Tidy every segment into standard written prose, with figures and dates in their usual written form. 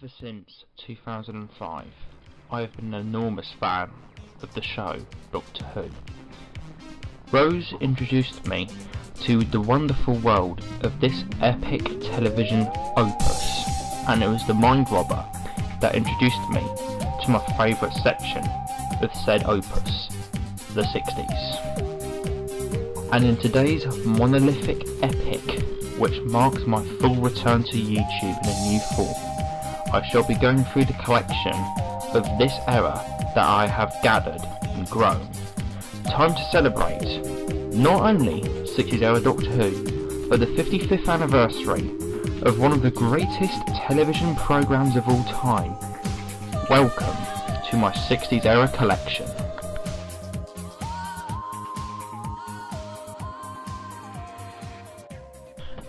Ever since 2005, I have been an enormous fan of the show Doctor Who. Rose introduced me to the wonderful world of this epic television opus, and it was the mind robber that introduced me to my favourite section of said opus, the 60s. And in today's monolithic epic, which marks my full return to YouTube in a new form, I shall be going through the collection of this era that I have gathered and grown. Time to celebrate not only 60s era Doctor Who, but the 55th anniversary of one of the greatest television programmes of all time. Welcome to my 60s era collection.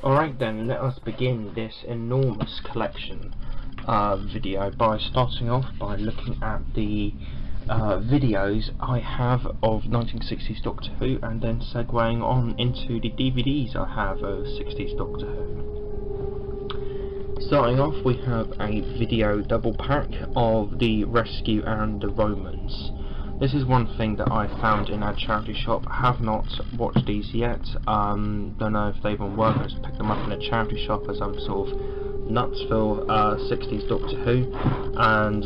Alright then, let us begin this enormous collection video by starting off by looking at the videos I have of 1960s Doctor Who, and then segueing on into the DVDs I have of 60s Doctor Who. Starting off, we have a video double pack of The Rescue and the Romans. This is one thing that I found in our charity shop. I have not watched these yet. Don't know if they even work. I just picked them up in a charity shop as I'm sort of nuts for 60s Doctor Who. And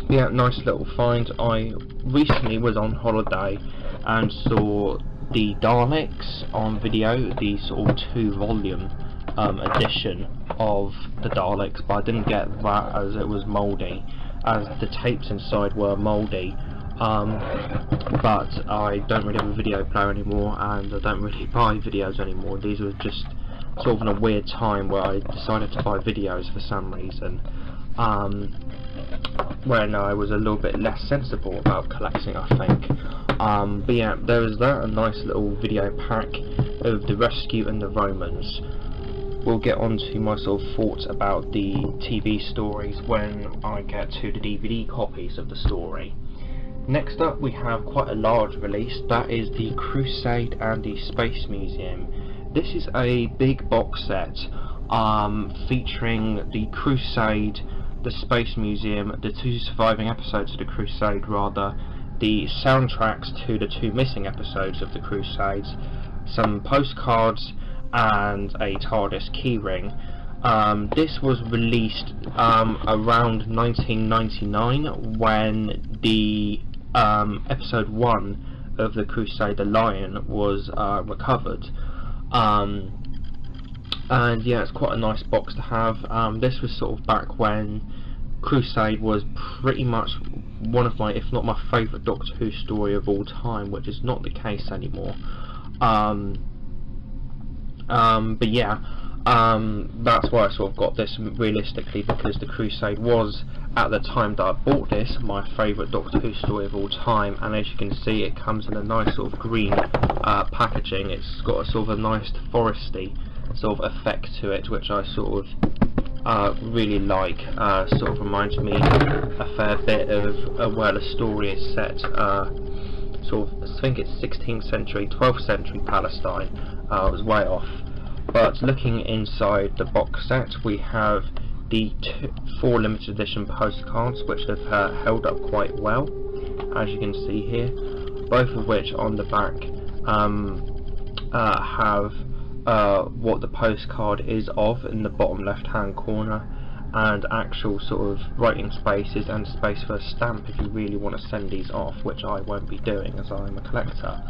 yeah, nice little find. I recently was on holiday and saw the Daleks on video, the sort of 2-volume edition of the Daleks, but I didn't get that as it was mouldy, as the tapes inside were mouldy. But I don't really have a video player anymore, and I don't really buy videos anymore. These were just sort of in a weird time where I decided to buy videos for some reason, when I was a little bit less sensible about collecting, I think. But yeah, there was that, a nice little video pack of The Rescue and the Romans. We'll get on to my sort of thoughts about the TV stories when I get to the DVD copies of the story. Next up, we have quite a large release, that is the Crusade and the Space Museum. This is a big box set featuring the Crusade, the Space Museum, the 2 surviving episodes of the Crusade rather, the soundtracks to the 2 missing episodes of the Crusades, some postcards, and a TARDIS keyring. This was released around 1999 when the episode 1 of the Crusade, the Lion, was recovered. And yeah, it's quite a nice box to have. This was sort of back when Crusade was pretty much one of my, if not my favourite Doctor Who story of all time, which is not the case anymore. But yeah, that's why I sort of got this realistically, because the Crusade was, at the time that I bought this, my favourite Doctor Who story of all time. And as you can see, it comes in a nice sort of green packaging. It's got a sort of a nice foresty sort of effect to it, which I sort of really like. Sort of reminds me a fair bit of where the story is set. Sort of, I think it's 16th century, 12th century Palestine. I was way off. But looking inside the box set, we have the 4 limited edition postcards, which have held up quite well, as you can see here. Both of which on the back have what the postcard is of in the bottom left hand corner, and actual sort of writing spaces and space for a stamp if you really want to send these off, which I won't be doing as I'm a collector.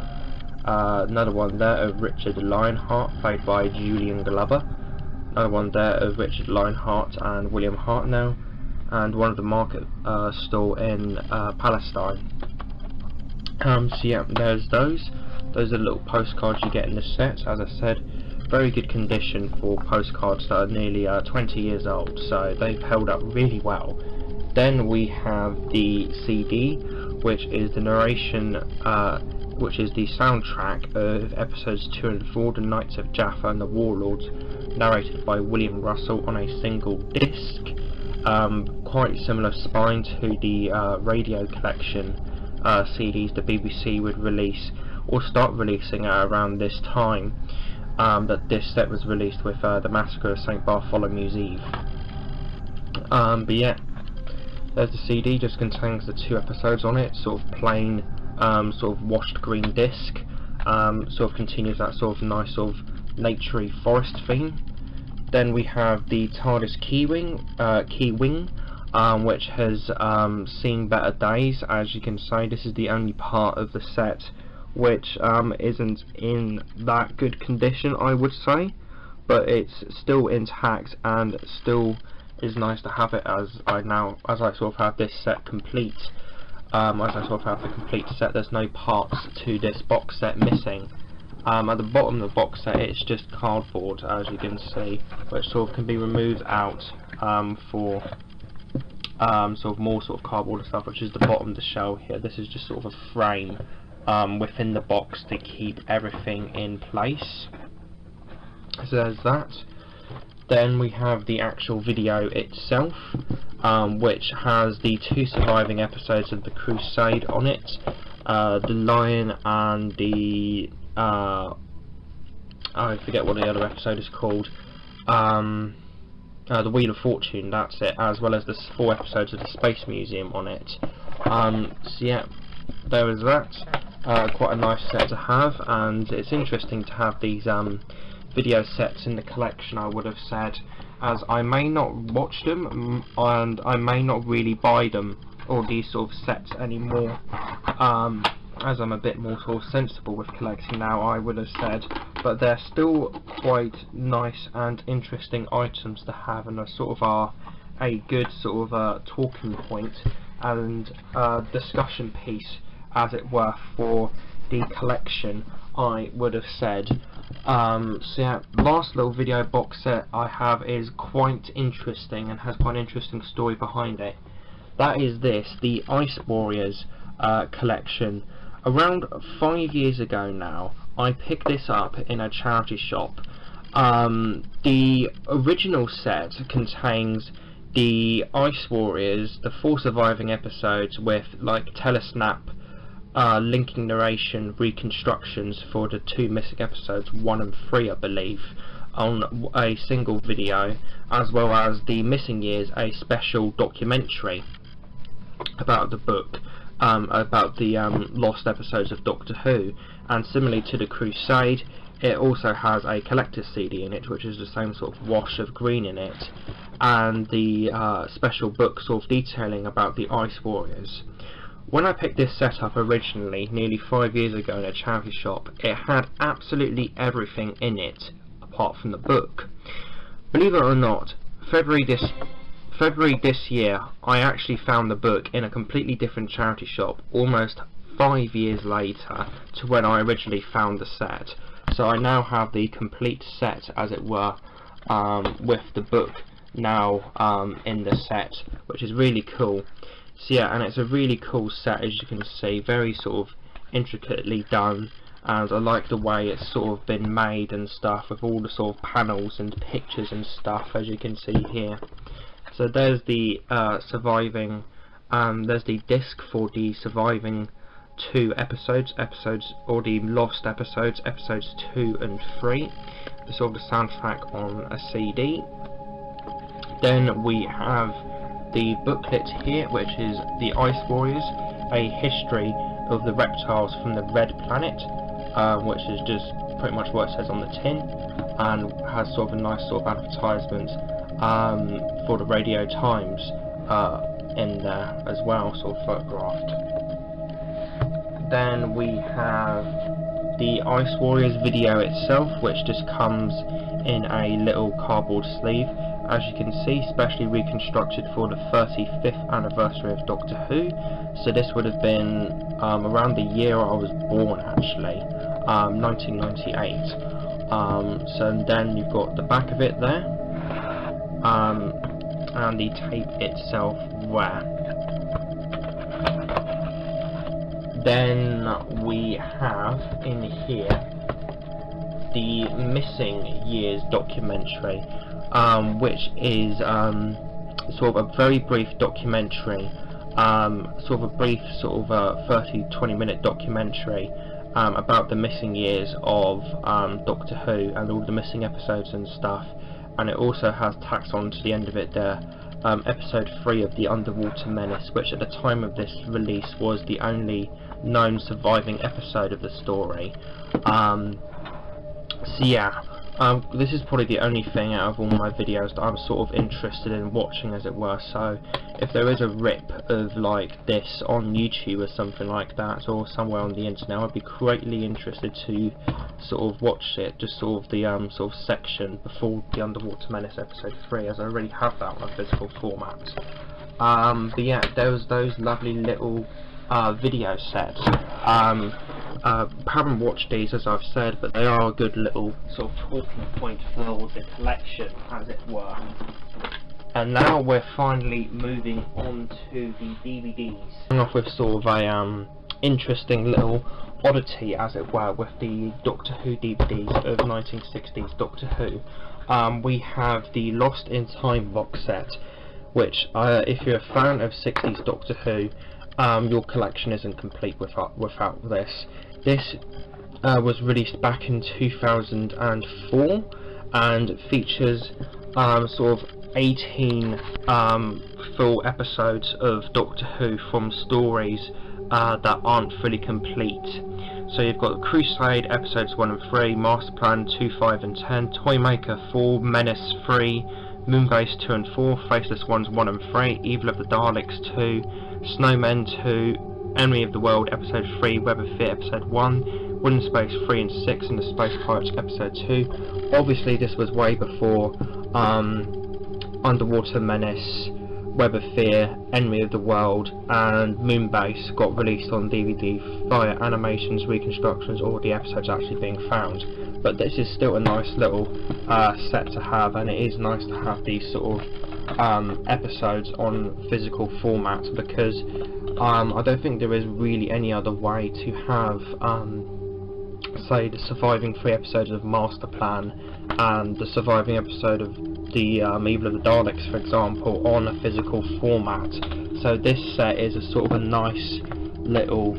Another one there of Richard Lionheart, played by Julian Glover. Another one there of Richard Lionheart and William Hartnell, and one of the market stall in Palestine. So yeah, there's those. Those are the little postcards you get in the set. As I said, very good condition for postcards that are nearly 20 years old, so they've held up really well. Then we have the CD, which is the narration, which is the soundtrack of episodes 2 and 4, The Knights of Jaffa and the Warlords, narrated by William Russell on a single disc. Quite similar spine to the radio collection CDs the BBC would release, or start releasing at around this time. That this set was released with the Massacre of St. Bartholomew's Eve. But yeah, there's the CD, just contains the 2 episodes on it, sort of plain, sort of washed green disc, sort of continues that sort of nice sort of naturey forest theme. Then we have the TARDIS key wing, which has seen better days. As you can see, this is the only part of the set which isn't in that good condition, I would say, but it's still intact and still is nice to have it as I sort of have this set complete. As I sort of have the complete set, there's no parts to this box set missing. At the bottom of the box set it's just cardboard, as you can see, which sort of can be removed out for sort of more sort of cardboard and stuff, which is the bottom of the shell here. This is just sort of a frame within the box to keep everything in place. So there's that. Then we have the actual video itself, which has the 2 surviving episodes of the Crusade on it, the Lion and the I forget what the other episode is called, the Wheel of Fortune, that's it, as well as the 4 episodes of the Space Museum on it. So yeah, there is that. Quite a nice set to have, and it's interesting to have these video sets in the collection, I would have said, as I may not watch them and I may not really buy them, or these sort of sets anymore, as I'm a bit more sort of sensible with collecting now, I would have said, but they're still quite nice and interesting items to have, and are a good sort of talking point and discussion piece, as it were, for the collection, I would have said. So yeah, last little video box set I have is quite interesting and has quite an interesting story behind it. That is this, the Ice Warriors collection. Around 5 years ago now, I picked this up in a charity shop. The original set contains the Ice Warriors, the 4 surviving episodes with like telesnap linking narration reconstructions for the 2 Misc episodes 1 and 3, I believe, on a single video, as well as the Missing Years, a special documentary about the book, about the lost episodes of Doctor Who. And similarly to the Crusade, it also has a collector's CD in it, which is the same sort of wash of green in it, and the special book sort of detailing about the Ice Warriors. When I picked this set up originally, nearly 5 years ago in a charity shop, it had absolutely everything in it, apart from the book. Believe it or not, February this year, I actually found the book in a completely different charity shop, almost 5 years later to when I originally found the set. So I now have the complete set, as it were, with the book now in the set, which is really cool. So yeah, and it's a really cool set, as you can see, very sort of intricately done, and I like the way it's sort of been made and stuff, with all the sort of panels and pictures and stuff, as you can see here. So there's the surviving, there's the disc for the surviving 2 episodes, or the lost episodes, episodes 2 and 3, the sort of the soundtrack on a CD. Then we have the booklet here, which is the Ice Warriors, a history of the reptiles from the Red Planet, which is just pretty much what it says on the tin, and has sort of a nice sort of advertisement for the Radio Times in there as well, sort of photographed. Then we have the Ice Warriors video itself, which just comes in a little cardboard sleeve, as you can see, specially reconstructed for the 35th anniversary of Doctor Who. So this would have been around the year I was born, actually, 1998. So then you've got the back of it there, and the tape itself there. Then we have in here the Missing Years documentary, which is sort of a very brief documentary, sort of a brief sort of 30-20 minute documentary about the missing years of Doctor Who and all the missing episodes and stuff. And it also has tacked on to the end of it there episode 3 of the Underwater Menace, which at the time of this release was the only known surviving episode of the story. So yeah, this is probably the only thing out of all my videos that I'm sort of interested in watching, as it were. So if there is a rip of like this on YouTube or something like that, or somewhere on the internet, I'd be greatly interested to sort of watch it, just sort of the sort of section before the Underwater Menace episode 3, as I already have that on a physical format. But yeah, there was those lovely little video sets. Haven't watched these, as I've said, but they are a good little sort of talking point for the collection, as it were. And now we're finally moving on to the DVDs. Starting off with sort of a interesting little oddity, as it were, with the Doctor Who DVDs of 1960s Doctor Who. We have the Lost in Time box set, which, if you're a fan of 60s Doctor Who, your collection isn't complete without this. This was released back in 2004 and features sort of 18 full episodes of Doctor Who from stories that aren't fully complete. So you've got Crusade episodes 1 and 3, Master Plan 2, 5 and 10, Toymaker 4, Menace 3, Moonbase 2 and 4, Faceless Ones 1 and 3, Evil of the Daleks 2, Snowmen 2, Enemy of the World episode 3, Web of Fear episode 1, Wooden Space 3 and 6, and the Space Pirates episode 2. Obviously this was way before Underwater Menace, Web of Fear, Enemy of the World and Moonbase got released on DVD via animations, reconstructions, or the episodes actually being found. But this is still a nice little set to have, and it is nice to have these sort of episodes on physical format, because I don't think there is really any other way to have say the surviving 3 episodes of Master Plan and the surviving episode of the Evil of the Daleks, for example, on a physical format. So this set is a sort of a nice little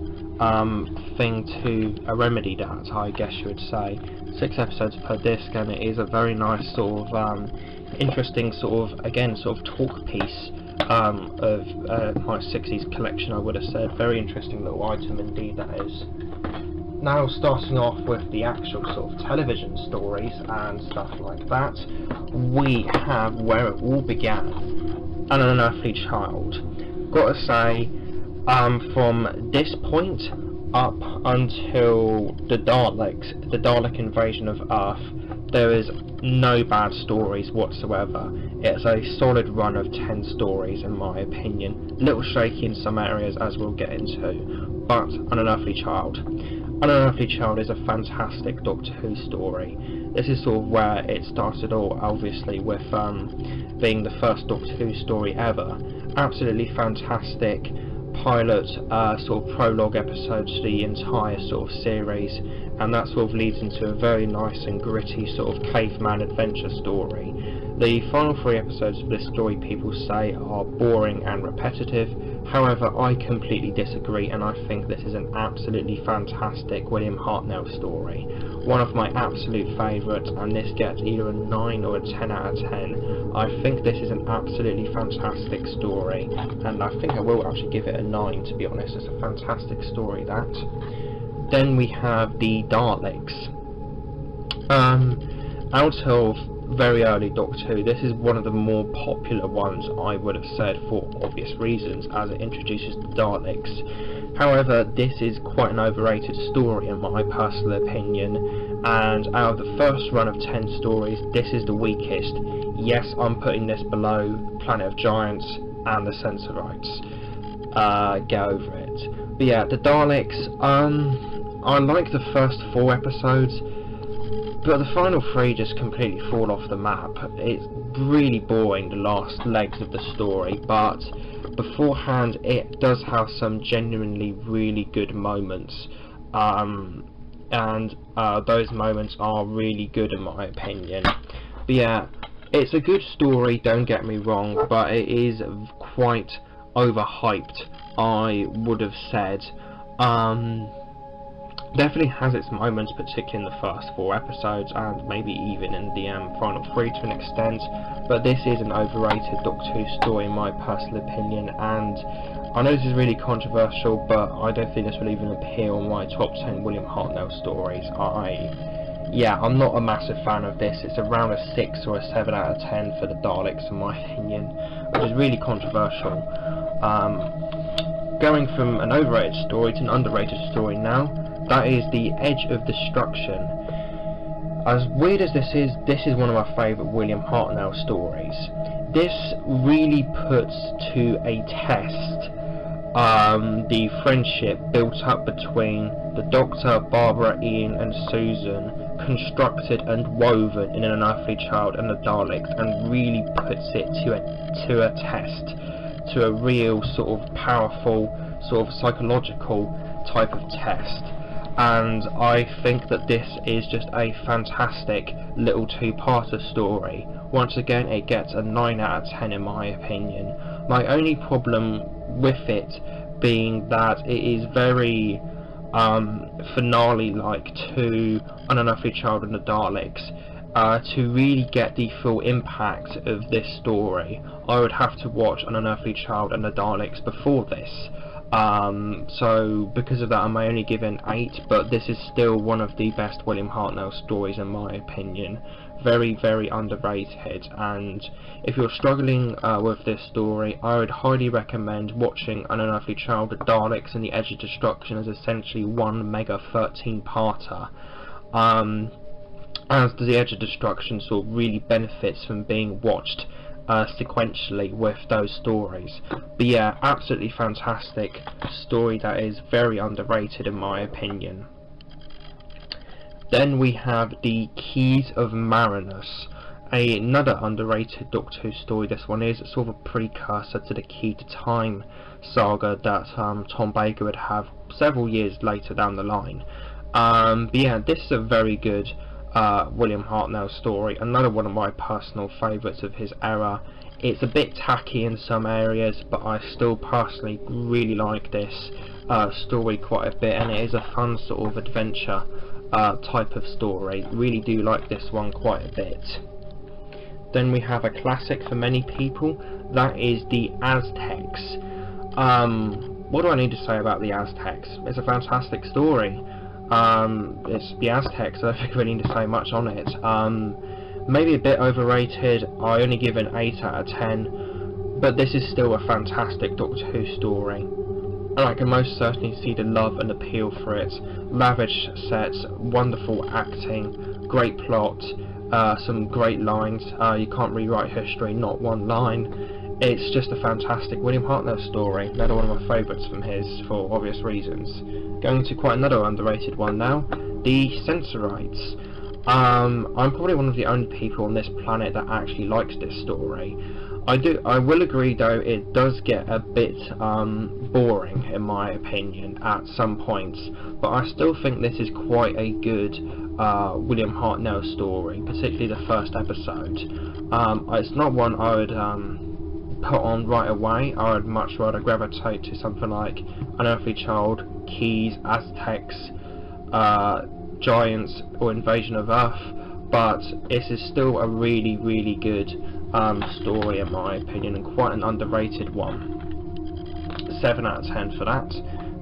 thing to remedy that, I guess you would say. 6 episodes per disc, and it is a very nice sort of interesting sort of, again, sort of talk piece of my 60s collection, I would have said. Very interesting little item indeed, that is. Now, starting off with the actual sort of television stories and stuff like that, we have Where It All Began, An Unearthly Child. Gotta say, from this point up until the Dalek invasion of Earth, there is no bad stories whatsoever. It's a solid run of 10 stories in my opinion. A little shaky in some areas, as we'll get into, but An Unearthly Child. An Unearthly Child is a fantastic Doctor Who story. This is sort of where it started all, obviously, with being the first Doctor Who story ever. Absolutely fantastic pilot sort of prologue episode to the entire sort of series, and that sort of leads into a very nice and gritty sort of caveman adventure story. The final 3 episodes of this story, people say, are boring and repetitive. However, I completely disagree, and I think this is an absolutely fantastic William Hartnell story. One of my absolute favourites, and this gets either a 9 or a 10 out of 10. I think this is an absolutely fantastic story, and I think I will actually give it a 9, to be honest. It's a fantastic story, that. Then we have the Daleks. Out of very early Doctor Who, this is one of the more popular ones, I would have said, for obvious reasons, as it introduces the Daleks. However, this is quite an overrated story in my personal opinion, and out of the first run of 10 stories, this is the weakest. Yes, I'm putting this below Planet of Giants and the Silencyde. Get over it. But yeah, the Daleks, I like the first 4 episodes, but the final 3 just completely fall off the map. It's really boring, the last legs of the story, but beforehand it does have some genuinely really good moments, and those moments are really good in my opinion. But yeah, it's a good story, don't get me wrong, but it is quite overhyped, I would have said. definitely has its moments, particularly in the first 4 episodes, and maybe even in the final 3 to an extent, but this is an overrated Doctor Who story in my personal opinion, and I know this is really controversial, but I don't think this will even appear on my top 10 William Hartnell stories. I'm not a massive fan of this. It's around a 6 or a 7 out of 10 for the Daleks in my opinion, which is really controversial. Going from an overrated story to an underrated story now, that is The Edge of Destruction. As weird as this is one of my favourite William Hartnell stories. This really puts to a test the friendship built up between the Doctor, Barbara, Ian and Susan, constructed and woven in An Unearthly Child and the Daleks, and really puts it to a test, to a real sort of powerful, sort of psychological type of test. And I think that this is just a fantastic little 2-parter story. Once again, it gets a 9 out of 10 in my opinion. My only problem with it being that it is very finale-like to An Unearthly Child and the Daleks. To really get the full impact of this story, I would have to watch An Unearthly Child and the Daleks before this. So because of that, I'm only given 8, but this is still one of the best William Hartnell stories in my opinion. Very, very underrated, and if you're struggling with this story, I would highly recommend watching An Unearthly Child, the Daleks and The Edge of Destruction as essentially one mega 13-parter. As The Edge of Destruction sort of really benefits from being watched sequentially with those stories. But yeah, absolutely fantastic story that is very underrated in my opinion. Then we have The Keys of Marinus, another underrated Doctor Who story. This one is sort of a precursor to the Key to Time saga that Tom Baker would have several years later down the line. But yeah, this is a very good William Hartnell story, another one of my personal favourites of his era. It's a bit tacky in some areas, but I still personally really like this story quite a bit, and it is a fun sort of adventure type of story. Really do like this one quite a bit. Then we have a classic for many people, that is The Aztecs. What do I need to say about The Aztecs? It's a fantastic story. It's the Aztecs, so I don't think I really need to say much on it. Maybe a bit overrated. I only give an 8 out of 10, but this is still a fantastic Doctor Who story, and I can most certainly see the love and appeal for it. Lavish sets, wonderful acting, great plot, some great lines. You can't rewrite history, not one line. It's just a fantastic William Hartnell story, another one of my favourites from his, for obvious reasons. Going to quite another underrated one now, The Silencyde. I'm probably one of the only people on this planet that actually likes this story. I will agree though, it does get a bit boring in my opinion at some points, but I still think this is quite a good William Hartnell story, particularly the first episode. It's not one I would put on right away. I would much rather gravitate to something like Unearthly Child, Keys, Aztecs, Giants or Invasion of Earth, but this is still a really, really good story in my opinion, and quite an underrated one. 7 out of 10 for that.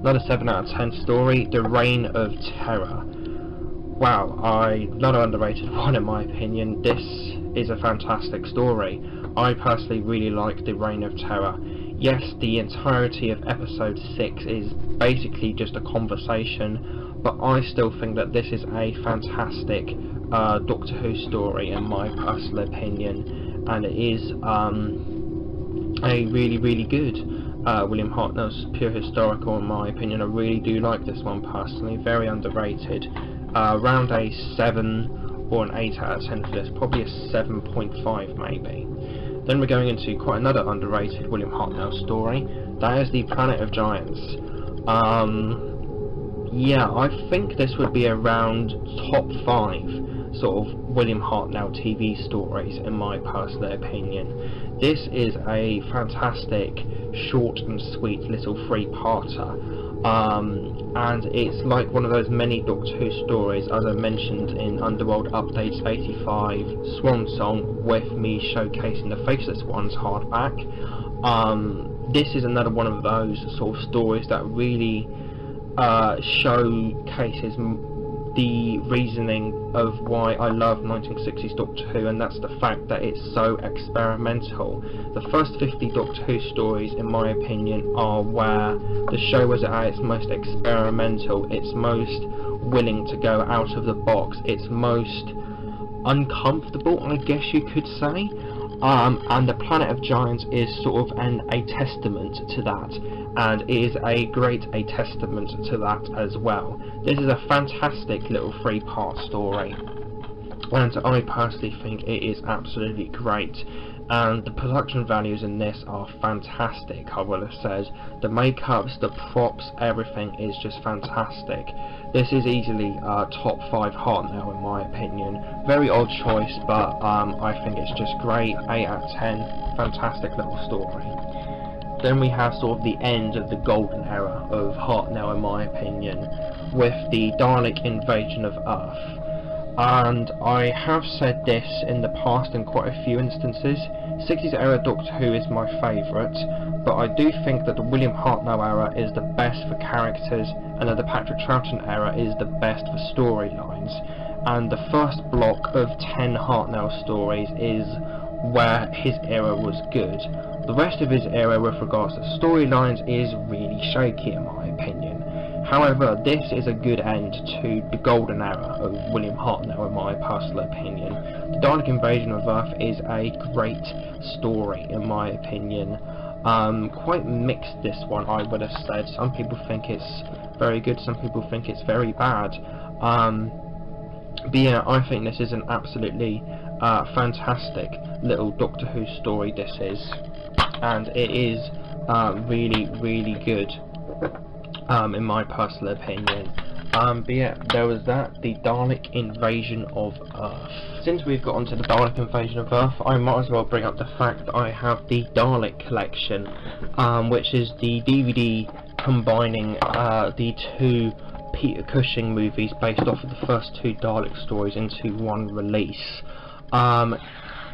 Another 7 out of 10 story, The Reign of Terror. Wow, another underrated one in my opinion. This is a fantastic story. I personally really like The Reign of Terror. Yes, the entirety of episode 6 is basically just a conversation, but I still think that this is a fantastic Doctor Who story in my personal opinion, and it is a really, really good William Hartnell's pure historical in my opinion. I really do like this one personally, very underrated. Around a 7 or an 8 out of 10 for this, probably a 7.5 maybe. Then we're going into quite another underrated William Hartnell story, that is The Planet of Giants. Yeah, I think this would be around top 5 sort of William Hartnell TV stories in my personal opinion. This is a fantastic, short and sweet little 3-parter, and it's like one of those many Doctor Who stories, as I mentioned in Underworld Updates 85, Swan Song, with me showcasing the Faceless Ones hardback. This is another one of those sort of stories that really showcases the reasoning of why I love 1960s Doctor Who, and that's the fact that it's so experimental. The first 50 Doctor Who stories, in my opinion, are where the show was at its most experimental, it's most willing to go out of the box, it's most uncomfortable, I guess you could say. And the Planet of Giants is sort of a testament to that, and it is a testament to that as well. This is a fantastic little 3-part story, and I personally think it is absolutely great, and the production values in this are fantastic. I will have said the makeups, the props, everything is just fantastic. This is easily top 5 Hartnell in my opinion. Very odd choice, but I think it's just great. 8 out of 10, fantastic little story. Then we have sort of the end of the golden era of Hartnell in my opinion, with the Dalek invasion of Earth. And I have said this in the past in quite a few instances, 60s era Doctor Who is my favourite, but I do think that the William Hartnell era is the best for characters, and that the Patrick Troughton era is the best for storylines. And the first block of 10 Hartnell stories is where his era was good. The rest of his era with regards to storylines is really shaky in my opinion. However, this is a good end to the golden era of William Hartnell in my personal opinion. The Dalek Invasion of Earth is a great story in my opinion. Quite mixed, this one, I would have said. Some people think it's very good, some people think it's very bad. But yeah, I think this is an absolutely fantastic little Doctor Who story, this is. And it is really, really good. In my personal opinion. But yeah, there was that, the Dalek Invasion of Earth. Since we've got onto the Dalek Invasion of Earth, I might as well bring up the fact that I have the Dalek Collection, which is the DVD combining the 2 Peter Cushing movies based off of the first 2 Dalek stories into one release.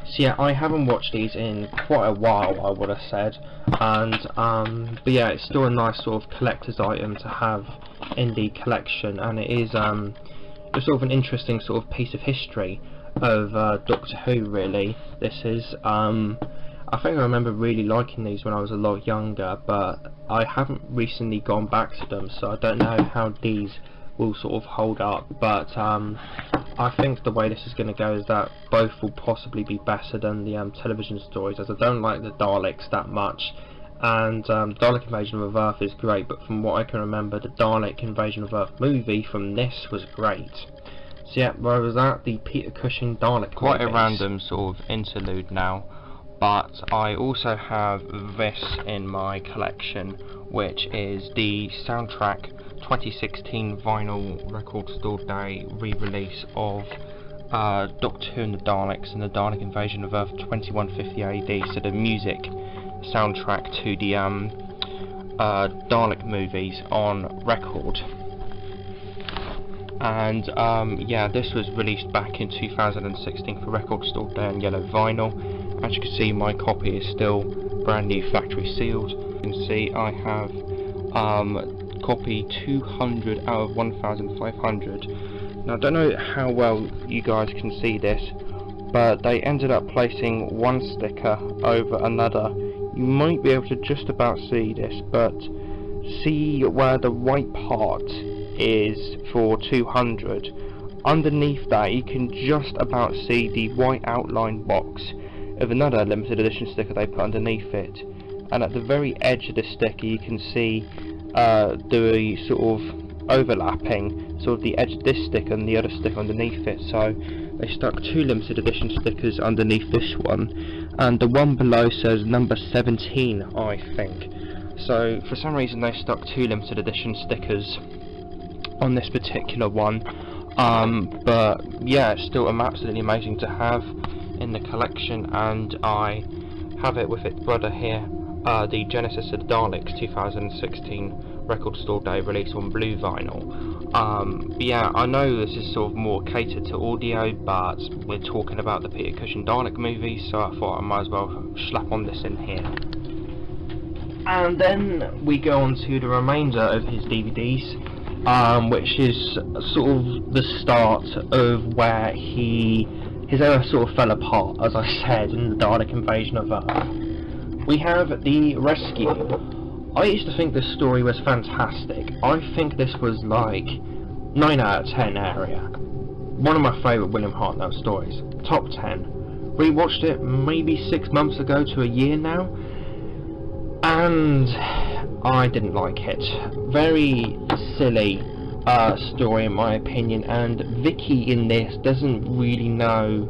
So yeah, I haven't watched these in quite a while, I would have said, and but yeah, it's still a nice sort of collector's item to have in the collection, and it is it's sort of an interesting sort of piece of history of Doctor Who, really. This is I think I remember really liking these when I was a lot younger, but I haven't recently gone back to them, so I don't know how these will sort of hold up, but I think the way this is going to go is that both will possibly be better than the television stories, as I don't like the Daleks that much, and Dalek Invasion of Earth is great, but from what I can remember, the Dalek Invasion of Earth movie from this was great. So yeah, where was that? The Peter Cushing Dalek Quite movies. a random sort of interlude now, but I also have this in my collection, which is the soundtrack 2016 vinyl record store day re-release of Doctor Who and the Daleks and the Dalek Invasion of Earth 2150 AD, so the music soundtrack to the Dalek movies on record. And yeah, this was released back in 2016 for Record Store Day on yellow vinyl. As you can see, my copy is still brand new factory sealed. You can see I have copy 200 out of 1500. Now I don't know how well you guys can see this, but they ended up placing one sticker over another. You might be able to just about see this, but see where the white part is for 200. Underneath that you can just about see the white outline box of another limited edition sticker they put underneath it, and at the very edge of the sticker you can see the sort of overlapping, sort of the edge of this sticker and the other sticker underneath it. So they stuck 2 limited edition stickers underneath this one, and the one below says number 17, I think. So for some reason they stuck 2 limited edition stickers on this particular one, but yeah, it's still absolutely amazing to have in the collection, and I have it with its brother here, the Genesis of the Daleks 2016 Record Store Day release on blue vinyl. But yeah, I know this is sort of more catered to audio, but we're talking about the Peter Cushing Dalek movie, so I thought I might as well slap on this in here. And then we go on to the remainder of his DVDs, which is sort of the start of where his era sort of fell apart, as I said, in the Dalek invasion of Earth. We have The Rescue. I used to think this story was fantastic. I think this was like 9 out of 10 area. One of my favourite William Hartnell stories. Top 10. Rewatched it maybe 6 months ago to a year now, and I didn't like it. Very silly story in my opinion, and Vicky in this doesn't really know.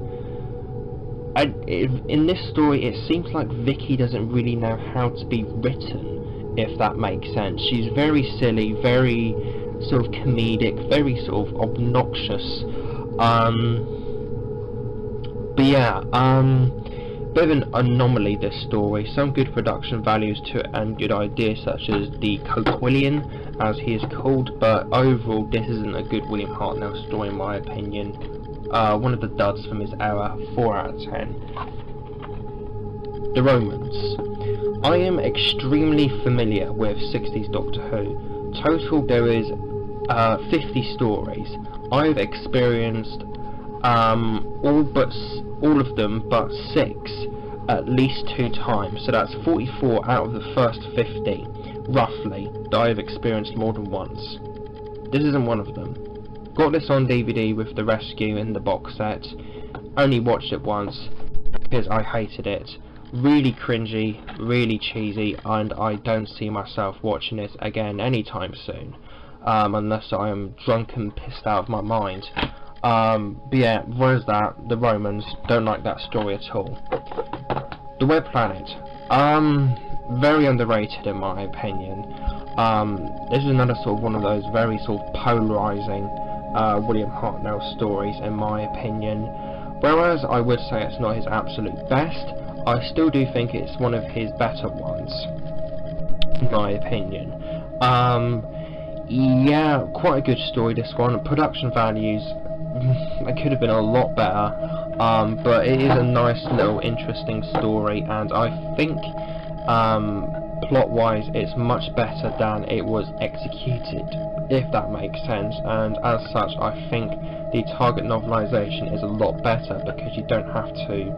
In this story it seems like Vicky doesn't really know how to be written, if that makes sense. She's very silly, very sort of comedic, very sort of obnoxious. But yeah, bit of an anomaly, this story. Some good production values to it and good ideas, such as the Coquillion, as he is called, but overall this isn't a good William Hartnell story in my opinion. One of the duds from his era, 4 out of 10. The Romans. I am extremely familiar with 60s Doctor Who. Total there is 50 stories. I've experienced all of them but 6 at least 2 times, so that's 44 out of the first 50 roughly that I've experienced more than once. This isn't one of them. Got this on DVD with The Rescue in the box set. Only watched it once because I hated it. Really cringy, really cheesy, and I don't see myself watching it again anytime soon, unless I am drunk and pissed out of my mind. But yeah, where's that? The Romans, don't like that story at all. The Web Planet, very underrated in my opinion. This is another sort of one of those very sort of polarizing William Hartnell stories in my opinion. Whereas I would say it's not his absolute best, I still do think it's one of his better ones, in my opinion. Yeah, quite a good story this one. Production values, it could have been a lot better, but it is a nice little interesting story, and I think plot wise it's much better than it was executed, if that makes sense, and as such I think the Target novelisation is a lot better because you don't have to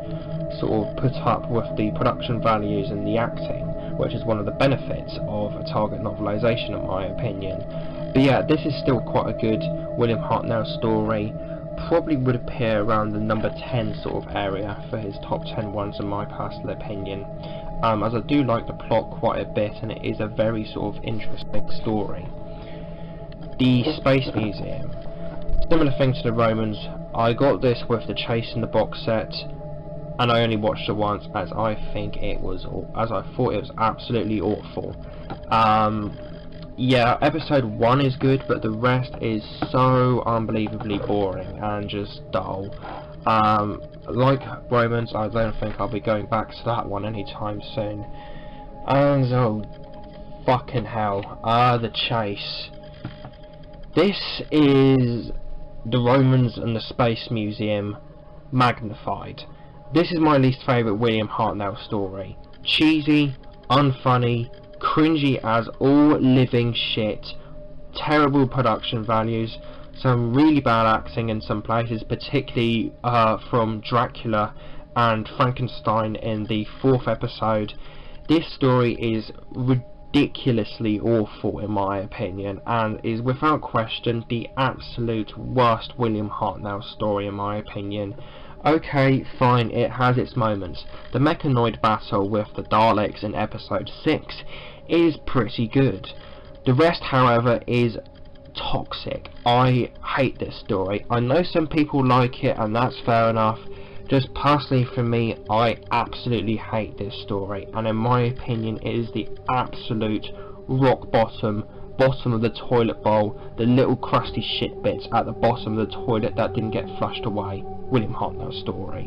sort of put up with the production values and the acting, which is one of the benefits of a Target novelisation in my opinion. But yeah, this is still quite a good William Hartnell story. Probably would appear around the number 10 sort of area for his top 10 ones in my personal opinion, as I do like the plot quite a bit and it is a very sort of interesting story. The Space Museum. Similar thing to the Romans, I got this with the Chase in the box set, and I only watched it once as I thought it was absolutely awful. Yeah, episode 1 is good, but the rest is so unbelievably boring and just dull. Like Romans, I don't think I'll be going back to that one anytime soon. And oh, fucking hell, The Chase. This is the Romans and the Space Museum magnified. This is my least favourite William Hartnell story. Cheesy, unfunny, cringy as all living shit, terrible production values, some really bad acting in some places, particularly from Dracula and Frankenstein in the 4th episode. This story is ridiculously awful in my opinion, and is without question the absolute worst William Hartnell story in my opinion. Okay, fine, it has its moments. The mechanoid battle with the Daleks in episode 6 is pretty good. The rest, however, is toxic. I hate this story. I know some people like it, and that's fair enough. Just personally for me, I absolutely hate this story, and in my opinion it is the absolute rock bottom of the toilet bowl, the little crusty shit bits at the bottom of the toilet that didn't get flushed away. William Hartnell story.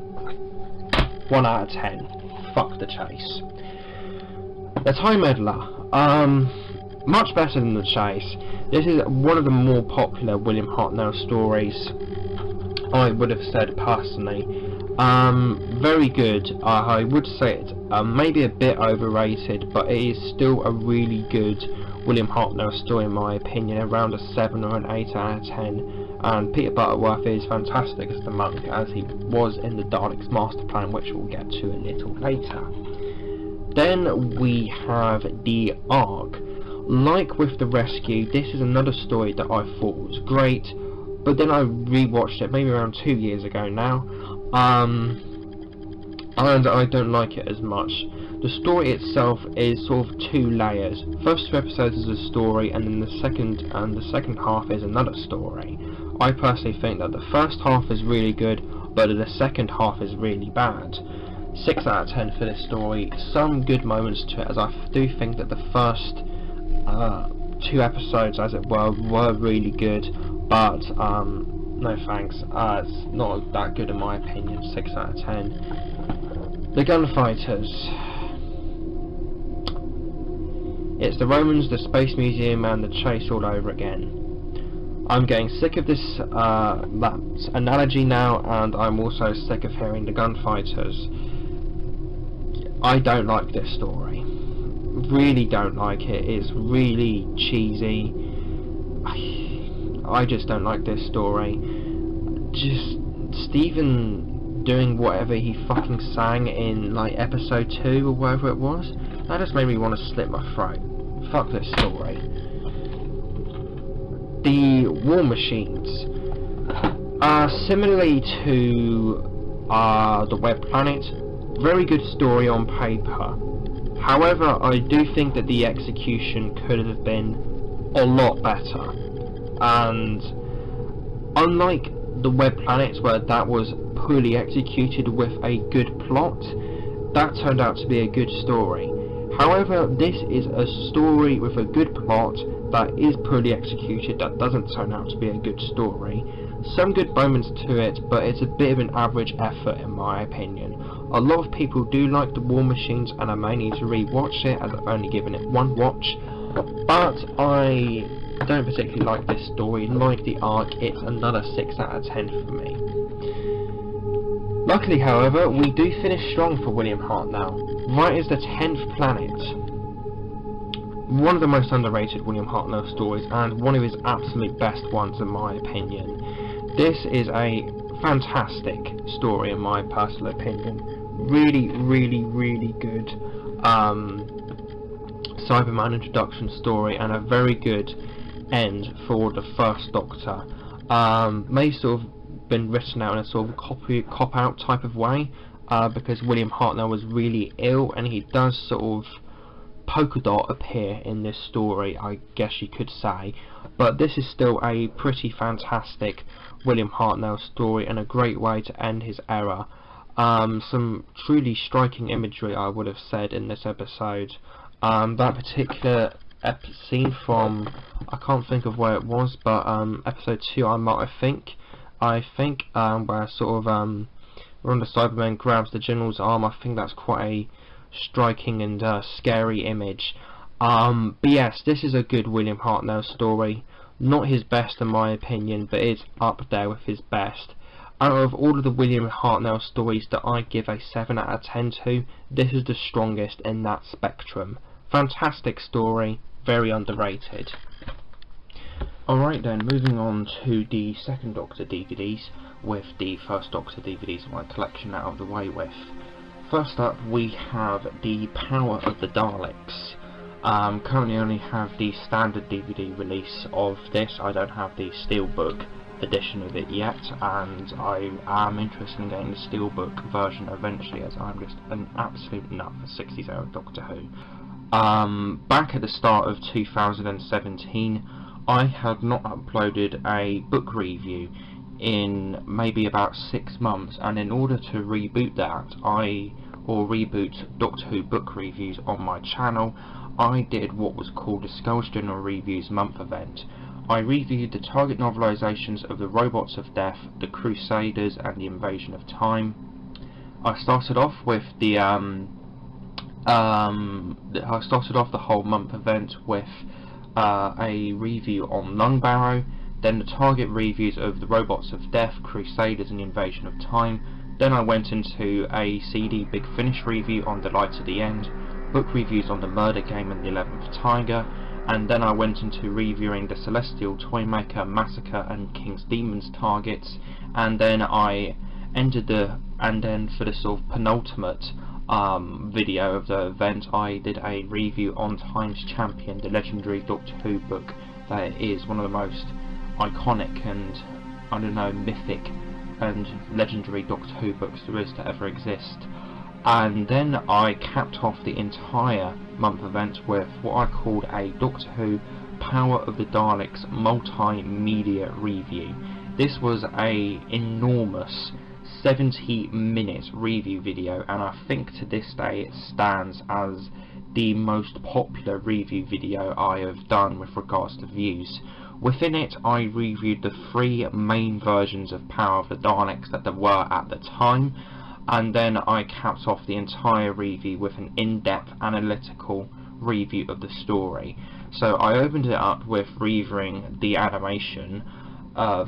1 out of 10. Fuck the Chase. The Time Meddler. much better than The Chase. This is one of the more popular William Hartnell stories, I would have said personally. Very good. I would say it maybe a bit overrated, but it is still a really good William Hartnell story in my opinion, around a 7 or an 8 out of 10. And Peter Butterworth is fantastic as the monk, as he was in the Daleks' master plan, which we'll get to a little later. Then we have the Ark. Like with The Rescue, this is another story that I thought was great, but then I rewatched it maybe around 2 years ago now, and I don't like it as much. The story itself is sort of 2 layers. First 2 episodes is a story, and then the second half is another story. I personally think that the first half is really good, but the second half is really bad. 6 out of 10 for this story. Some good moments to it, as I do think that the first 2 episodes, as it were really good, but no thanks. It's not that good in my opinion. 6 out of 10. The Gunfighters. It's the Romans, the Space Museum, and the Chase all over again. I'm getting sick of this that analogy now, and I'm also sick of hearing the Gunfighters. I don't like this story. Really don't like it. It's really cheesy. I just don't like this story. Just Stephen doing whatever he fucking sang in like episode 2 or whatever it was, that just made me want to slit my throat. Fuck this story. The War Machines. Similarly to the Web Planet, very good story on paper. However, I do think that the execution could have been a lot better. And unlike the Web Planet, where that was poorly executed with a good plot, that turned out to be a good story. However, this is a story with a good plot that is poorly executed, that doesn't turn out to be a good story. Some good moments to it, but it's a bit of an average effort in my opinion. A lot of people do like the War Machines, and I may need to re-watch it, as I've only given it 1 watch, but I don't particularly like this story. Like the Ark, it's another 6 out of 10 for me. Luckily, however, we do finish strong for William Hartnell. Right is the 10th Planet. One of the most underrated William Hartnell stories, and one of his absolute best ones in my opinion. This is a fantastic story in my personal opinion. Really, really, really good Cyberman introduction story, and a very good end for the first Doctor. May sort of been written out in a sort of cop-out type of way, because William Hartnell was really ill, and he does sort of polka dot appear in this story, I guess you could say, but this is still a pretty fantastic William Hartnell story, and a great way to end his era. Some truly striking imagery, I would have said, in this episode. That particular scene from, I can't think of where it was, but episode 2 I think where sort of one of the Cybermen grabs the General's arm. I think that's quite a striking and scary image. But yes, this is a good William Hartnell story. Not his best in my opinion, but it's up there with his best. Out of all of the William Hartnell stories that I give a 7 out of 10 to, this is the strongest in that spectrum. Fantastic story, very underrated. Alright then, moving on to the second Doctor DVDs, with the first Doctor DVDs in my collection out of the way with. First up we have The Power of the Daleks. Currently only have the standard DVD release of this. I don't have the Steelbook edition of it yet, and I am interested in getting the Steelbook version eventually, as I'm just an absolute nut for 60s era Doctor Who. Back at the start of 2017, I had not uploaded a book review in maybe about 6 months, and in order to reboot that, reboot Doctor Who book reviews on my channel, I did what was called a Skulls General Reviews month event. I reviewed the target novelisations of The Robots of Death, The Crusaders, and The Invasion of Time. I started off with the whole month event with a review on Lungbarrow, then the Target reviews of the Robots of Death, Crusaders and the Invasion of Time. Then I went into a CD Big Finish review on The Light at the End, book reviews on The Murder Game and The 11th Tiger, and then I went into reviewing the Celestial Toymaker, Massacre and King's Demons targets, and then I ended for the sort of penultimate video of the event, I did a review on Time's Champion, the legendary Doctor Who book that is one of the most iconic and, I don't know, mythic and legendary Doctor Who books there is to ever exist. And then I capped off the entire month event with what I called a Doctor Who Power of the Daleks multimedia review. This was a enormous 70-minute review video, and I think to this day it stands as the most popular review video I have done with regards to views. Within it I reviewed the 3 main versions of Power of the Daleks that there were at the time, and then I capped off the entire review with an in-depth analytical review of the story. So I opened it up with reviewing the animation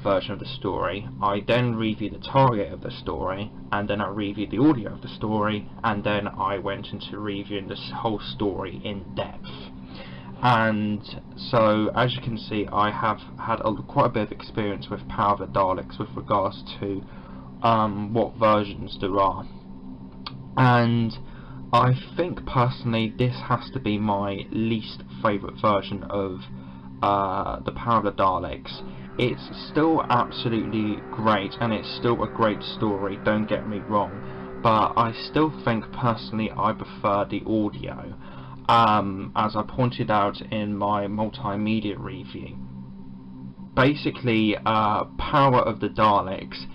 version of the story. I then reviewed the target of the story, and then I reviewed the audio of the story, and then I went into reviewing this whole story in depth. And so, as you can see, I have had quite a bit of experience with Power of the Daleks with regards to what versions there are, and I think personally this has to be my least favourite version of the Power of the Daleks. It's still absolutely great and it's still a great story, don't get me wrong, but I still think personally I prefer the audio, as I pointed out in my multimedia review. Basically, Power of the Daleks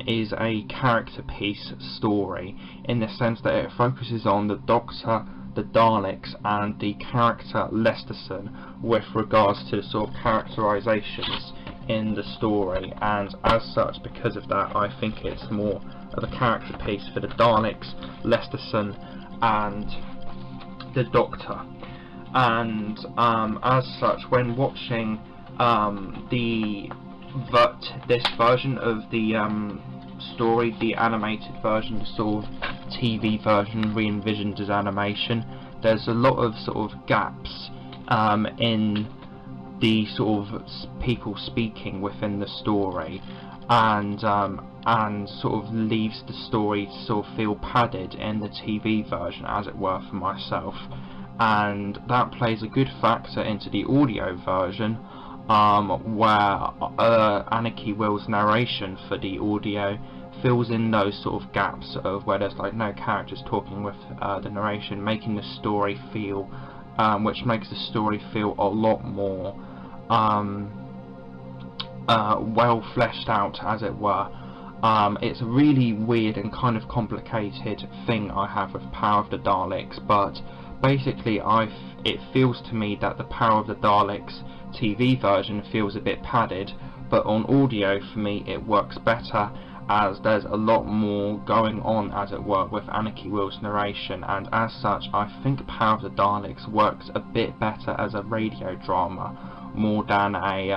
is a character piece story, in the sense that it focuses on the Doctor, the Daleks and the character Lesterson with regards to the sort of characterizations in the story, and as such, because of that, I think it's more of a character piece for the Daleks, Lesterson and the Doctor. And as such, when watching this version of the story, the animated version, the sort of TV version re-envisioned as animation, there's a lot of sort of gaps in the sort of people speaking within the story, and sort of leaves the story to sort of feel padded in the TV version, as it were, for myself. And that plays a good factor into the audio version, where Anarchy Will's narration for the audio fills in those sort of gaps of where there's like no characters talking with the narration, making the story feel, which makes the story feel a lot more well fleshed out, as it were. It's a really weird and kind of complicated thing I have with Power of the Daleks, but basically it feels to me that the Power of the Daleks TV version feels a bit padded, but on audio for me it works better, as there's a lot more going on, as it were, with Anarchy Will's narration, and as such I think Power of the Daleks works a bit better as a radio drama more than a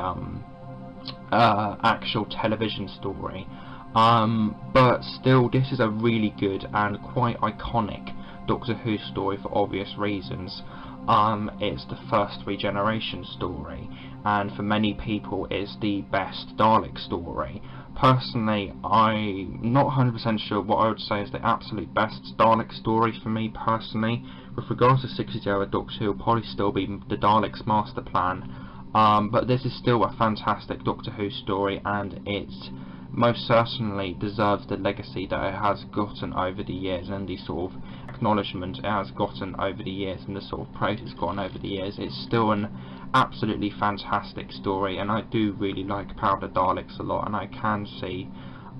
actual television story. But still, this is a really good and quite iconic Doctor Who story for obvious reasons. It's the first regeneration story, and for many people it's the best Dalek story. Personally, I'm not 100% sure what I would say is the absolute best Dalek story for me personally. With regards to 60-hour Doctor Who, it'll probably still be the Daleks Master Plan, but this is still a fantastic Doctor Who story, and it's most certainly deserves the legacy that it has gotten over the years, and the sort of acknowledgement it has gotten over the years, and the sort of praise it's gotten over the years. It's still an absolutely fantastic story, and I do really like Power of the Daleks a lot, and I can see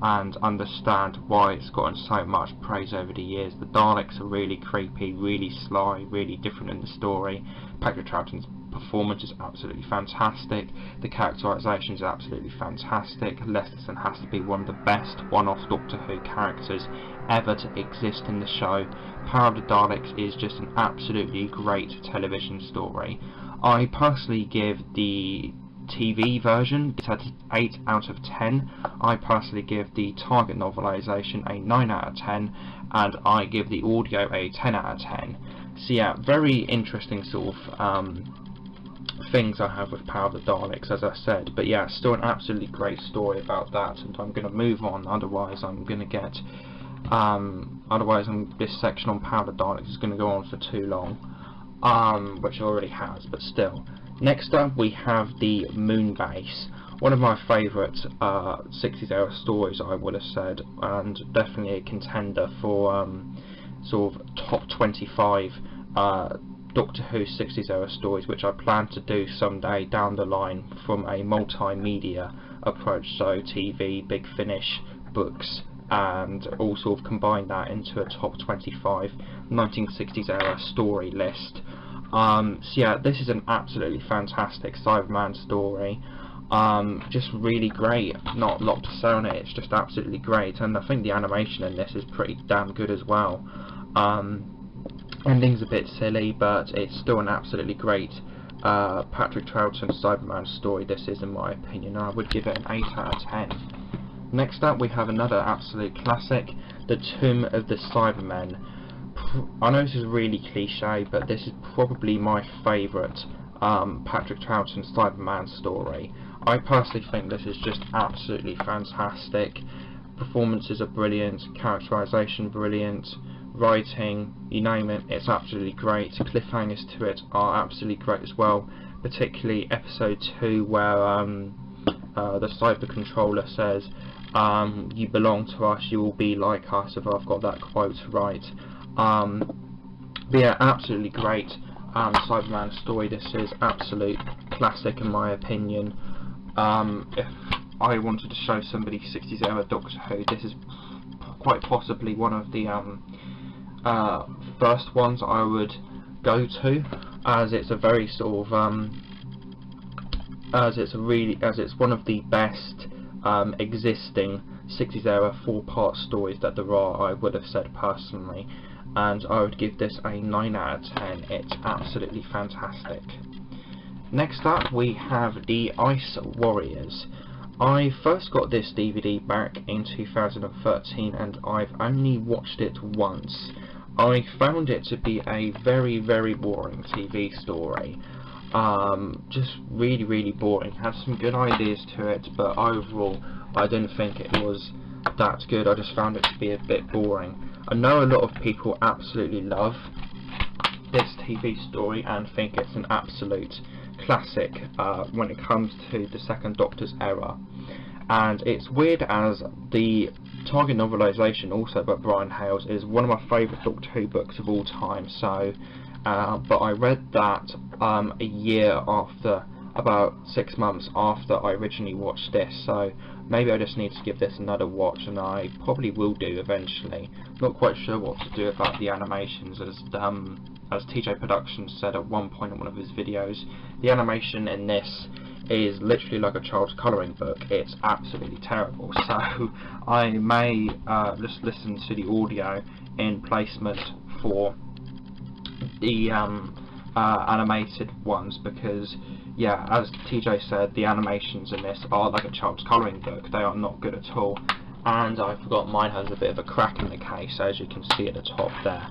and understand why it's gotten so much praise over the years. The Daleks are really creepy, really sly, really different in the story. Patrick Troughton's performance is absolutely fantastic. The characterisation is absolutely fantastic. Lesterson has to be one of the best one-off Doctor Who characters ever to exist in the show. Power of the Daleks is just an absolutely great television story. I personally give the TV version it's at 8 out of 10. I personally give the target novelisation a 9 out of 10, and I give the audio a 10 out of 10. So yeah, very interesting sort of things I have with Power of the Daleks, as I said. But yeah, still an absolutely great story about that, and I'm going to move on, otherwise I'm going to get this section on Power of the Daleks is going to go on for too long, which it already has, but still. Next up we have the Moon Base, one of my favourite 60s era stories, I would have said, and definitely a contender for sort of top 25 Doctor Who 60s era stories, which I plan to do someday down the line from a multimedia approach, so TV, Big Finish, books, and all sort of combine that into a top 25 1960s era story list. So yeah, this is an absolutely fantastic Cyberman story, just really great, not a lot to say on it, it's just absolutely great, and I think the animation in this is pretty damn good as well. Ending's a bit silly, but it's still an absolutely great Patrick Troughton Cyberman story, this is, in my opinion. I would give it an 8 out of 10. Next up we have another absolute classic, The Tomb of the Cybermen. I know this is really cliche, but this is probably my favourite Patrick Troughton Cyberman story. I personally think this is just absolutely fantastic. Performances are brilliant, characterisation brilliant, writing, you name it, it's absolutely great. Cliffhangers to it are absolutely great as well, particularly episode 2 where the cyber controller says, you belong to us, you will be like us, if I've got that quote right. But yeah, absolutely great Cyberman story. This is absolute classic in my opinion. If I wanted to show somebody 60s era Doctor Who, this is quite possibly one of the first ones I would go to, as it's a very sort of as it's one of the best existing 60s era 4-part stories that there are, I would have said personally, and I would give this a 9 out of 10. It's absolutely fantastic. Next up we have the Ice Warriors. I first got this DVD back in 2013 and I've only watched it once. I found it to be a very, very boring TV story. Just really, really boring. Had some good ideas to it, but overall I didn't think it was that good. I just found it to be a bit boring. I know a lot of people absolutely love this TV story and think it's an absolute classic when it comes to the Second Doctor's era. And it's weird, as the target novelisation, also by Brian Hales, is one of my favourite Doctor Who books of all time. So, but I read that a year after, about 6 months after I originally watched this. So maybe I just need to give this another watch, and I probably will do eventually. Not quite sure what to do about the animations, as TJ Productions said at one point in one of his videos. The animation in this is literally like a child's colouring book. It's absolutely terrible, so I may just listen to the audio in placement for the animated ones, because yeah, as TJ said, the animations in this are like a child's colouring book. They are not good at all, and I forgot mine has a bit of a crack in the case, as you can see at the top there.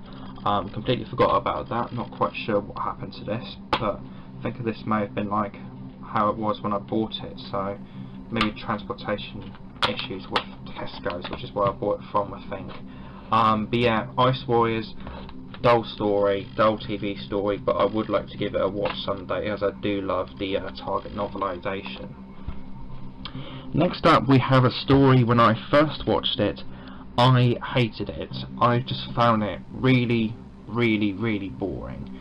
Completely forgot about that, not quite sure what happened to this, but I think this may have been like how it was when I bought it, so maybe transportation issues with Tesco's, which is where I bought it from, I think. But yeah, Ice Warriors, dull story, dull TV story, but I would like to give it a watch someday, as I do love the target novelisation. Next up we have a story. When I first watched it, I hated it. I just found it really, really, really boring.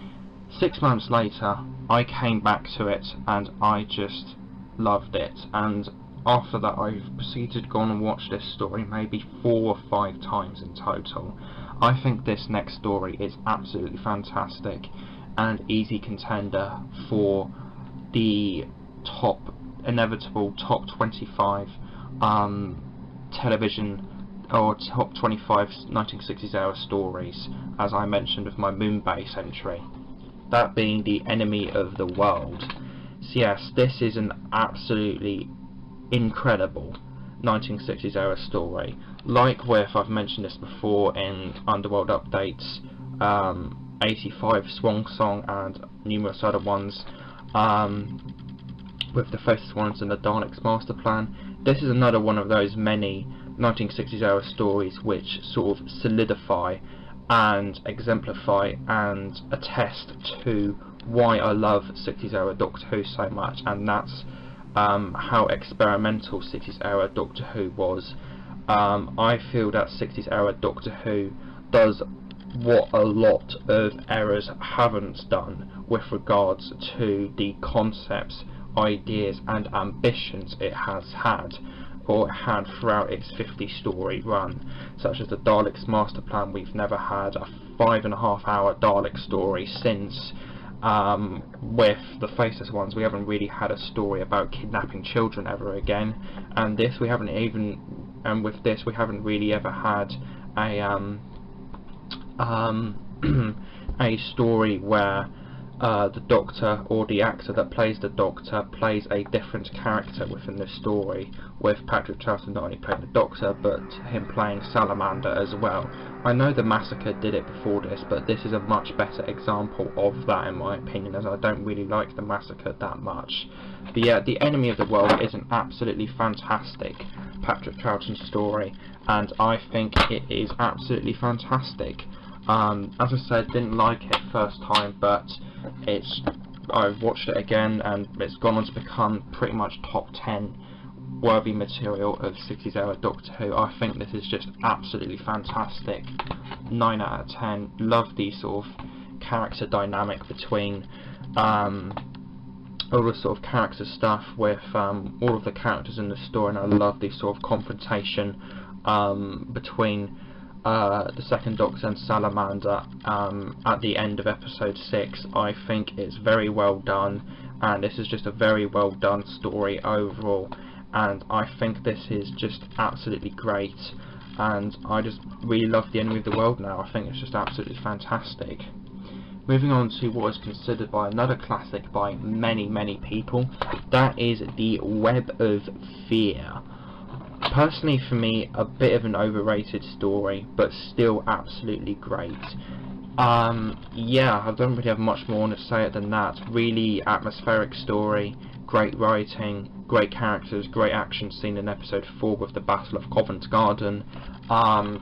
6 months later, I came back to it and I just loved it. And after that, I've proceeded to go on and watch this story maybe 4 or 5 times in total. I think this next story is absolutely fantastic and easy contender for the inevitable top 25 television or top 25 1960s era stories, as I mentioned with my Moonbase entry. that being the enemy of the world. So yes, this is an absolutely incredible 1960s era story. Like with, I've mentioned this before in Underworld Updates 85, Swan Song, and numerous other ones, with the Faceless Ones and the Daleks Master Plan. This is another one of those many 1960s era stories which sort of solidify and exemplify and attest to why I love 60s era Doctor Who so much, and that's how experimental 60s era Doctor Who was. I feel that 60s era Doctor Who does what a lot of eras haven't done with regards to the concepts, ideas and ambitions it has had, or had throughout its 50 story run, such as the Daleks Master Plan. We've never had a 5.5 hour Dalek story since. With the Faceless Ones, we haven't really had a story about kidnapping children ever again, and this we haven't even, and with this we haven't really ever had a a story where the Doctor, or the actor that plays the Doctor, plays a different character within the story, with Patrick Troughton not only playing the Doctor but him playing Salamander as well. I know the Massacre did it before this, but this is a much better example of that in my opinion, as I don't really like the Massacre that much. But yeah, The Enemy of the World is an absolutely fantastic Patrick Troughton story, and I think it is absolutely fantastic. As I said, didn't like it first time, but I've watched it again and it's gone on to become pretty much top 10 worthy material of 60s era Doctor Who. I think this is just absolutely fantastic. 9 out of 10. Love the sort of character dynamic between all the sort of character stuff with all of the characters in the story, and I love the sort of confrontation between the Second Doctor and Salamander at the end of episode 6. I think it's very well done, and this is just a very well done story overall, and I think this is just absolutely great, and I just really love The Enemy of the World now. I think it's just absolutely fantastic. Moving on to what is considered by another classic by many people, that is The Web of Fear. Personally, for me, a bit of an overrated story, but still absolutely great. Yeah, I don't really have much more to say than that. Really atmospheric story, great writing, great characters, great action scene in episode 4 with the Battle of Covent Garden.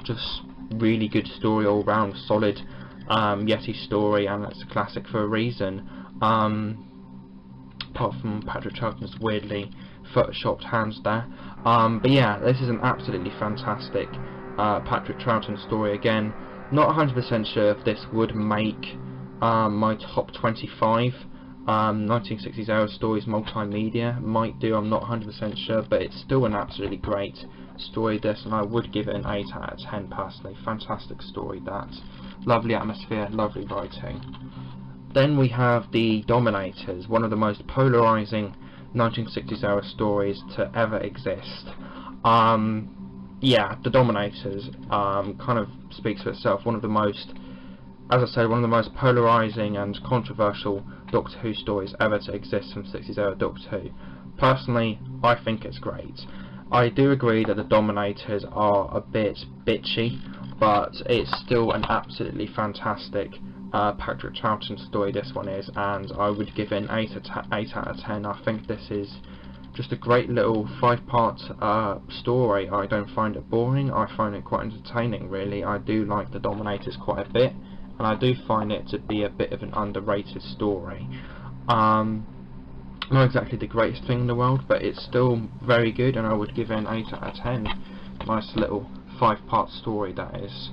Just really good story all round, solid Yeti story, and it's a classic for a reason. Apart from Patrick Troughton's weirdly photoshopped hands there. But yeah, this is an absolutely fantastic Patrick Troughton story again. Not 100% sure if this would make my top 25 1960s era stories multimedia. Might do, I'm not 100% sure, but it's still an absolutely great story, this, and I would give it an 8 out of 10 personally. Fantastic story, that. Lovely atmosphere, lovely writing. Then we have The Dominators, one of the most polarising 1960s era stories to ever exist. Yeah, The Dominators kind of speaks for itself. One of the most, as I said, one of the most polarising and controversial Doctor Who stories ever to exist from 60s era Doctor Who. Personally, I think it's great. I do agree that The Dominators are a bit bitchy, but it's still an absolutely fantastic Patrick Troughton story, this one is, and I would give it an 8 out of 10. I think this is just a great little 5-part story. I don't find it boring, I find it quite entertaining really. I do like The Dominators quite a bit, and I do find it to be a bit of an underrated story. Not exactly the greatest thing in the world, but it's still very good, and I would give it an 8 out of 10. Nice little 5-part story, that is.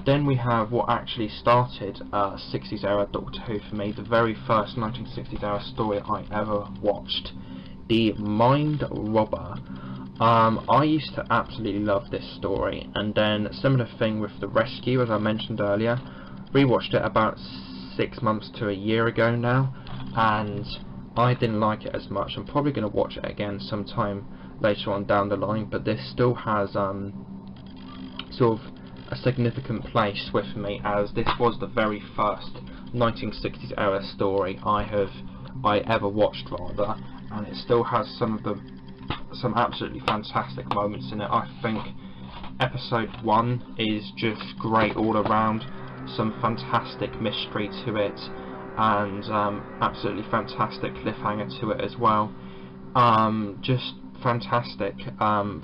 Then we have what actually started 60s era Doctor Who for me, the very first 1960s era story I ever watched, The Mind Robber. I used to absolutely love this story, and then similar thing with The Rescue, as I mentioned earlier. Rewatched it about 6 months to a year ago now, and I didn't like it as much. I'm probably going to watch it again sometime later on down the line, but this still has sort of a significant place with me, as this was the very first 1960s era story I ever watched, rather, and it still has some absolutely fantastic moments in it. I think episode 1 is just great all around, some fantastic mystery to it, and absolutely fantastic cliffhanger to it as well. Just fantastic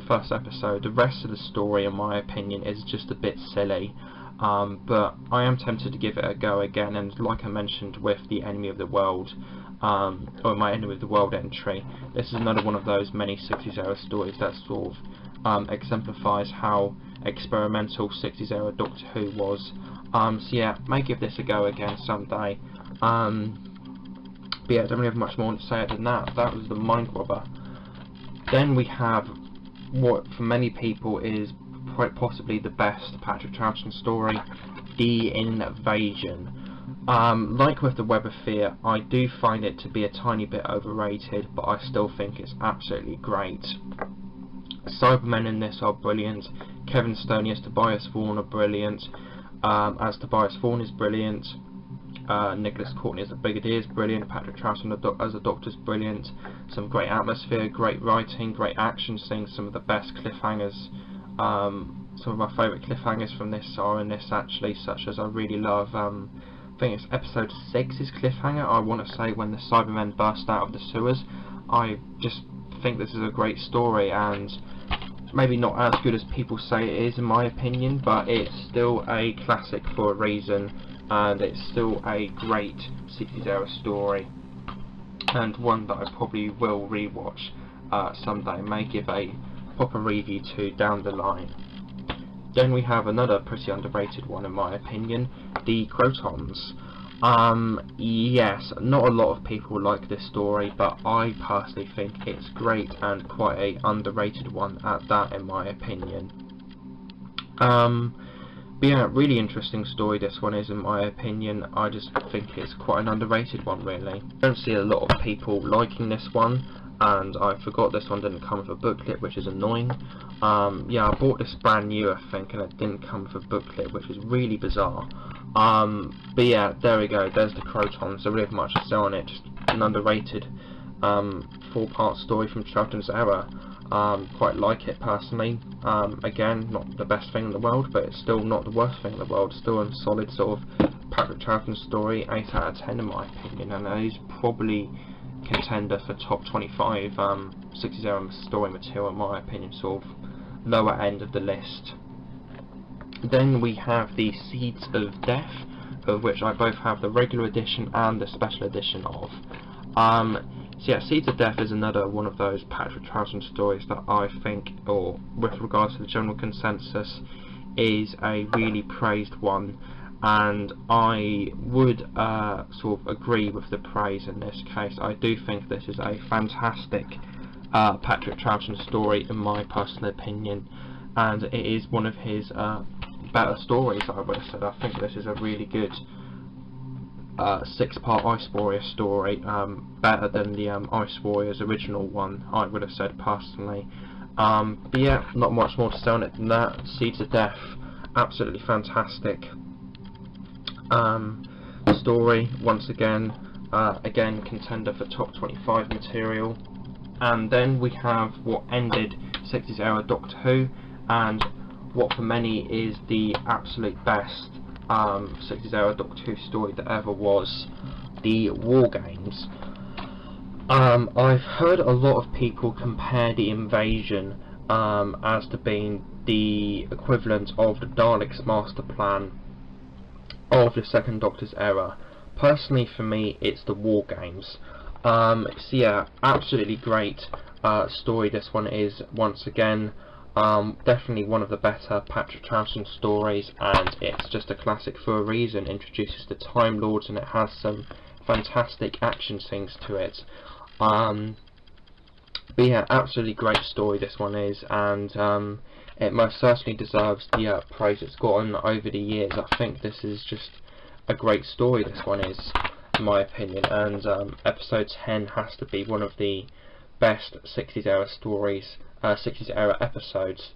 first episode. The rest of the story, in my opinion, is just a bit silly, but I am tempted to give it a go again, and like I mentioned with the Enemy of the World, or my Enemy of the World entry, this is another one of those many 60s era stories that sort of exemplifies how experimental 60s era Doctor Who was. So yeah, may give this a go again someday. But yeah, I don't really have much more to say than that. That was the Mind Robber. Then we have what for many people is quite possibly the best Patrick Troughton story, The Invasion. Like with the Web of Fear, I do find it to be a tiny bit overrated, but I still think it's absolutely great. Cybermen in this are brilliant. Kevin Stoney as Tobias Vaughan are brilliant. As Tobias Vaughan is brilliant. Nicholas Courtney as the Brigadier is brilliant. Patrick Troughton as the Doctor is brilliant. Some great atmosphere, great writing, great action scenes, some of the best cliffhangers. Some of my favourite cliffhangers from this are in this actually, such as I really love, I think it's episode 6's cliffhanger, I want to say, when the Cybermen burst out of the sewers. I just think this is a great story, and maybe not as good as people say it is in my opinion, but it's still a classic for a reason, and it's still a great 60s era story, and one that I probably will rewatch someday, may give a proper review to down the line. Then we have another pretty underrated one in my opinion, The Crotons. Yes, not a lot of people like this story, but I personally think it's great and quite a underrated one at that, in my opinion. But yeah, really interesting story this one is, in my opinion. I just think it's quite an underrated one, really. I don't see a lot of people liking this one, and I forgot this one didn't come with a booklet, which is annoying. Yeah, I bought this brand new, I think, and it didn't come with a booklet, which is really bizarre. But yeah, there we go, there's The Crotons. I really have much to say on it, just an underrated 4-part story from Troughton's era. Quite like it personally. Again, not the best thing in the world, but it's still not the worst thing in the world. Still a solid sort of Patrick Troughton story, 8 out of 10 in my opinion, and he's probably contender for top 25 60s era story material in my opinion, sort of lower end of the list. Then we have the Seeds of Death, of which I both have the regular edition and the special edition of. So yeah, Seeds of Death is another one of those Patrick Troughton stories that I think, or with regards to the general consensus, is a really praised one, and I would sort of agree with the praise in this case. I do think this is a fantastic Patrick Troughton story in my personal opinion, and it is one of his better stories, I would have said. I think this is a really good 6-part Ice Warrior story, better than the Ice Warriors original one, I would have said personally. But yeah, not much more to say on it than that. Seeds of Death, absolutely fantastic story, once again, again contender for top 25 material. And then we have what ended 60s era Doctor Who, and what for many is the absolute best 60s era Doctor Who story that ever was, the War Games. I've heard a lot of people compare the Invasion as to being the equivalent of the Daleks' master plan of the Second Doctor's era. Personally, for me, it's the War Games. So yeah, absolutely great story this one is, once again. Definitely one of the better Patrick Troughton stories, and it's just a classic for a reason. Introduces the Time Lords, and it has some fantastic action scenes to it. But yeah, absolutely great story this one is, and it most certainly deserves the praise it's gotten over the years. I think this is just a great story, this one is, in my opinion, and episode 10 has to be one of the best 60s era stories, 60s era episodes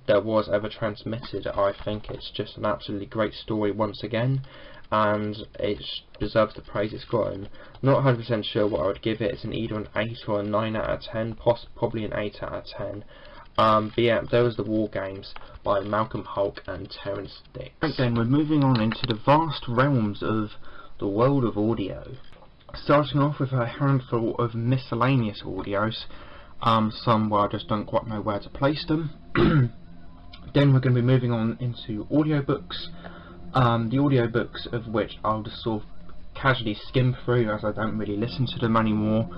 there was ever transmitted. I think it's just an absolutely great story once again, and it deserves the praise it's gotten. Not 100% sure what I would give it. It's either an 8 or a 9 out of 10, probably an 8 out of 10. But yeah, there was the War Games by Malcolm Hulk and Terrence Dix. Right then, we're moving on into the vast realms of the world of audio. Starting off with a handful of miscellaneous audios, some where I just don't quite know where to place them. Then we're going to be moving on into audiobooks, the audiobooks of which I'll just sort of casually skim through, as I don't really listen to them anymore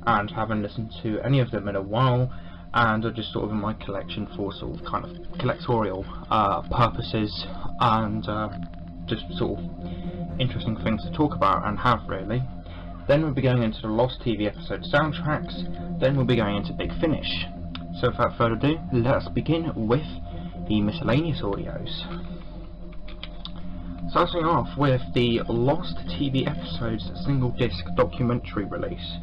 and haven't listened to any of them in a while, and are just sort of in my collection for sort of kind of collectorial purposes, and just sort of interesting things to talk about and have, really. Then we'll be going into the Lost TV episode soundtracks, then we'll be going into Big Finish. So without further ado, let's begin with the miscellaneous audios. Starting off with the Lost TV episodes single disc documentary release.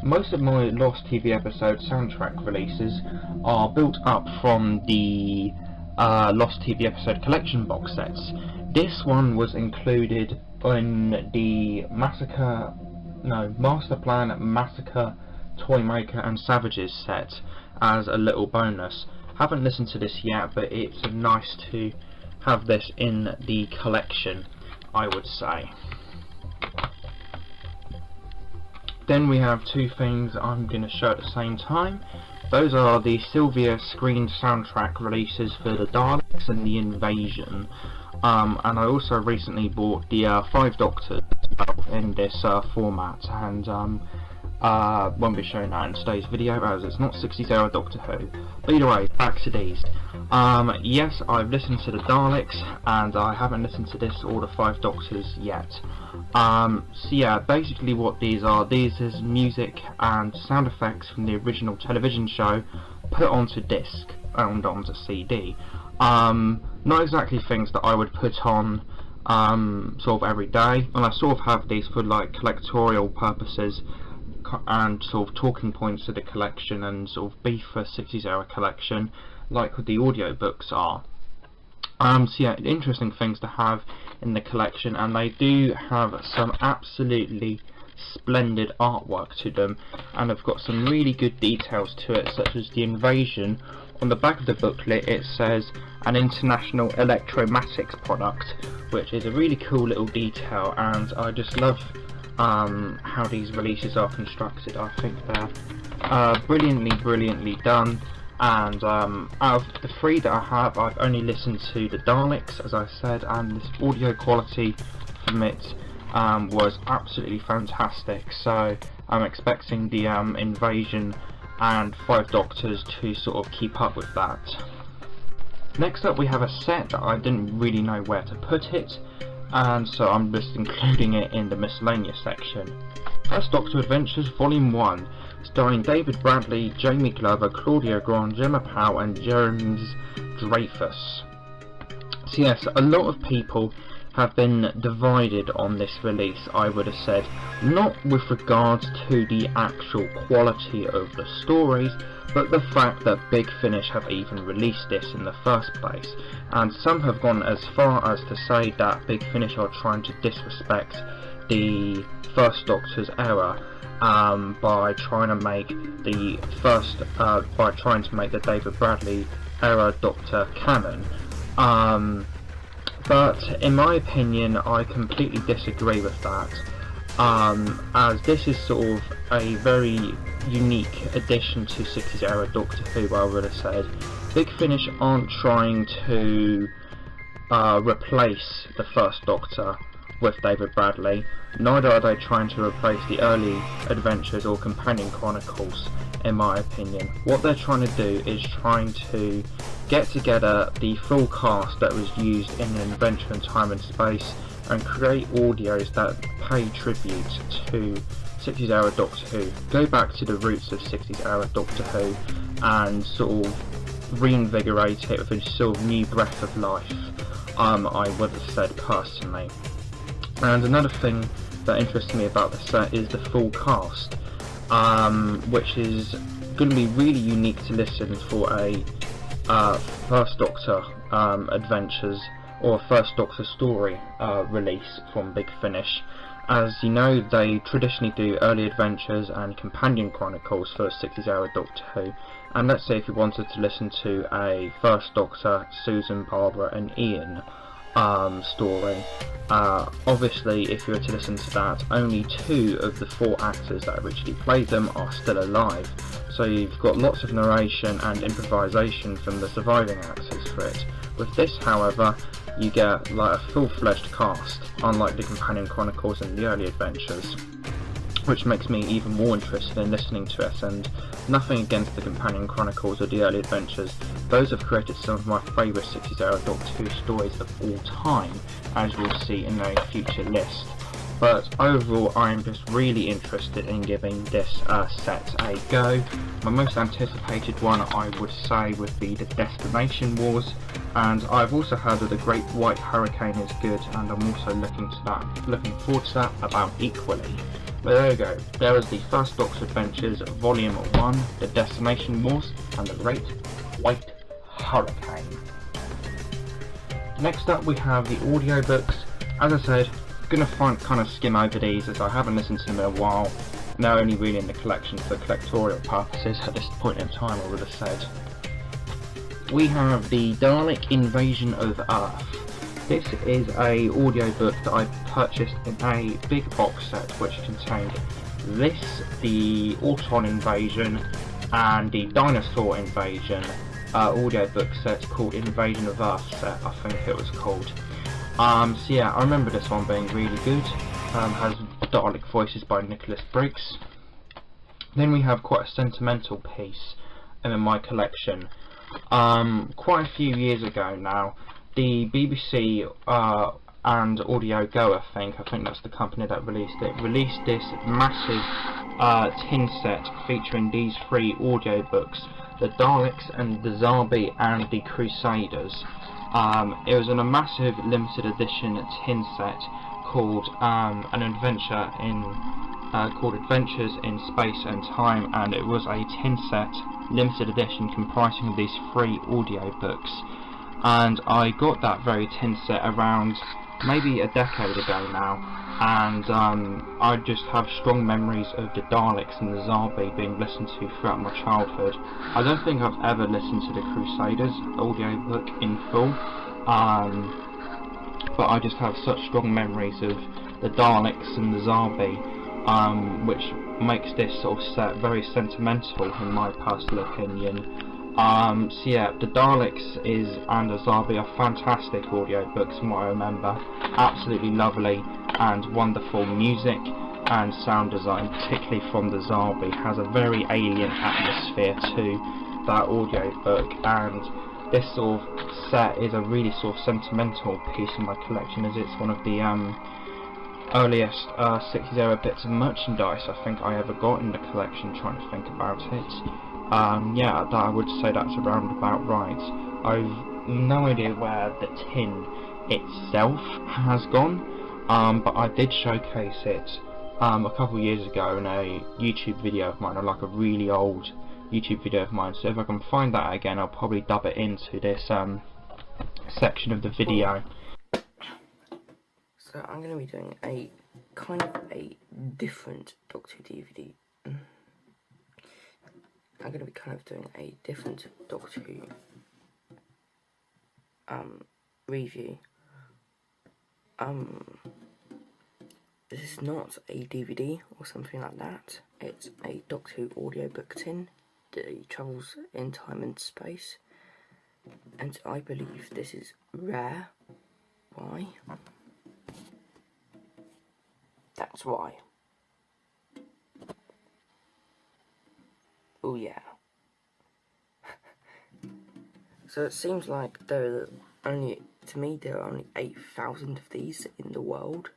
Most of my Lost TV episode soundtrack releases are built up from the Lost TV episode collection box sets. This one was included in the Master Plan, Massacre, Toymaker and Savages set as a little bonus. Haven't listened to this yet, but it's nice to have this in the collection, I would say. Then we have two things I'm going to show at the same time. Those are the Sylvia screen soundtrack releases for the Daleks and the Invasion. And I also recently bought the 5 Doctors in this format, and won't be showing that in today's video as it's not 60s era Doctor Who. But either way, back to these. Yes, I've listened to the Daleks, and I haven't listened to this or the 5 Doctors yet. So yeah, basically what these is music and sound effects from the original television show put onto disc and onto CD. Not exactly things that I would put on sort of every day, and I sort of have these for like collectorial purposes and sort of talking points to the collection and sort of beef for 60s era collection, like the audiobooks are. So yeah, interesting things to have in the collection, and they do have some absolutely splendid artwork to them, and have got some really good details to it, such as the Invasion. On the back of the booklet it says an international electromatics product, which is a really cool little detail, and I just love how these releases are constructed. I think they're brilliantly done, and out of the 3 that I have, I've only listened to the Daleks, as I said, and this audio quality from it was absolutely fantastic, so I'm expecting the Invasion and 5 Doctors to sort of keep up with that. Next up we have a set that I didn't really know where to put it, and so I'm just including it in the miscellaneous section. First Doctor Adventures Volume 1, starring David Bradley, Jamie Glover, Claudia Grant, Gemma Powell and James Dreyfus. So yes, a lot of people have been divided on this release, I would have said, not with regards to the actual quality of the stories, but the fact that Big Finish have even released this in the first place, and some have gone as far as to say that Big Finish are trying to disrespect the First Doctor's era by trying to make the David Bradley era Doctor canon. But in my opinion, I completely disagree with that, as this is sort of a very unique addition to 60s era Doctor Who, I would have said. Big Finish aren't trying to replace the First Doctor with David Bradley, neither are they trying to replace the early adventures or companion chronicles, in my opinion. What they're trying to do is trying to get together the full cast that was used in An Adventure in Time and Space and create audios that pay tribute to 60s era Doctor Who, go back to the roots of 60s era Doctor Who and sort of reinvigorate it with a sort of new breath of life, I would have said personally. And another thing that interests me about the set is the full cast, which is going to be really unique to listen for a First Doctor adventures, or First Doctor story release from Big Finish. As you know, they traditionally do early adventures and companion chronicles for 60s era Doctor Who, and let's say if you wanted to listen to a First Doctor, Susan, Barbara and Ian story, obviously if you were to listen to that, only 2 of the 4 actors that originally played them are still alive, so you've got lots of narration and improvisation from the surviving actors for it. With this, however, you get like a full-fledged cast, unlike the companion chronicles and the early adventures, which makes me even more interested in listening to it. And nothing against the companion chronicles or the early adventures, those have created some of my favourite 60s era Doctor Who stories of all time, as you'll see in a future list. But overall, I am just really interested in giving this set a go. My most anticipated one, I would say, would be the Destination Wars, and I've also heard that the Great White Hurricane is good, and I'm also looking forward to that about equally. But there you go, there is the First Doctor Adventures Volume 1, the Destination Wars, and the Great White Hurricane. Next up we have the audiobooks. As I said, I'm going to kind of skim over these as I haven't listened to them in a while, and they're only really in the collection for collectorial purposes at this point in time, I would have said. We have the Dalek Invasion of Earth. This is a audiobook that I purchased in a big box set which contained this, the Auton Invasion and the Dinosaur Invasion audiobook set called Invasion of Earth set, I think it was called. So yeah, I remember this one being really good. Has Dalek voices by Nicholas Briggs. Then we have quite a sentimental piece in my collection. Quite a few years ago now, the BBC and Audio Go, I think that's the company that released it, released this massive tin set featuring these 3 audiobooks, the Daleks and the Zarbi and the Crusaders. It was in a massive limited edition tin set called called Adventures in Space and Time, and it was a tin set limited edition comprising of these 3 audiobooks. And I got that very tin set around maybe a decade ago now, and I just have strong memories of the Daleks and the Zarbi being listened to throughout my childhood. I don't think I've ever listened to the Crusaders audiobook in full, but I just have such strong memories of the Daleks and the Zarbi, which makes this sort of set very sentimental in my personal opinion. So yeah, the Daleks and the Zarbi are fantastic audiobooks from what I remember. Absolutely lovely and wonderful music and sound design, particularly from the Zarbi, has a very alien atmosphere to that audiobook, and this sort of set is a really sort of sentimental piece in my collection, as it's one of the earliest 60s era bits of merchandise I think I ever got in the collection, trying to think about it. Yeah, I would say that's around about right. I've no idea where the tin itself has gone, but I did showcase it a couple of years ago in a YouTube video of mine, or like a really old YouTube video of mine, so if I can find that again I'll probably dub it into this section of the video. So I'm going to be doing a kind of a different Doctor Who DVD. I'm going to be kind of doing a different Doctor Who review. This is not a DVD or something like that. It's a Doctor Who audiobook tin that travels in time and space, and I believe this is rare. Why? That's why. Oh yeah. So it seems like there are only, to me, there are only 8,000 of these in the world,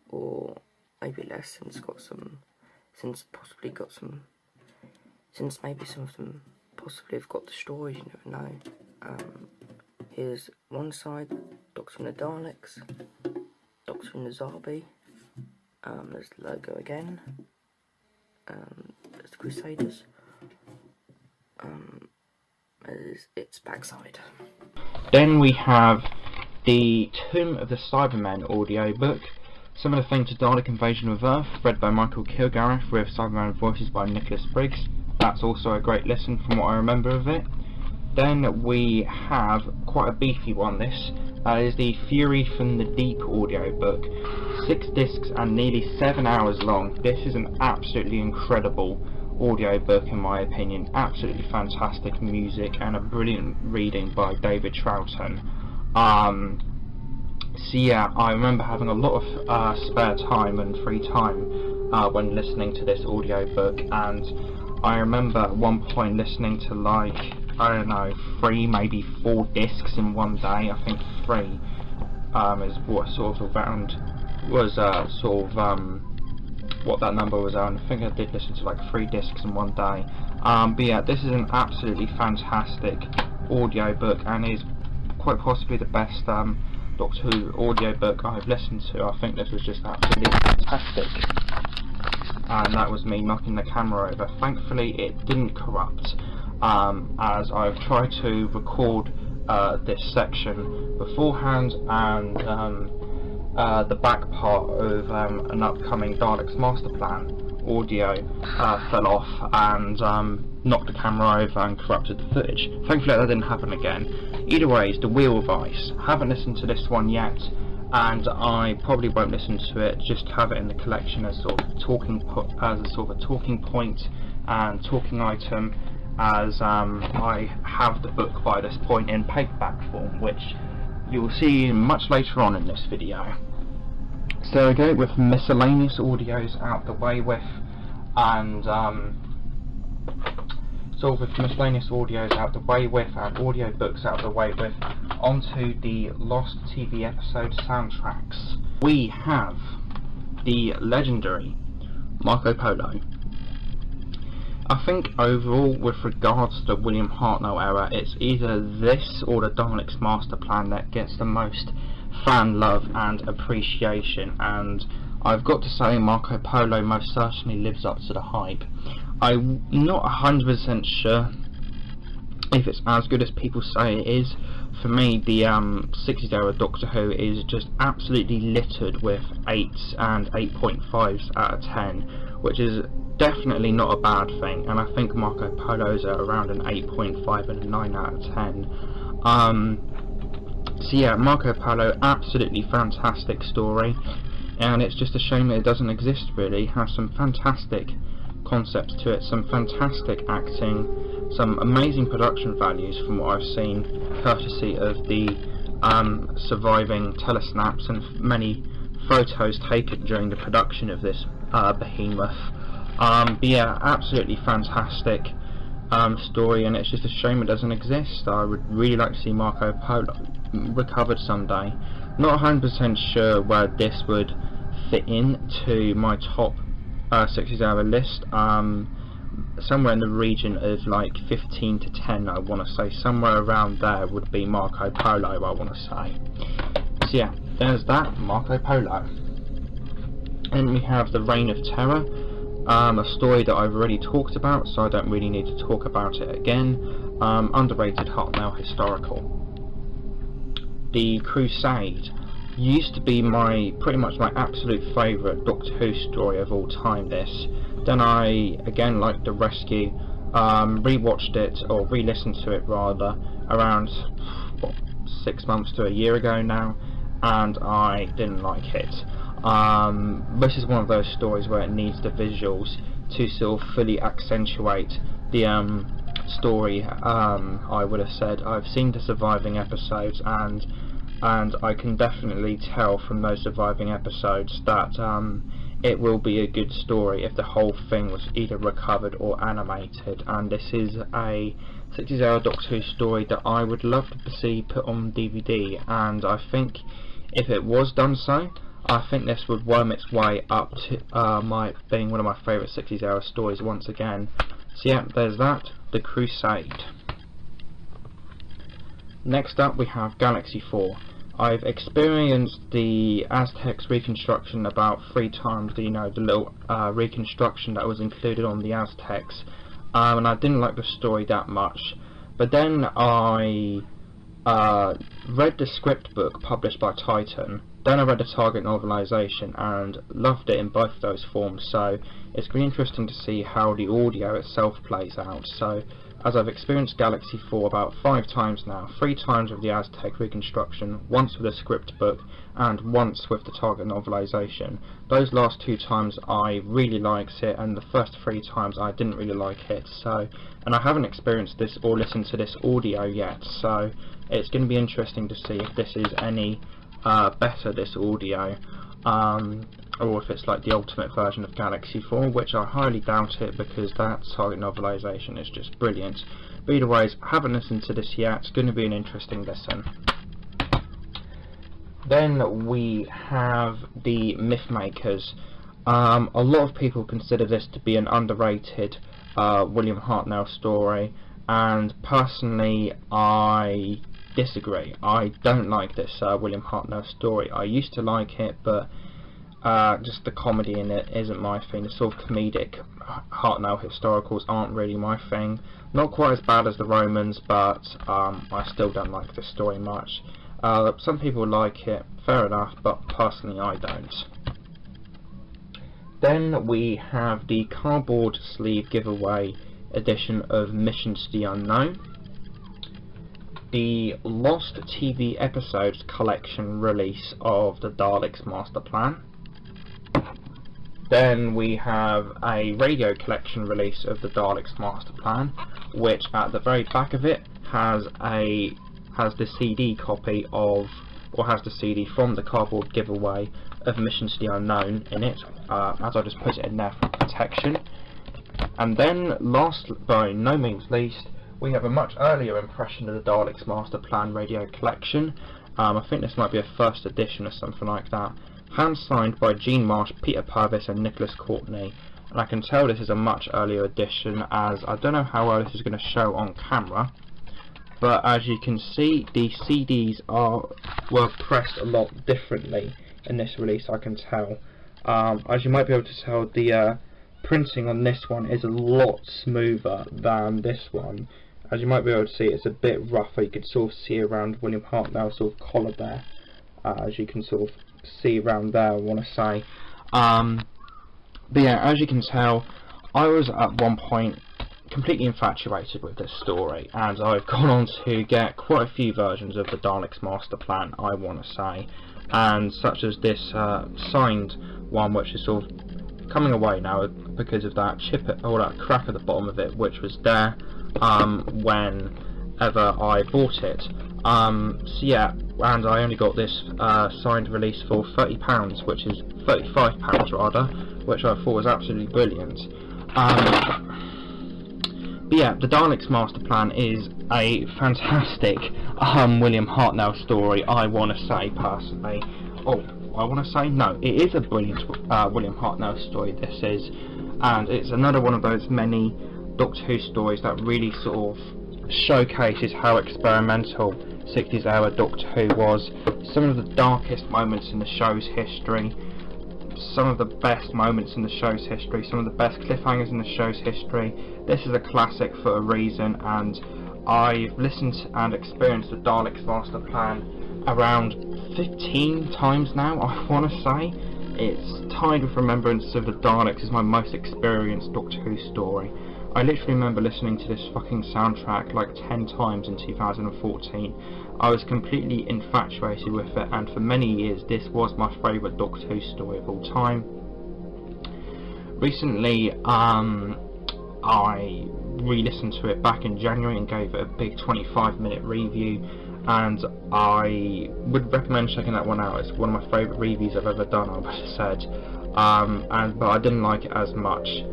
or maybe less, since maybe some of them possibly have got destroyed, you never know. Here's one side, Doctor and the Daleks, Doctor and the Zarbi, there's the logo again, there's the Crusaders, there's is its backside. Then we have the Tomb of the Cybermen audiobook, similar thing to Dalek Invasion of Earth, read by Michael Kilgareth with Cyberman voices by Nicholas Briggs. That's also a great listen from what I remember of it. Then we have quite a beefy one, this. That is the Fury from the Deep audiobook. 6 discs and nearly 7 hours long. This is an absolutely incredible audiobook in my opinion. Absolutely fantastic music and a brilliant reading by David Troughton. So yeah, I remember having a lot of spare time and free time when listening to this audiobook, and I remember at one point listening to, like, I don't know, 3, maybe 4 discs in one day. I think 3 is what sort of around was what that number was on. I think I did listen to like 3 discs in one day. But yeah, this is an absolutely fantastic audiobook and is quite possibly the best Doctor Who audiobook I've listened to. I think this was just absolutely fantastic. And that was me knocking the camera over. Thankfully it didn't corrupt, as I've tried to record this section beforehand, and the back part of an upcoming Daleks Master Plan audio fell off and knocked the camera over and corrupted the footage. Thankfully that didn't happen again. Either way, it's the Wheel Vice. Haven't listened to this one yet, and I probably won't listen to it. Just have it in the collection as sort of talking point and talking item, as I have the book by this point in paperback form, which you will see much later on in this video. So okay, with miscellaneous audios out the way with, and miscellaneous audios out the way with, and audiobooks out the way with, onto the Lost TV episode soundtracks. We have the legendary Marco Polo. I think overall, with regards to the William Hartnell era, it's either this or the Daleks Master Plan that gets the most fan love and appreciation, and I've got to say Marco Polo most certainly lives up to the hype. I'm not 100% sure if it's as good as people say it is. For me, the 60s era Doctor Who is just absolutely littered with 8s and 8.5s out of 10, which is definitely not a bad thing, and I think Marco Polo's are around an 8.5 and a 9 out of 10. So yeah, Marco Polo, absolutely fantastic story, and it's just a shame that it doesn't exist really. It has some fantastic concepts to it, some fantastic acting, some amazing production values from what I've seen, courtesy of the surviving telesnaps and many photos taken during the production of this behemoth. But yeah, absolutely fantastic story, and it's just a shame it doesn't exist. I would really like to see Marco Polo recovered someday. Not 100% sure where this would fit into my top 60s era list. Somewhere in the region of like 15 to 10, I want to say. Somewhere around there would be Marco Polo, I want to say. So yeah, there's that, Marco Polo. And we have The Reign of Terror, a story that I've already talked about, so I don't really need to talk about it again. Underrated Hartnell historical. The Crusade used to be pretty much my absolute favourite Doctor Who story of all time, this. Then I again liked The Rescue, rewatched it, or re-listened to it rather, around 6 months to a year ago now, and I didn't like it. This is one of those stories where it needs the visuals to sort of fully accentuate the story. I would have said I've seen the surviving episodes, and I can definitely tell from those surviving episodes that it will be a good story if the whole thing was either recovered or animated, and this is a 60s era Doctor Who story that I would love to see put on DVD, and I think if it was done so, I think this would worm its way up to being one of my favourite 60s era stories once again. So yeah, there's that, The Crusade. Next up we have Galaxy 4. I've experienced the Aztecs reconstruction about 3 times, the little reconstruction that was included on the Aztecs, and I didn't like the story that much. But then I read the script book published by Titan, then I read the target novelisation and loved it in both of those forms, so it's going to be interesting to see how the audio itself plays out. So, as I've experienced Galaxy 4 about 5 times now, 3 times with the Aztec reconstruction, once with the script book, and once with the target novelisation. Those last 2 times I really liked it, and the first 3 times I didn't really like it. So, and I haven't experienced this or listened to this audio yet, so it's going to be interesting to see if this is any better, this audio, or if it's like the ultimate version of Galaxy 4, which I highly doubt it, because that target novelisation is just brilliant. But either ways, I haven't listened to this yet, it's going to be an interesting listen. Then we have the Mythmakers. A lot of people consider this to be an underrated William Hartnell story, and personally I disagree. I don't like this William Hartnell story. I used to like it, but just the comedy in it isn't my thing. The sort of comedic Hartnell historicals aren't really my thing. Not quite as bad as the Romans, but I still don't like this story much. Some people like it, fair enough, but personally I don't. Then we have the cardboard sleeve giveaway edition of Missions to the Unknown, the Lost TV Episodes collection release of the Daleks Master Plan. Then we have a radio collection release of the Daleks Master Plan, which at the very back of it has the CD copy of, or has the CD from the cardboard giveaway of Missions to the Unknown in it, as I just put it in there for protection. And then, last by no means least, we have a much earlier impression of the Daleks Master Plan radio collection. I think this might be a first edition or something like that. Hand signed by Gene Marsh, Peter Purvis and Nicholas Courtney. And I can tell this is a much earlier edition, as I don't know how well this is going to show on camera. But as you can see, the CDs were pressed a lot differently in this release, I can tell. As you might be able to tell, the printing on this one is a lot smoother than this one. As you might be able to see, it's a bit rougher. You can sort of see around William Hartnell's sort of collar there, as you can sort of see around there, I want to say. But yeah, as you can tell, I was at one point completely infatuated with this story, and I've gone on to get quite a few versions of the Daleks Master Plan, I want to say, and such as this signed one, which is sort of coming away now because of that chip or that crack at the bottom of it, which was there whenever I bought it. So yeah, and I only got this signed release for £30, which is £35 rather, which I thought was absolutely brilliant. But yeah, the Daleks Master Plan is a fantastic William Hartnell story, I want to say personally. Oh, I want to say no, it is a brilliant William Hartnell story, this is, and it's another one of those many Doctor Who stories that really sort of showcases how experimental 60s era Doctor Who was. Some of the darkest moments in the show's history, some of the best moments in the show's history, some of the best cliffhangers in the show's history. This is a classic for a reason, and I've listened and experienced the Daleks Master Plan around 15 times now, I want to say. It's tied with Remembrance of the Daleks as my most experienced Doctor Who story. I literally remember listening to this fucking soundtrack like 10 times in 2014. I was completely infatuated with it, and for many years this was my favourite Doctor Who story of all time. Recently I re-listened to it back in January and gave it a big 25-minute review, and I would recommend checking that one out. It's one of my favourite reviews I've ever done, I would have said. But I didn't like it as much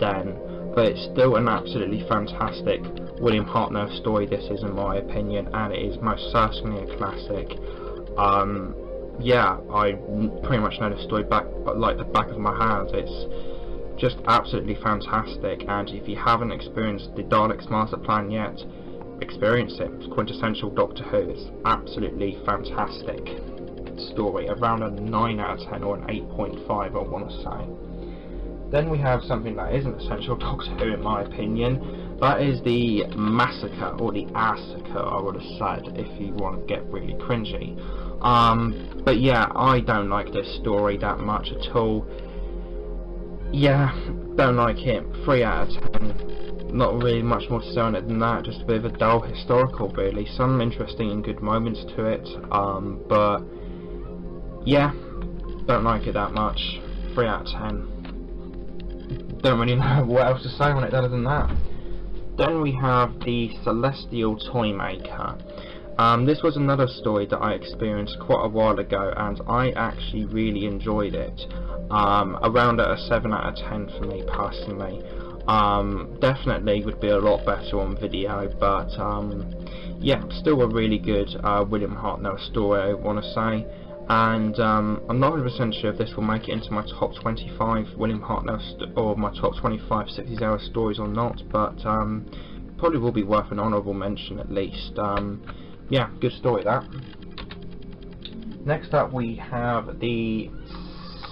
then. But it's still an absolutely fantastic William Hartnell story, this is, in my opinion, and it is most certainly a classic. Yeah, I pretty much know the story like the back of my hand. It's just absolutely fantastic, and if you haven't experienced the Daleks Master Plan yet, experience it. It's quintessential Doctor Who. It's absolutely fantastic story, around a 9 out of 10 or an 8.5 I want to say. Then we have something that isn't essential Doctor Who in my opinion, that is the massacre, or the assacre I would have said, if you want to get really cringy. But yeah, I don't like this story that much at all. Yeah, don't like it. 3 out of 10. Not really much more to say on it than that, just a bit of a dull historical really. Some interesting and good moments to it, but yeah, don't like it that much. 3 out of 10. Don't really know what else to say on it other than that. Then we have the Celestial Toymaker. This was another story that I experienced quite a while ago, and I actually really enjoyed it. Around at a 7 out of 10 for me personally. Definitely would be a lot better on video, but yeah, still a really good William Hartnell story, I want to say. And I'm not 100% sure if this will make it into my top 25 William Hartnell or my top 25 60s era stories or not, but probably will be worth an honourable mention at least. Yeah, good story that. Next up we have the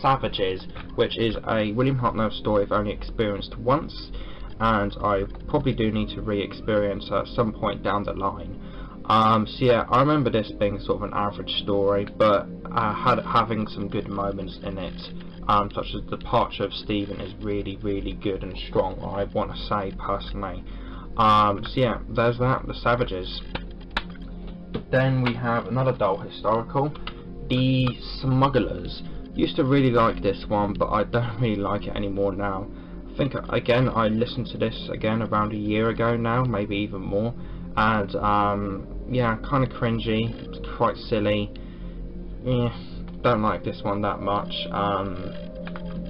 Savages, which is a William Hartnell story I've only experienced once, and I probably do need to re-experience at some point down the line. So yeah, I remember this being sort of an average story, but having some good moments in it, such as the departure of Stephen is really, really good and strong, I want to say personally. So yeah, there's that, the Savages. Then we have another dull historical, the Smugglers. Used to really like this one, but I don't really like it anymore now. I think again I listened to this again around a year ago now, maybe even more, and yeah, kind of cringy, it's quite silly. Yeah, don't like this one that much.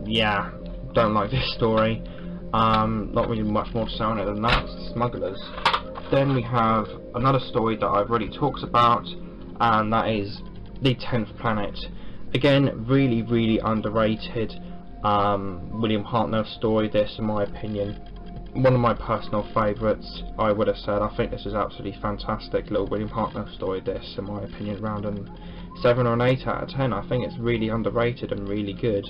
Yeah, don't like this story. Not really much more to say on it than that. It's the Smugglers. Then we have another story that I've already talked about, and that is the 10th Planet. Again, really, really underrated William Hartnell story, this in my opinion. One of my personal favourites, I would have said. I think this is absolutely fantastic little William Hartnell story, this in my opinion, around a 7 or an 8 out of 10. I think it's really underrated and really good.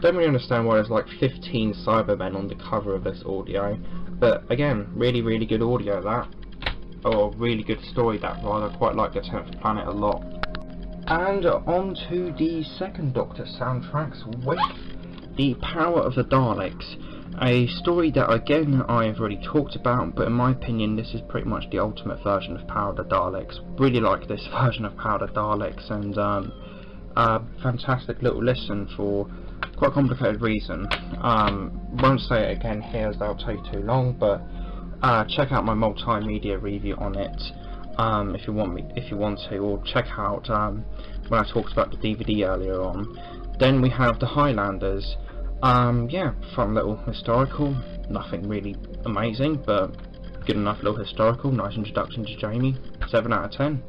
Don't really understand why there's like 15 Cybermen on the cover of this audio, but again, really, really good audio that. Or really good story that, rather. I quite like the 10th Planet a lot. And on to the second Doctor soundtracks with The Power of the Daleks, a story that again I've already talked about, but in my opinion this is pretty much the ultimate version of Power of the Daleks. Really like this version of Power of the Daleks, and a fantastic little listen for quite a complicated reason. Won't say it again here as that'll take too long, but check out my multimedia review on it. If you want to, or check out when I talked about the DVD earlier on. Then we have the Highlanders. Yeah, fun little historical, nothing really amazing, but good enough little historical. Nice introduction to Jamie. 7 out of 10.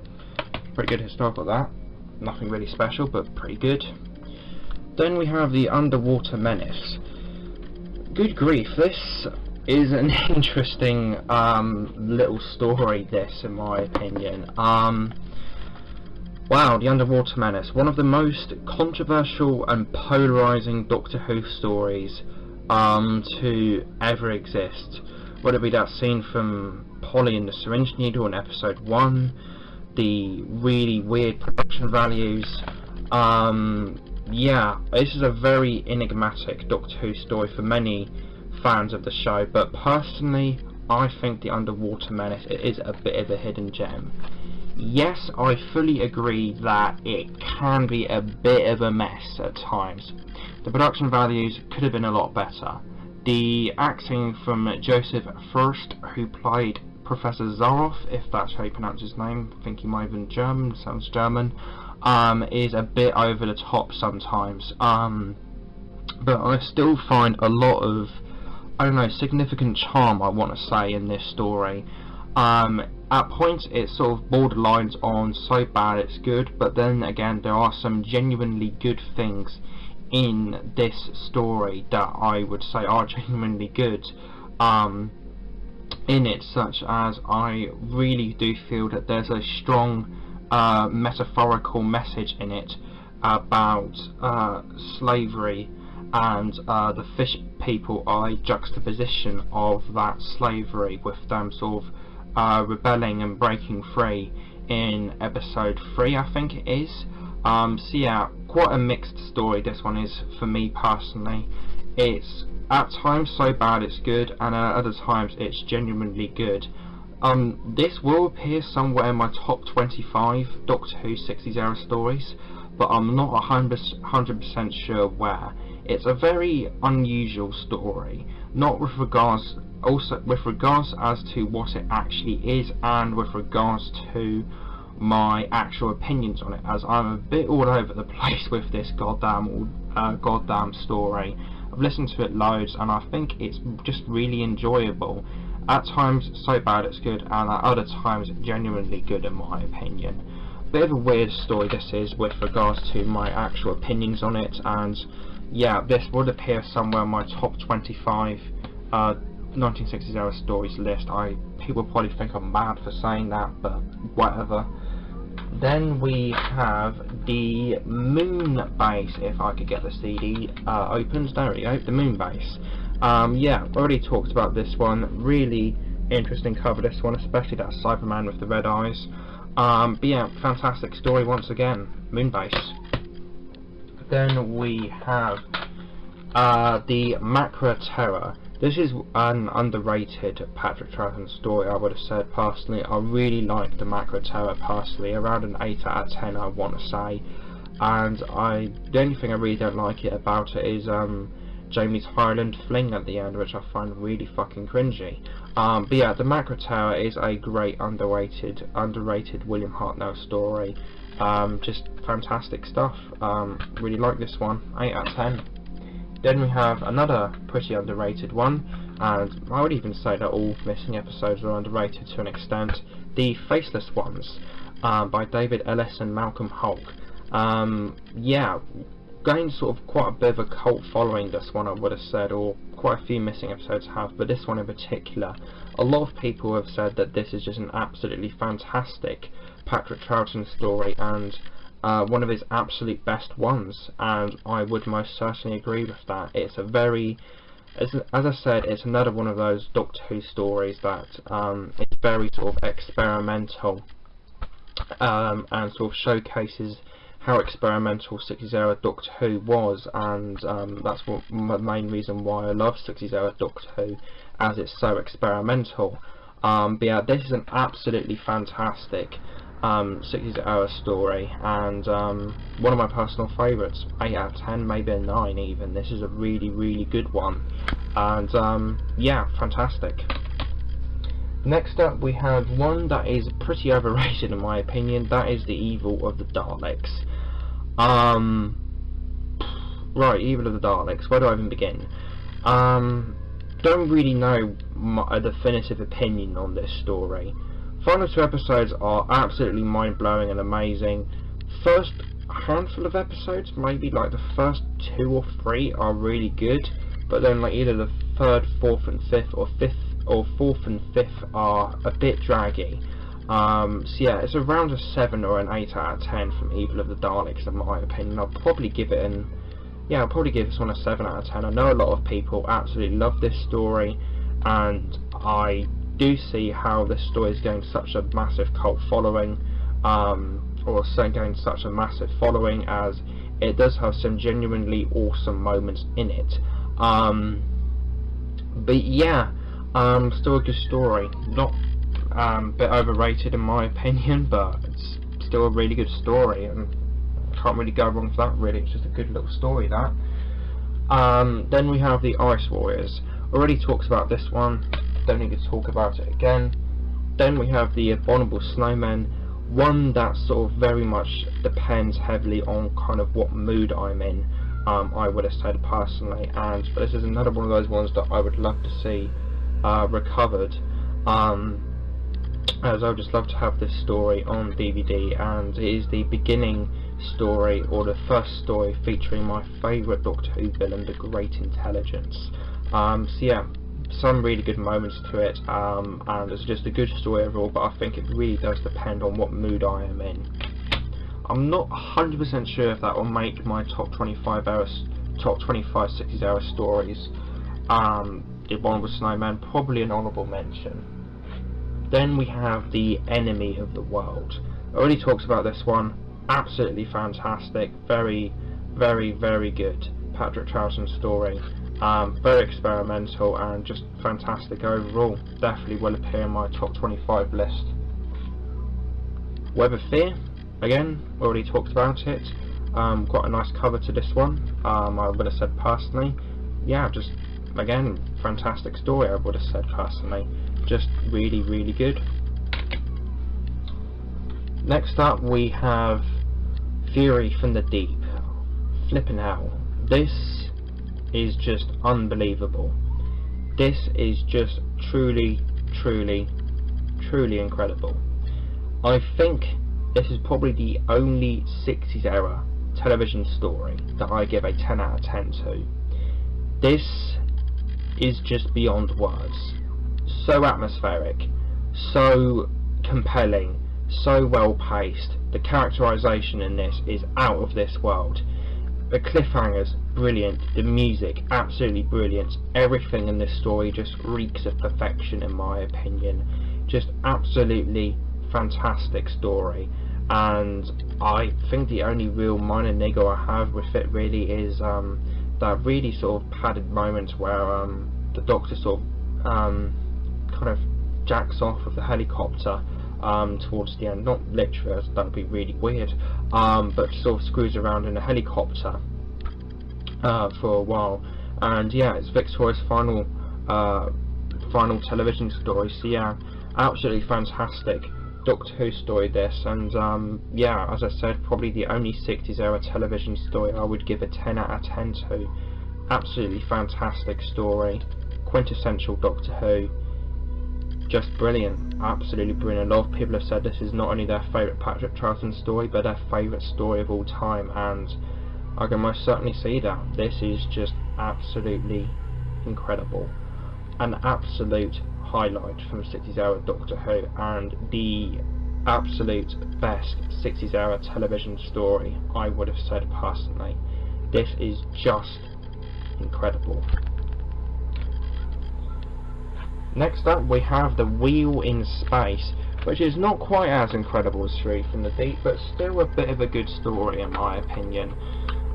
Pretty good historical that. Nothing really special, but pretty good. Then we have the Underwater Menace. Good grief, this is an interesting little story, this in my opinion. Wow, the Underwater Menace, one of the most controversial and polarising Doctor Who stories to ever exist. Whether it be that scene from Polly and the Syringe Needle in episode 1, the really weird production values. Yeah, this is a very enigmatic Doctor Who story for many fans of the show, but personally I think the Underwater Menace is a bit of a hidden gem. Yes, I fully agree that it can be a bit of a mess at times. The production values could have been a lot better. The acting from Joseph Furst, who played Professor Zaroff, if that's how you pronounce his name, I think he might have been German, sounds German, is a bit over the top sometimes. But I still find a lot of, I don't know, significant charm, I want to say, in this story. At points it sort of borderlines on so bad it's good, but then again there are some genuinely good things in this story that I would say are genuinely good in it, such as I really do feel that there's a strong metaphorical message in it about slavery and the fish people a juxtaposition of that slavery with them sort of rebelling and breaking free in episode 3, I think it is. So yeah, quite a mixed story this one is for me personally. It's at times so bad it's good, and at other times it's genuinely good. This will appear somewhere in my top 25 Doctor Who 60s era stories, but I'm not 100% sure where. It's a very unusual story, not with regards, also with regards as to what it actually is, and with regards to my actual opinions on it, as I'm a bit all over the place with this goddamn story. I've listened to it loads, and I think it's just really enjoyable. At times so bad it's good, and at other times genuinely good in my opinion. Bit of a weird story this is with regards to my actual opinions on it, and yeah, this would appear somewhere in my top 25 1960s era stories list. People probably think I'm mad for saying that, but whatever. Then we have the Moon Base, if I could get the CD opened. There we go, the Moon Base. Yeah, already talked about this one. Really interesting cover, this one, especially that Cyberman with the red eyes. But yeah, fantastic story once again, Moon Base. Then we have the Macleod Terror. This is an underrated Patrick Troughton story, I would have said personally. I really like the Macleod Terror personally, around an 8 out of 10 I want to say. And the only thing I really don't like it about it is Jamie's Highland fling at the end, which I find really fucking cringy. But yeah, the Macleod Terror is a great underrated William Hartnell story. Just fantastic stuff. Really like this one, 8 out of 10. Then we have another pretty underrated one, and I would even say that all missing episodes are underrated to an extent. The Faceless Ones, by David Ellis and Malcolm Hulk. Yeah, gained sort of quite a bit of a cult following, this one I would have said, or quite a few missing episodes have, but this one in particular. A lot of people have said that this is just an absolutely fantastic Patrick Troughton story, and one of his absolute best ones, and I would most certainly agree with that. It's a very, as I said, it's another one of those Doctor Who stories that is very sort of experimental, and sort of showcases how experimental 60s era Doctor Who was, and that's the main reason why I love 60s era Doctor Who, as it's so experimental. But yeah, this is an absolutely fantastic 60s era story, and one of my personal favourites, 8 out of 10, maybe a 9 even. This is a really, really good one, and yeah, fantastic. Next up we have one that is pretty overrated in my opinion. That is the Evil of the Daleks. Right, Evil of the Daleks, where do I even begin? Don't really know a definitive opinion on this story. Final 2 episodes are absolutely mind-blowing and amazing. First handful of episodes, maybe like the first 2 or 3 are really good, but then like either the 3rd, 4th and 5th, or 4th and 5th are a bit draggy. So yeah, it's around a 7 or an 8 out of 10 from Evil of the Daleks in my opinion. I'll probably give it I'll probably give this one a 7 out of 10. I know a lot of people absolutely love this story, and I do see how this story is getting such a massive cult following, or getting such a massive following, as it does have some genuinely awesome moments in it. But yeah, still a good story. Not a bit overrated in my opinion, but it's still a really good story, and can't really go wrong with that really. It's just a good little story, that. Then we have the Ice Warriors. Already talked about this one, don't need to talk about it again. Then we have the Abominable Snowmen, one that sort of very much depends heavily on kind of what mood I'm in, I would have said personally, but this is another one of those ones that I would love to see recovered, as I would just love to have this story on DVD, and it is the beginning story, or the first story, featuring my favourite Doctor Who villain, the Great Intelligence. So yeah, some really good moments to it, and it's just a good story overall, but I think it really does depend on what mood I am in. I'm not 100% sure if that will make my top 25 60s era stories, The Abominable Snowman, probably an honourable mention. Then we have The Enemy of the World. I already talked about this one. Absolutely fantastic. Very, very, very good Patrick Troughton story. Very experimental and just fantastic overall. Definitely will appear in my top 25 list. Web of Fear, again, already talked about it. Quite a nice cover to this one. I would have said personally. Yeah, just again, fantastic story. I would have said personally. Just really, really good. Next up we have Fury from the Deep. Flippin' hell. This is just unbelievable. This is just truly, truly, truly incredible. I think this is probably the only 60s era television story that I give a 10 out of 10 to. This is just beyond words. So atmospheric, so compelling, so well paced. The characterization in this is out of this world. The cliffhangers, brilliant. The music, absolutely brilliant. Everything in this story just reeks of perfection in my opinion. Just absolutely fantastic story. And I think the only real minor niggle I have with it really is that really sort of padded moment where the Doctor sort of kind of jacks off of the helicopter towards the end. Not literally, that would be really weird, but sort of screws around in a helicopter for a while. And yeah, it's Victoria's final television story, so yeah, absolutely fantastic Doctor Who story this. And yeah, as I said, probably the only 60s era television story I would give a 10 out of 10 to. Absolutely fantastic story, quintessential Doctor Who. Just brilliant, absolutely brilliant. A lot of people have said this is not only their favourite Patrick Troughton story, but their favourite story of all time, and I can most certainly see that. This is just absolutely incredible. An absolute highlight from 60s era Doctor Who, and the absolute best 60s era television story, I would have said personally. This is just incredible. Next up we have The Wheel in Space, which is not quite as incredible as Fury from the Deep, but still a bit of a good story in my opinion.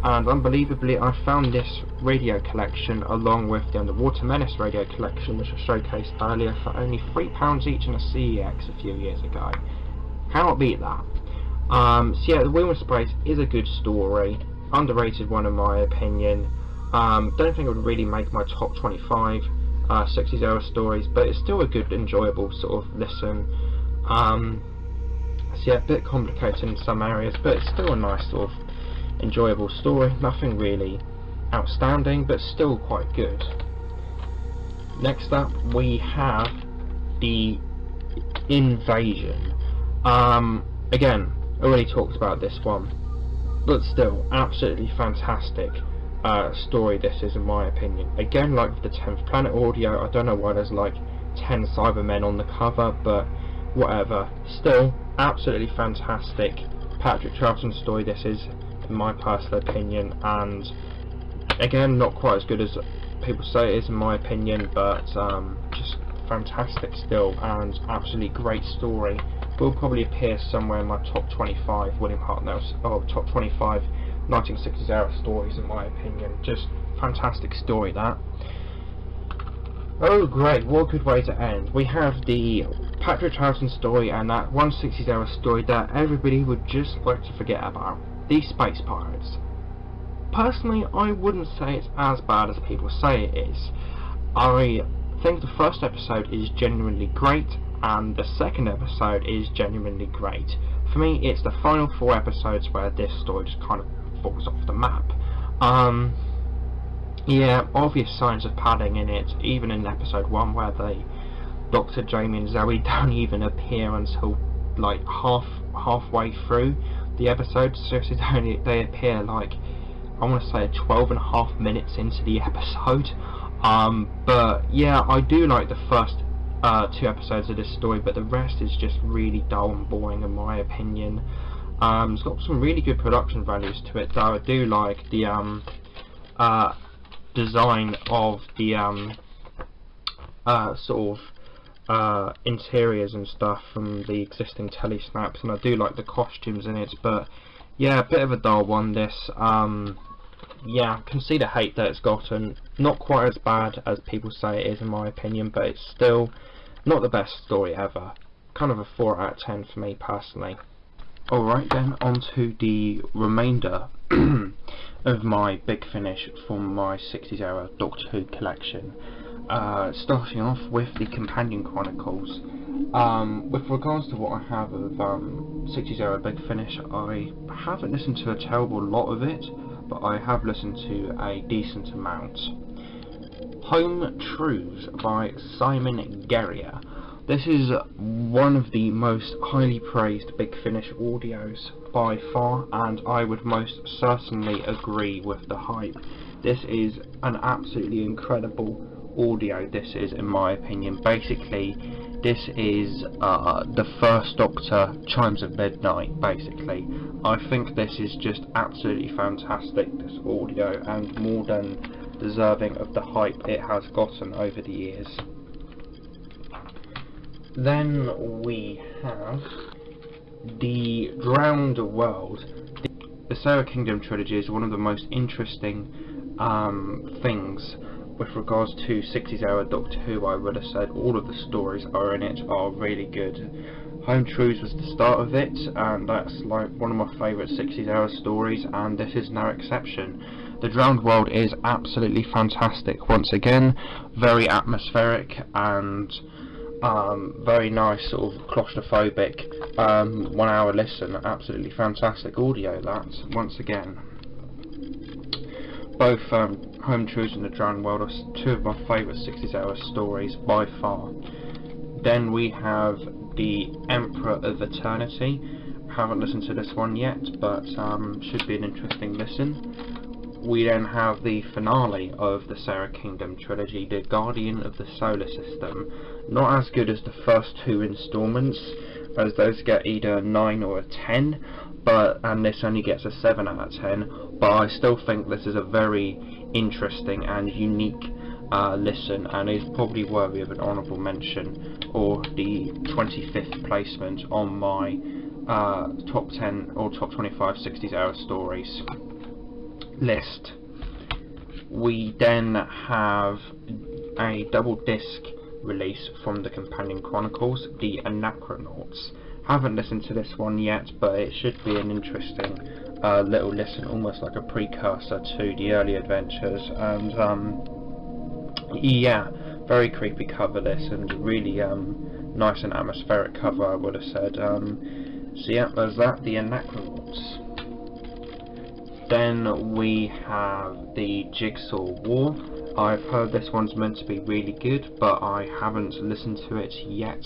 And unbelievably, I found this radio collection along with the Underwater Menace radio collection, which I showcased earlier, for only £3 each in a CEX a few years ago. Cannot beat that. So yeah, The Wheel in Space is a good story, underrated one in my opinion. Don't think it would really make my top 25 60s era stories, but it's still a good, enjoyable sort of listen. So yeah, a bit complicated in some areas, but it's still a nice sort of enjoyable story. Nothing really outstanding, but still quite good. Next up we have The Invasion. Again, already talked about this one, but still absolutely fantastic story this is in my opinion. Again, like with the 10th Planet audio, I don't know why there's like 10 Cybermen on the cover, but whatever. Still absolutely fantastic Patrick Troughton story this is in my personal opinion, and again, not quite as good as people say it is in my opinion, but just fantastic still, and absolutely great story. Will probably appear somewhere in my top 25 William Hartnell's, or top 25 1960s era stories in my opinion. Just fantastic story that. Oh great, what a good way to end. We have the Patrick Troughton story, and that 160s era story that everybody would just like to forget about, the Space Pirates. Personally, I wouldn't say it's as bad as people say it is. I think the first episode is genuinely great, and the second episode is genuinely great. For me, it's the final 4 episodes where this story just kind of falls off the map. Yeah, obvious signs of padding in it, even in episode 1 where the Doctor, Jamie and Zoe don't even appear until like halfway through the episode. Seriously, they appear like, I want to say 12.5 minutes into the episode. But yeah, I do like the first 2 episodes of this story, but the rest is just really dull and boring in my opinion. It's got some really good production values to it, though. I do like the design of the interiors and stuff from the existing telesnaps, and I do like the costumes in it, but yeah, a bit of a dull one this. Yeah, can see the hate that it's gotten. Not quite as bad as people say it is in my opinion, but it's still not the best story ever. Kind of a 4 out of 10 for me personally. Alright then, on to the remainder of my big finish from my 60s era Doctor Who collection. Starting off with the Companion Chronicles. With regards to what I have of 60s era big finish, I haven't listened to a terrible lot of it, but I have listened to a decent amount. Home Truths by Simon Guerrier. This is one of the most highly praised Big Finish audios by far, and I would most certainly agree with the hype. This is an absolutely incredible audio, this is, in my opinion. Basically, this is the First Doctor Chimes of Midnight, basically. I think this is just absolutely fantastic, this audio, and more than deserving of the hype it has gotten over the years. Then we have the Drowned World. The Sarah Kingdom trilogy is one of the most interesting things with regards to 60s era Doctor Who. I would have said all of the stories are in it are really good. Home Truths was the start of it, and that's like one of my favourite 60s era stories, and this is no exception. The Drowned World is absolutely fantastic. Once again, very atmospheric and very nice, sort of claustrophobic 1 hour listen. Absolutely fantastic audio, that, once again. Both Home Truths and The Drowned World are two of my favourite 60s era stories by far. Then we have The Emperor of Eternity. Haven't listened to this one yet, but should be an interesting listen. We then have the finale of the Sarah Kingdom trilogy, The Guardian of the Solar System. Not as good as the first 2 installments, as those get either a 9 or a 10, and this only gets a 7 out of 10, but I still think this is a very interesting and unique listen, and is probably worthy of an honourable mention, or the 25th placement on my top 10 or top 25 60s era stories list. We then have a double disc release from the Companion Chronicles, The Anachronauts. Haven't listened to this one yet, but it should be an interesting little listen, almost like a precursor to the early adventures, and yeah, very creepy cover this, and really nice and atmospheric cover, I would have said. So yeah, there's that, The Anachronauts. Then we have the Jigsaw War. I've heard this one's meant to be really good, but I haven't listened to it yet,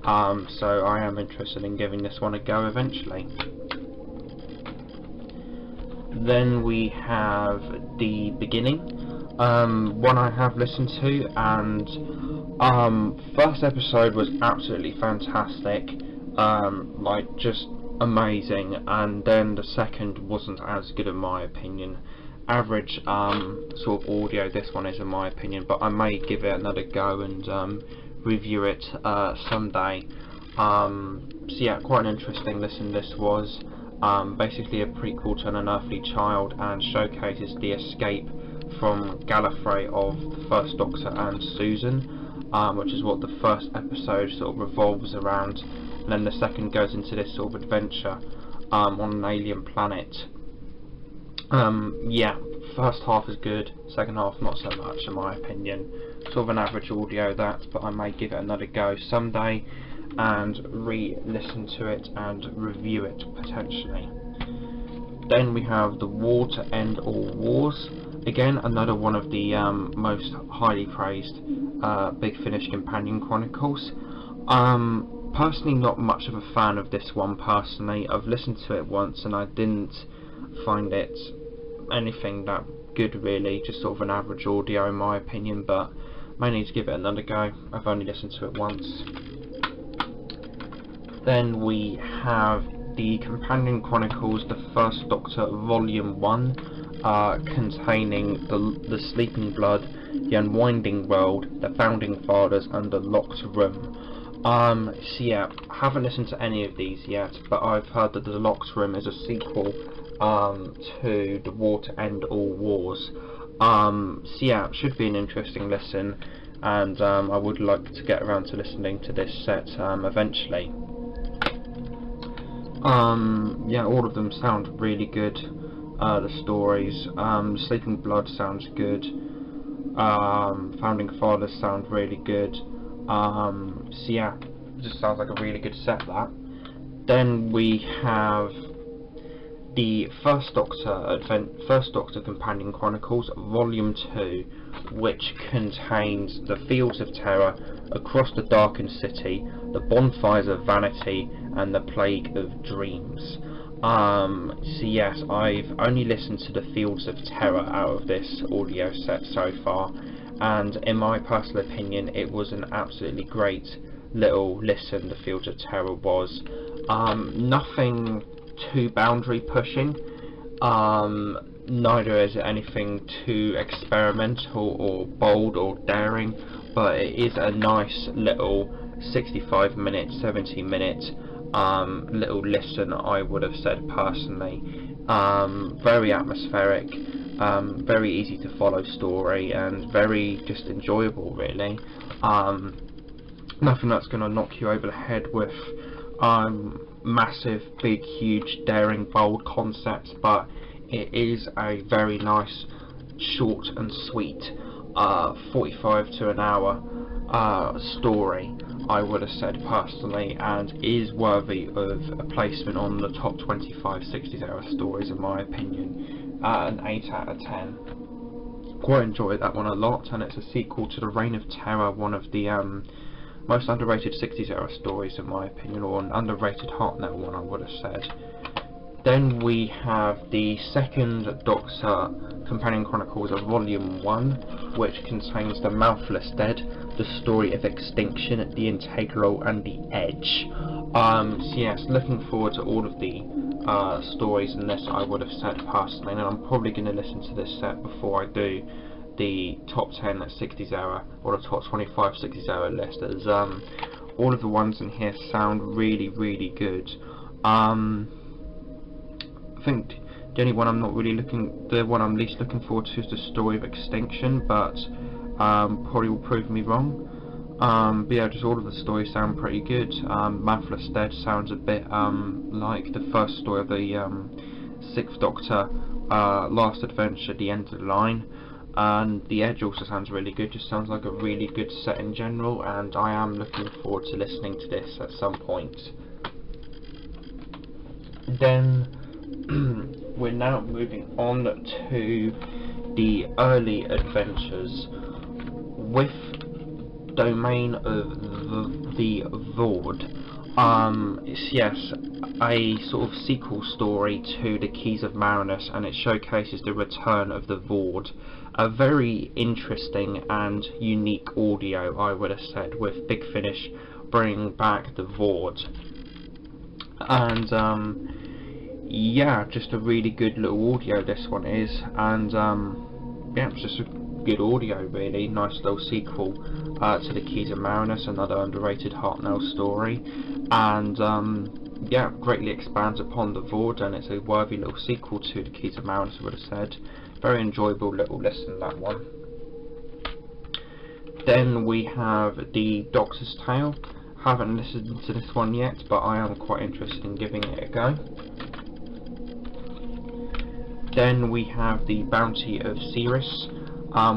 so I am interested in giving this one a go eventually. Then we have The Beginning, one I have listened to, and first episode was absolutely fantastic, like just amazing, and then the second wasn't as good in my opinion. Average sort of audio this one is in my opinion, but I may give it another go and review it someday. So yeah, quite an interesting listen this was. Basically a prequel to An Unearthly Child, and showcases the escape from Gallifrey of the First Doctor and Susan, which is what the first episode sort of revolves around, and then the second goes into this sort of adventure on an alien planet. Yeah, first half is good, second half not so much in my opinion. Sort of an average audio that, but I may give it another go someday and re-listen to it and review it potentially. Then we have The War to End All Wars. Again, another one of the most highly praised Big Finish Companion Chronicles. Personally not much of a fan of this one personally. I've listened to it once and I didn't find it anything that good really, just sort of an average audio in my opinion, but may need to give it another go. I've only listened to it once. Then we have the Companion Chronicles, the First Doctor, Volume 1, containing the Sleeping Blood, the Unwinding World, the Founding Fathers, and the Locked Room. So yeah, I haven't listened to any of these yet, but I've heard that the Locked Room is a sequel to The War to End All Wars. So yeah, it should be an interesting listen, and I would like to get around to listening to this set eventually. Yeah, all of them sound really good. The stories, Sleeping Blood sounds good. Founding Fathers sound really good. So yeah, it just sounds like a really good set, that. Then we have the First Doctor Companion Chronicles, Volume 2, which contains the Fields of Terror, Across the Darkened City, the Bonfires of Vanity, and the Plague of Dreams. So yes, I've only listened to the Fields of Terror out of this audio set so far, and in my personal opinion it was an absolutely great little listen. The Fields of Terror was nothing too boundary pushing, neither is it anything too experimental or bold or daring, but it is a nice little 65 minute, 70 minute little listen, I would have said personally. Very atmospheric, very easy to follow story, and very just enjoyable, really. Nothing that's going to knock you over the head with massive, big, huge, daring, bold concepts, but it is a very nice, short and sweet 45 to an hour story, I would have said personally, and is worthy of a placement on the top 25 60s era stories in my opinion. An 8 out of 10. Quite enjoyed that one a lot, and it's a sequel to The Reign of Terror, one of the most underrated 60s era stories in my opinion, or an underrated Hartnell one, I would have said. Then we have the Second Doctor Companion Chronicles of Volume 1, which contains The Mouthless Dead, The Story of Extinction, The Integral, and The Edge. So yes, looking forward to all of the stories in this, I would have said personally, and I'm probably going to listen to this set before I do the top 10 60s era, or the top 25 60s era list, as all of the ones in here sound really, really good. I think the only one the one I'm least looking forward to is The Story of Extinction, but probably will prove me wrong. But yeah, just all of the stories sound pretty good. Mouthless Dead sounds a bit like the first story of the 6th Doctor, Last Adventure, The End of the Line. And The Edge also sounds really good, just sounds like a really good set in general, and I am looking forward to listening to this at some point. Then we're now moving on to the early adventures with Domain of the Vord. Yes, a sort of sequel story to The Keys of Marinus, and it showcases the return of the Vord. A very interesting and unique audio, I would have said, with Big Finish bringing back the Vord. And yeah, just a really good little audio this one is, and yeah, it's just a good audio really. Nice little sequel to The Keys of Marinus, another underrated Hartnell story, and yeah, greatly expands upon the Vord, and it's a worthy little sequel to The Keys of Marinus, I would have said. Very enjoyable little listen, that one. Then we have The Doctor's Tale. Haven't listened to this one yet, but I am quite interested in giving it a go. Then we have The Bounty of Ceres,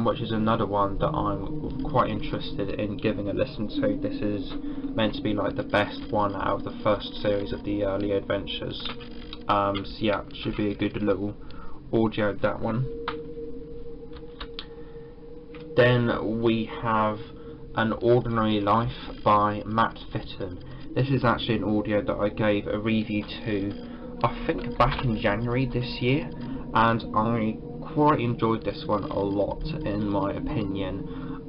which is another one that I'm quite interested in giving a listen to. This is meant to be like the best one out of the first series of the early adventures. So yeah, should be a good little audio, that one. Then we have An Ordinary Life by Matt Fitton. This is actually an audio that I gave a review to, I think back in January this year, and I quite enjoyed this one a lot in my opinion.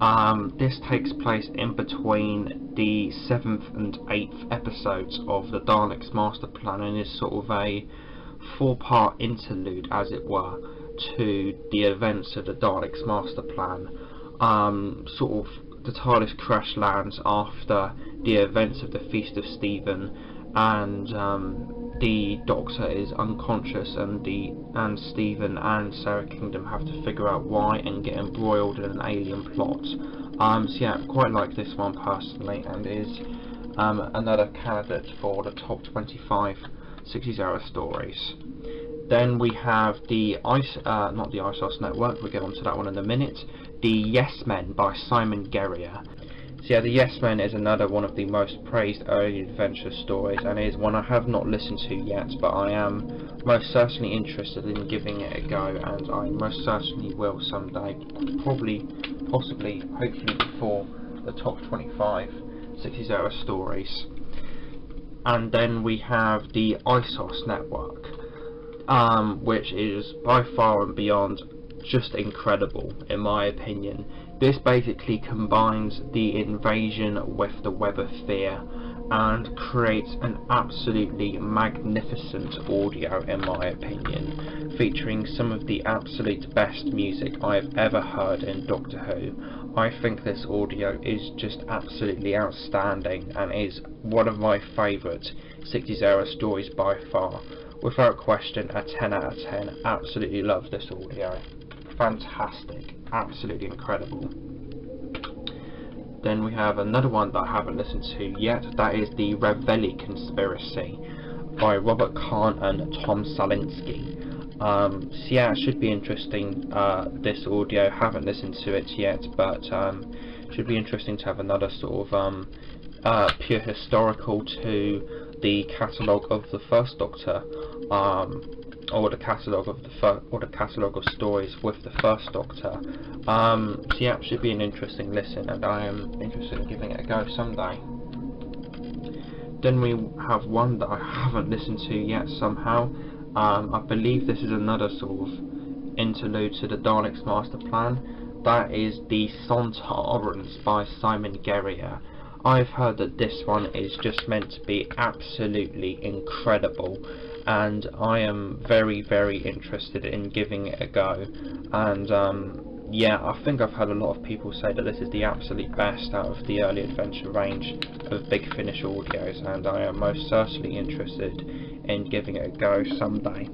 This takes place in between the 7th and 8th episodes of the Daleks Master Plan, and is sort of a 4-part interlude, as it were, to the events of the Daleks Master Plan. Sort of the TARDIS crash lands after the events of the Feast of Stephen, and the Doctor is unconscious, and Stephen and Sarah Kingdom have to figure out why and get embroiled in an alien plot. So yeah, quite like this one personally, and is another candidate for the top 25 60s era stories. Then we have the not the ISOS Network, we'll get onto that one in a minute. The Yes Men by Simon Guerrier. So yeah, the Yes Men is another one of the most praised early adventure stories, and is one I have not listened to yet, but I am most certainly interested in giving it a go, and I most certainly will someday, possibly, hopefully before the top 25 60s era stories. And then we have the ISOS Network, which is by far and beyond just incredible in my opinion. This basically combines the invasion with the web of fear and creates an absolutely magnificent audio in my opinion, featuring some of the absolute best music I've ever heard in Doctor Who. I think this audio is just absolutely outstanding and is one of my favourite 60s era stories by far. Without question, a 10 out of 10. Absolutely love this audio. Fantastic. Absolutely incredible. Then we have another one that I haven't listened to yet. That is the Revelli Conspiracy by Robert Kahn and Tom Silencyde. So yeah, it should be interesting, this audio. Haven't listened to it yet, but should be interesting to have another sort of pure historical to the catalogue of the First Doctor, or the catalogue of stories with the First Doctor. So yeah, it should be an interesting listen, and I am interested in giving it a go someday. Then we have one that I haven't listened to yet somehow. I believe this is another sort of interlude to the Daleks Master Plan. That is the Sontarans by Simon Guerrier. I've heard that this one is just meant to be absolutely incredible, and I am very, very interested in giving it a go. And yeah, I think I've had a lot of people say that this is the absolute best out of the early adventure range of Big Finish audios, and I am most certainly interested in giving it a go someday.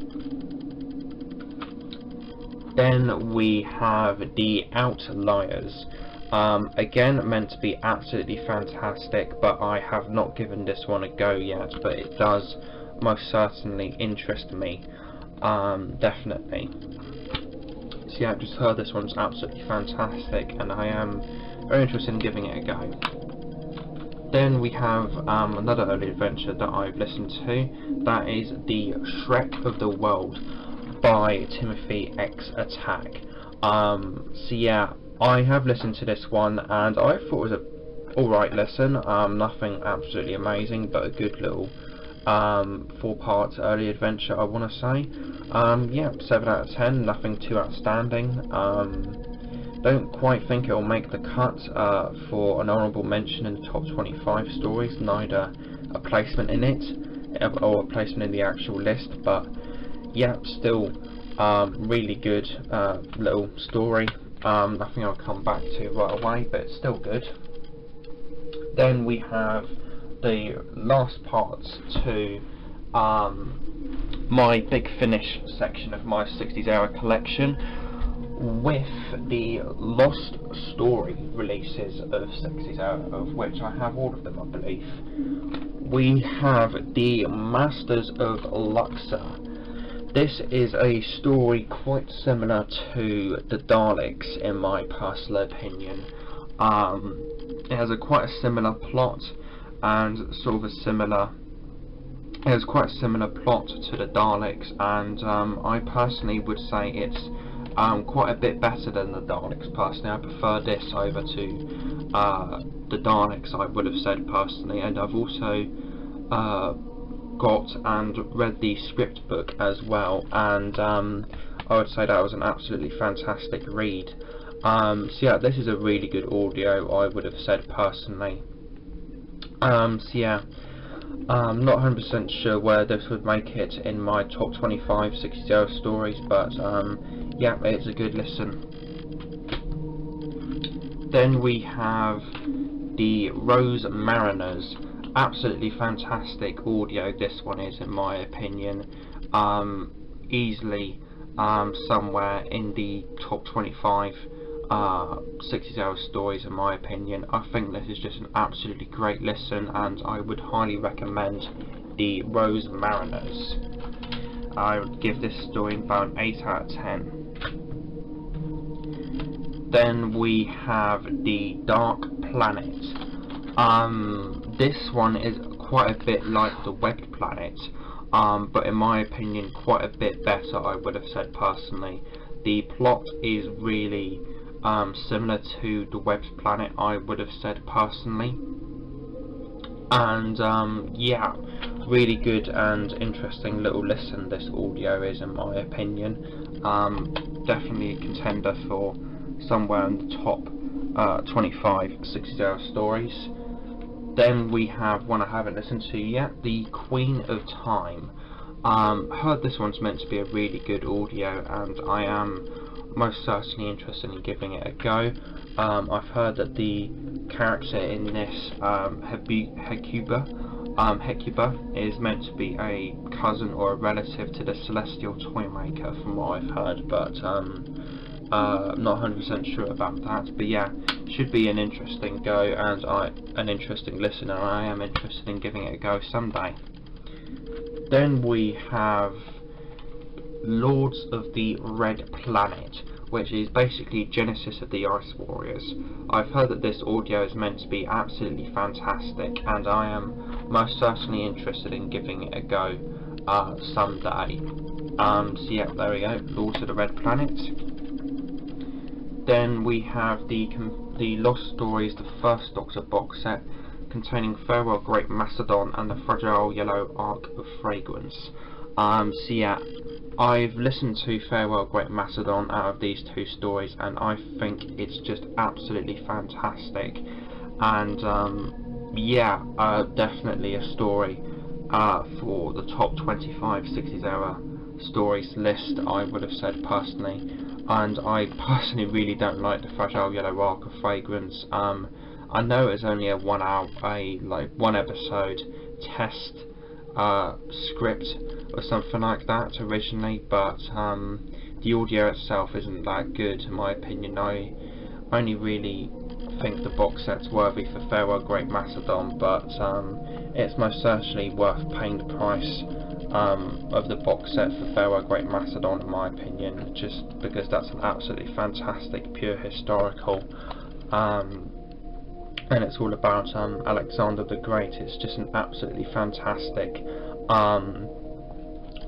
Then we have the Outliers. Again, meant to be absolutely fantastic, but I have not given this one a go yet, but it does most certainly interest me, definitely. So yeah, I've just heard this one's absolutely fantastic, and I am very interested in giving it a go. Then we have another early adventure that I've listened to. That is the Shrek of the World by Timothy X Attack. So yeah, I have listened to this one, and I thought it was a alright listen. Nothing absolutely amazing, but a good little 4-part early adventure, I want to say. Yeah, 7 out of 10, nothing too outstanding. Don't quite think it will make the cut for an honourable mention in the top 25 stories, neither a placement in it or a placement in the actual list, but yeah, still really good little story. Nothing I'll come back to right away, but it's still good. Then we have the last parts to my Big Finish section of my 60s era collection, with the Lost Story releases of 60s era, of which I have all of them, I believe. We have the Masters of Luxor. This is a story quite similar to the Daleks in my personal opinion. It has quite a similar plot, and sort of a similar, it has quite a similar plot to the Daleks, and I personally would say it's quite a bit better than the Daleks. Personally, I prefer this over to the Daleks, I would have said personally, and I've also got and read the script book as well, and I would say that was an absolutely fantastic read. So yeah, this is a really good audio, I would have said personally. So yeah, I'm not 100% sure where this would make it in my top 25 Cicada stories, but yeah, it's a good listen. Then we have the Rose Mariners. Absolutely fantastic audio this one is, in my opinion. Easily somewhere in the top 25 Cicada stories, in my opinion. I think this is just an absolutely great listen, and I would highly recommend the Rose Mariners. I would give this story about an 8 out of 10. Then we have the Dark Planet. This one is quite a bit like the Webbed Planet, but in my opinion quite a bit better, I would have said personally. The plot is really similar to the Webbed Planet, I would have said personally, and yeah, really good and interesting little listen this audio is, in my opinion. Definitely a contender for somewhere in the top 25 Cicada stories. Then we have one I haven't listened to yet, the Queen of Time. Heard this one's meant to be a really good audio, and I am most certainly interested in giving it a go. I've heard that the character in this, Hecuba, is meant to be a cousin or a relative to the Celestial Toymaker, from what I've heard, but not 100% sure about that. But yeah, should be an interesting go, and an interesting listener. I am interested in giving it a go someday. Then we have Lords of the Red Planet, which is basically Genesis of the Ice Warriors. I've heard that this audio is meant to be absolutely fantastic, and I am most certainly interested in giving it a go someday. So yeah, there we go, Lords of the Red Planet. Then we have the Lost Stories, the First Doctor box set, containing Farewell Great Macedon and the Fragile Yellow Arc of Fragrance. So yeah, I've listened to Farewell Great Macedon out of these two stories, and I think it's just absolutely fantastic. And yeah, definitely a story for the top 25 Cicada stories list, I would have said personally. And I personally really don't like the Fragile Yellow Arc of Fragrance. I know it's only a one episode test script or something like that originally, but the audio itself isn't that good, in my opinion. I only really think the box set's worthy for Farewell Great Macedon, but it's most certainly worth paying the price of the box set for Farewell Great Macedon, in my opinion, just because that's an absolutely fantastic, pure historical, and it's all about Alexander the Great. It's just an absolutely fantastic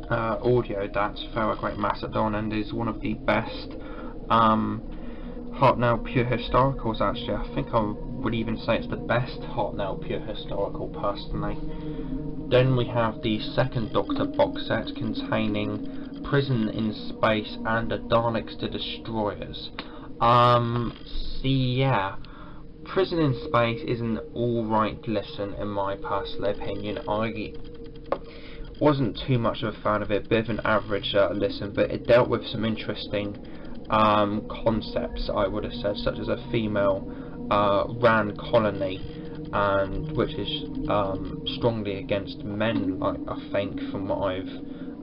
audio, that's Farewell Great Macedon, and is one of the best hot now pure historicals. Actually, I think I would even say it's the best hot now pure historical personally. Then we have the Second Doctor box set containing Prison in Space and the Daleks to Destroyers. Yeah, Prison in Space is an alright listen, in my personal opinion. I wasn't too much of a fan of it, bit of an average listen, but it dealt with some interesting concepts, I would have said, such as a female ran colony, and which is strongly against men, I think, from what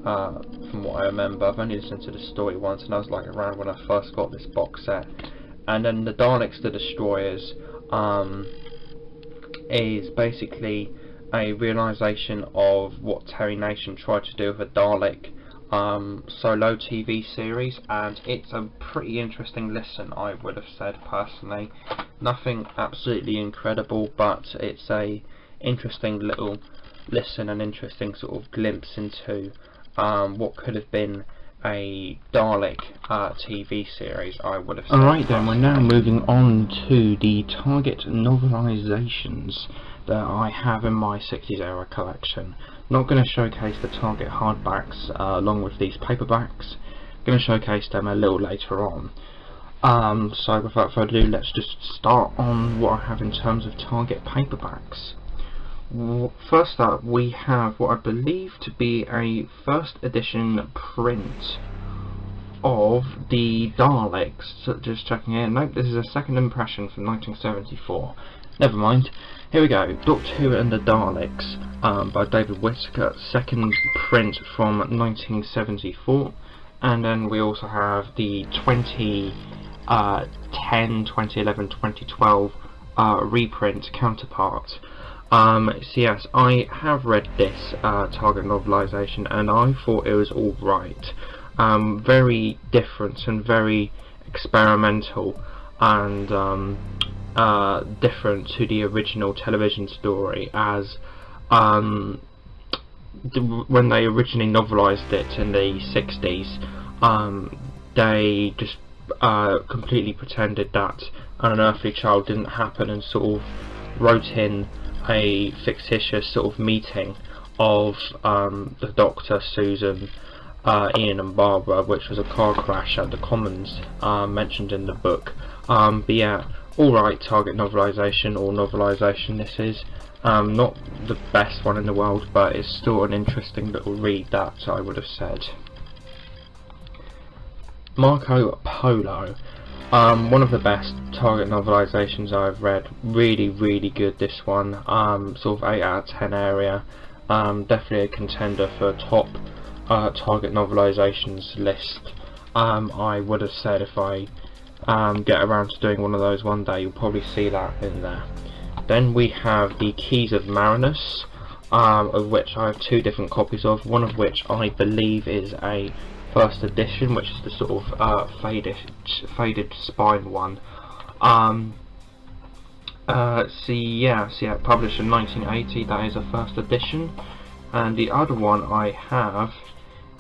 I remember. I've only listened to the story once, and I was like around when I first got this box set. And then the Daleks the Destroyers is basically a realisation of what Terry Nation tried to do with a Dalek solo TV series, and it's a pretty interesting listen, I would have said personally. Nothing absolutely incredible, but it's a interesting little listen, an interesting sort of glimpse into what could have been a Dalek TV series, I would have said. Alright then, we're now moving on to the Target novelisations that I have in my 60s era collection. Not going to showcase the Target hardbacks along with these paperbacks. Going to showcase them a little later on. So without further ado, let's just start on what I have in terms of target paperbacks. First up, we have what I believe to be a first edition print of the Daleks. So just checking in. Nope, this is a second impression from 1974. Never mind. Here we go. Doctor Who and the Daleks by David Whittaker. Second print from 1974. And then we also have the 2010, 2011, 2012 reprint counterpart. So yes, I have read this target novelisation and I thought it was alright. Very different and very experimental and different to the original television story, as when they originally novelised it in the 60s, they just completely pretended that an unearthly child didn't happen and sort of wrote in a fictitious sort of meeting of the Doctor, Susan, Ian and Barbara, which was a car crash at the Commons, mentioned in the book. But yeah, alright target novelisation or novelisation this is. Not the best one in the world, but it's still an interesting little read, that I would have said. Marco Polo. One of the best target novelisations I've read. Really, really good, this one. Sort of 8 out of 10 area. Definitely a contender for top target novelisations list. I would have said if I get around to doing one of those one day, you'll probably see that in there. Then we have the Keys of Marinus, of which I have 2 different copies of, one of which I believe is a first edition, which is the sort of faded spine one. So yeah, published in 1980, that is a first edition. And the other one I have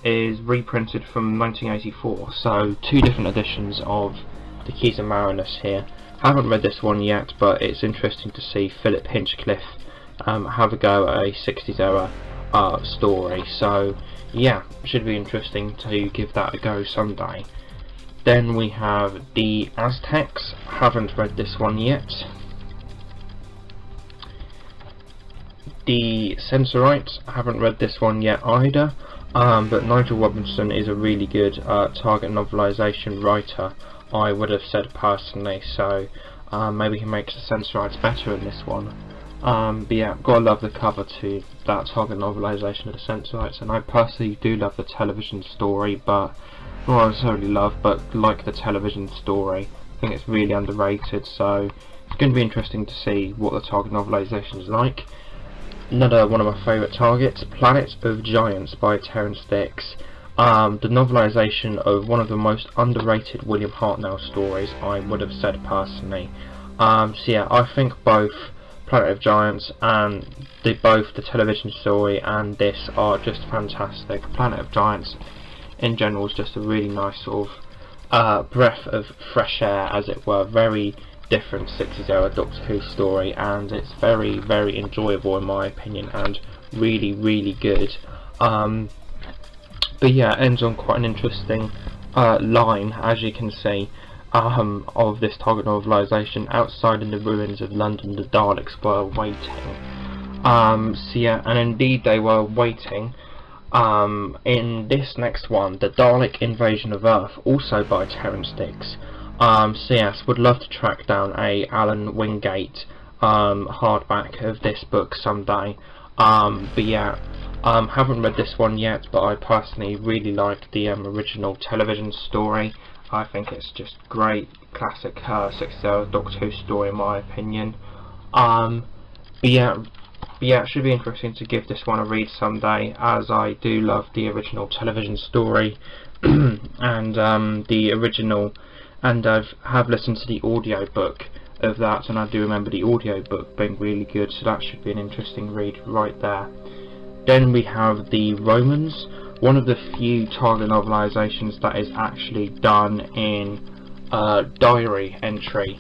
is reprinted from 1984, so 2 different editions of the Keys of Marinus here. Haven't read this one yet, but it's interesting to see Philip Hinchcliffe have a go at a 60s era story, so yeah, should be interesting to give that a go someday. Then we have the Aztecs. Haven't read this one yet. The Sensorites. Haven't read this one yet either, but Nigel Robinson is a really good target novelisation writer, I would have said personally, so maybe he makes the Sensorites better in this one. But yeah, gotta love the cover to that target novelisation of the Sensorites, and I personally do love the television story, but not necessarily love, but like the television story. I think it's really underrated, so it's going to be interesting to see what the target novelisation is like. Another one of my favourite targets, Planet of Giants by Terrance Dicks. The novelisation of one of the most underrated William Hartnell stories, I would have said personally. So yeah, I think both Planet of Giants and both the television story and this are just fantastic. Planet of Giants in general is just a really nice sort of breath of fresh air, as it were. Very different 60s era Doctor Who story, and it's very, very enjoyable in my opinion, and really, really good. But yeah, it ends on quite an interesting line, as you can see, of this target novelisation. Outside in the ruins of London, the Daleks were waiting. So yeah, and indeed they were waiting. In this next one, the Dalek Invasion of Earth, also by Terrance Dicks. So yes, would love to track down a Alan Wingate hardback of this book someday. But yeah, haven't read this one yet, but I personally really like the original television story. I think it's just great, classic 60s era Doctor Who story in my opinion. But yeah, it should be interesting to give this one a read someday, as I do love the original television story and the original, and I have listened to the audio book of that, and I do remember the audio book being really good, so that should be an interesting read right there. Then we have the Romans, one of the few target novelisations that is actually done in diary entry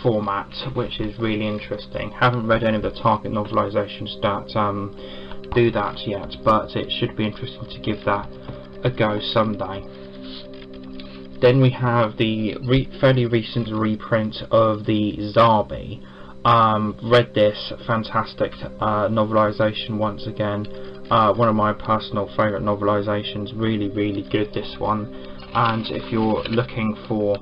format, which is really interesting. Haven't read any of the target novelisations that do that yet, but it should be interesting to give that a go someday. Then we have the fairly recent reprint of the Zarbi. Read this, fantastic novelisation once again. One of my personal favourite novelisations, really good this one. And if you're looking for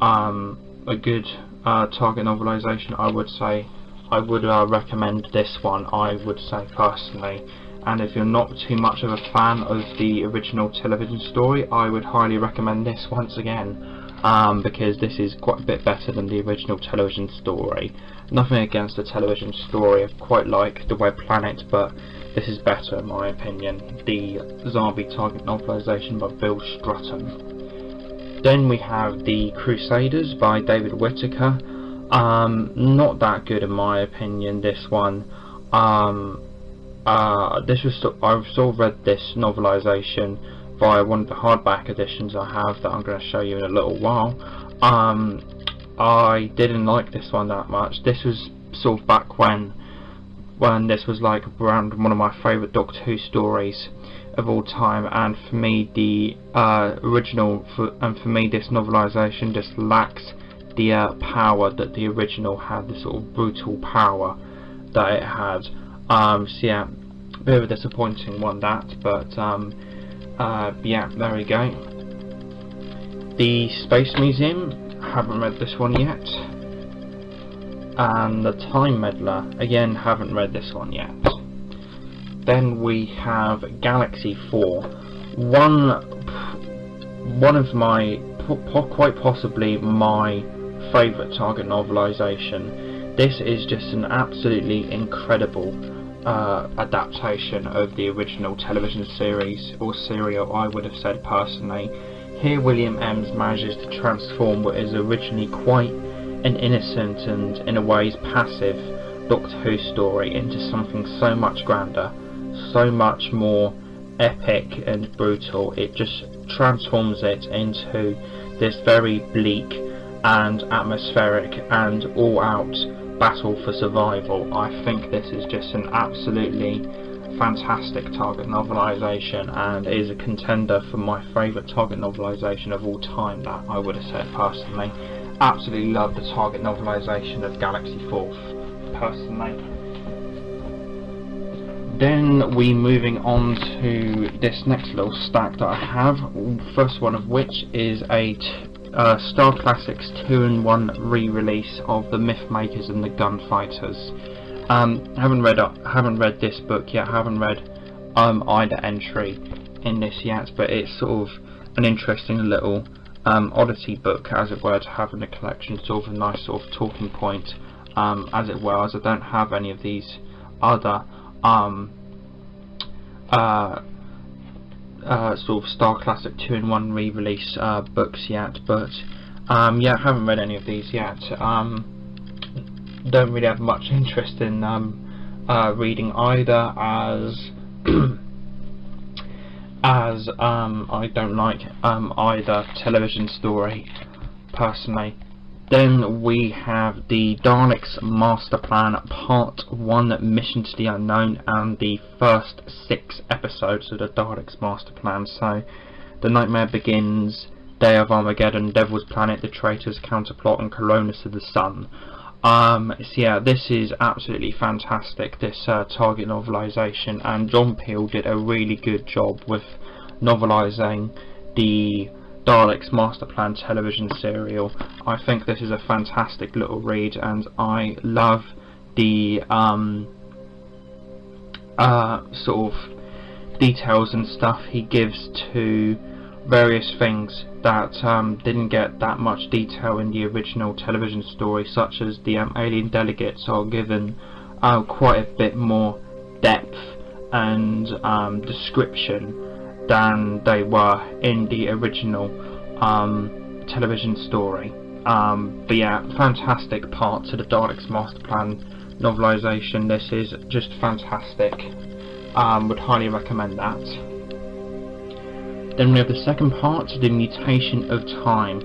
a good target novelisation, I would recommend this one, I would say personally. And if you're not too much of a fan of the original television story, I would highly recommend this once again, because this is quite a bit better than the original television story. Nothing against the television story, I quite like The Web Planet, but this is better in my opinion. The Zarbi target novelisation by Bill Strutton. Then we have The Crusaders by David Whittaker. Not that good in my opinion, this one. I've sort of read this novelisation via one of the hardback editions I have that I'm going to show you in a little while. I didn't like this one that much. This was sort of back when this was like around one of my favourite Doctor Who stories of all time, and for me the for me this novelisation just lacks the power that the original had, the sort of brutal power that it had. So yeah, a bit of a disappointing one that, but yeah, there we go. The Space Museum, haven't read this one yet. And the Time Meddler, again, haven't read this one yet. Then we have Galaxy 4, one of my, quite possibly my favourite target novelisation. This is just an absolutely incredible adaptation of the original television series, or serial I would have said personally. Here William Ems manages to transform what is originally quite an innocent and in a ways passive Doctor Who story into something so much grander, so much more epic and brutal. It just transforms it into this very bleak and atmospheric and all-out battle for survival. I think this is just an absolutely fantastic target novelisation, and is a contender for my favourite target novelisation of all time, that I would have said personally. Absolutely love the target novelisation of Galaxy 4 personally. Then we moving on to this next little stack that I have, first one of which is a Star Classics 2-in-1 re-release of The Mythmakers and the Gunfighters. Haven't read this book yet, haven't read either entry in this yet, but it's sort of an interesting little oddity book, as it were, to have in the collection, sort of a nice sort of talking point, as it were, as I don't have any of these other sort of Star Classic 2-in-1 re-release books yet, but yeah, haven't read any of these yet. Don't really have much interest in reading either, as I don't like either television story personally. Then we have the Daleks Master Plan Part 1, Mission to the Unknown, and the first 6 episodes of the Daleks Master Plan. So, The Nightmare Begins, Day of Armageddon, Devil's Planet, The Traitors, Counterplot, and Colonus of the Sun. So yeah, this is absolutely fantastic, this target novelisation, and John Peel did a really good job with novelising the Daleks Master Plan television serial. I think this is a fantastic little read, and I love the sort of details and stuff he gives to various things that didn't get that much detail in the original television story, such as the alien delegates are given quite a bit more depth and description than they were in the original television story. But yeah, fantastic part to the Daleks Master Plan novelisation. This is just fantastic. Would highly recommend that. Then we have the second part, The Mutation of Time.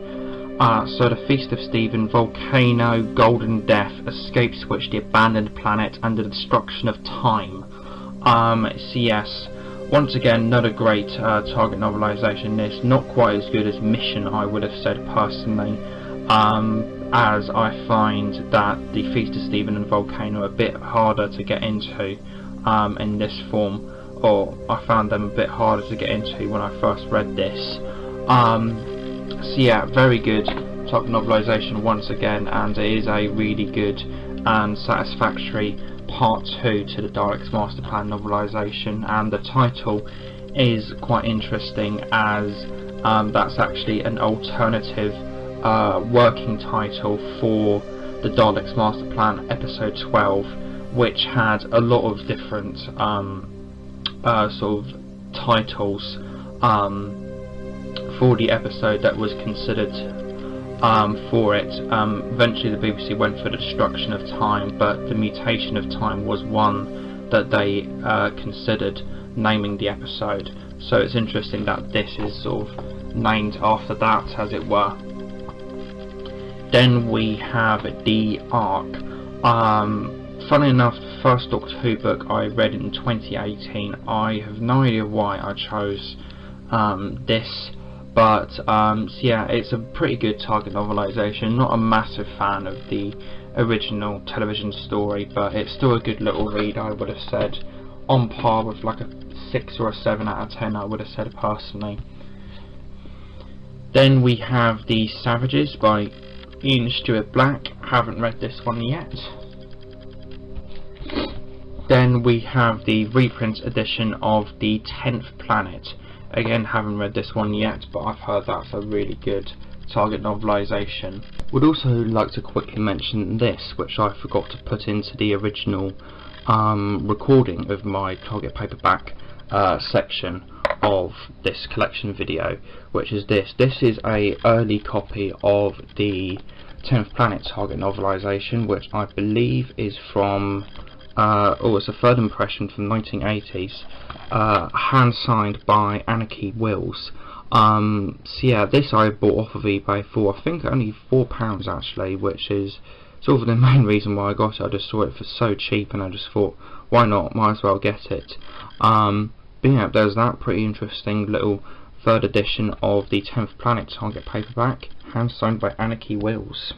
So the Feast of Stephen, Volcano, Golden Death, Escape Switch, The Abandoned Planet, and the Destruction of Time. So yes, Once again, another great target novelisation. This not quite as good as Mission, I would have said personally, as I find that the Feast of Stephen and Volcano are a bit harder to get into in this form, or I found them a bit harder to get into when I first read this. So yeah, very good target novelisation once again, and it is a really good and satisfactory part 2 to the Daleks Master Plan novelisation, and the title is quite interesting as that's actually an alternative working title for the Daleks Master Plan episode 12, which had a lot of different sort of titles for the episode that was considered for it. Eventually the BBC went for the Destruction of Time, but the Mutation of Time was one that they considered naming the episode, so it's interesting that this is sort of named after that, as it were. Then we have the Ark. Funny enough, the first Doctor Who book I read in 2018. I have no idea why I chose this, but so yeah, it's a pretty good target novelisation. Not a massive fan of the original television story, but it's still a good little read, I would have said. On par with like a 6 or a 7 out of 10, I would have said personally. Then we have The Savages by Ian Stewart Black. Haven't read this one yet. Then we have the reprint edition of The 10th Planet. Again, haven't read this one yet, but I've heard that's a really good target novelisation. Would also like to quickly mention this, which I forgot to put into the original recording of my target paperback section of this collection video, which is this. This is a early copy of the 10th Planet target novelisation, which I believe is from it's a third impression from 1980s, hand signed by Anarchy Wills. So yeah, this I bought off of eBay for I think only £4 actually, which is sort of the main reason why I got it. I just saw it for so cheap and I just thought, why not, might as well get it. But yeah, there's that pretty interesting little third edition of the 10th Planet target paperback, hand signed by Anarchy Wills.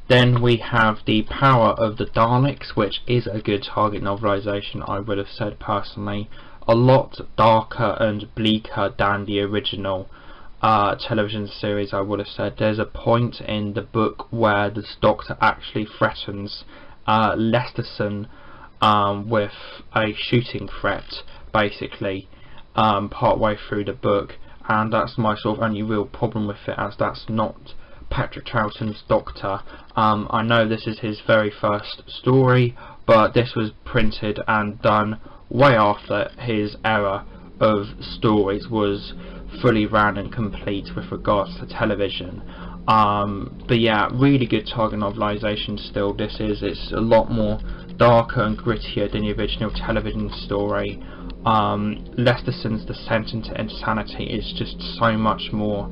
Then we have The Power of the Daleks, which is a good target novelisation, I would have said personally. A lot darker and bleaker than the original television series, I would have said. There's a point in the book where the Doctor actually threatens Lesterson with a shooting threat, basically, part way through the book, and that's my sort of only real problem with it, as that's not Patrick Troughton's Doctor. I know this is his very first story, but this was printed and done way after his era of stories was fully ran and complete with regards to television. But yeah, really good target novelisation still. It's a lot more darker and grittier than the original television story. Lesterson's descent into insanity is just so much more,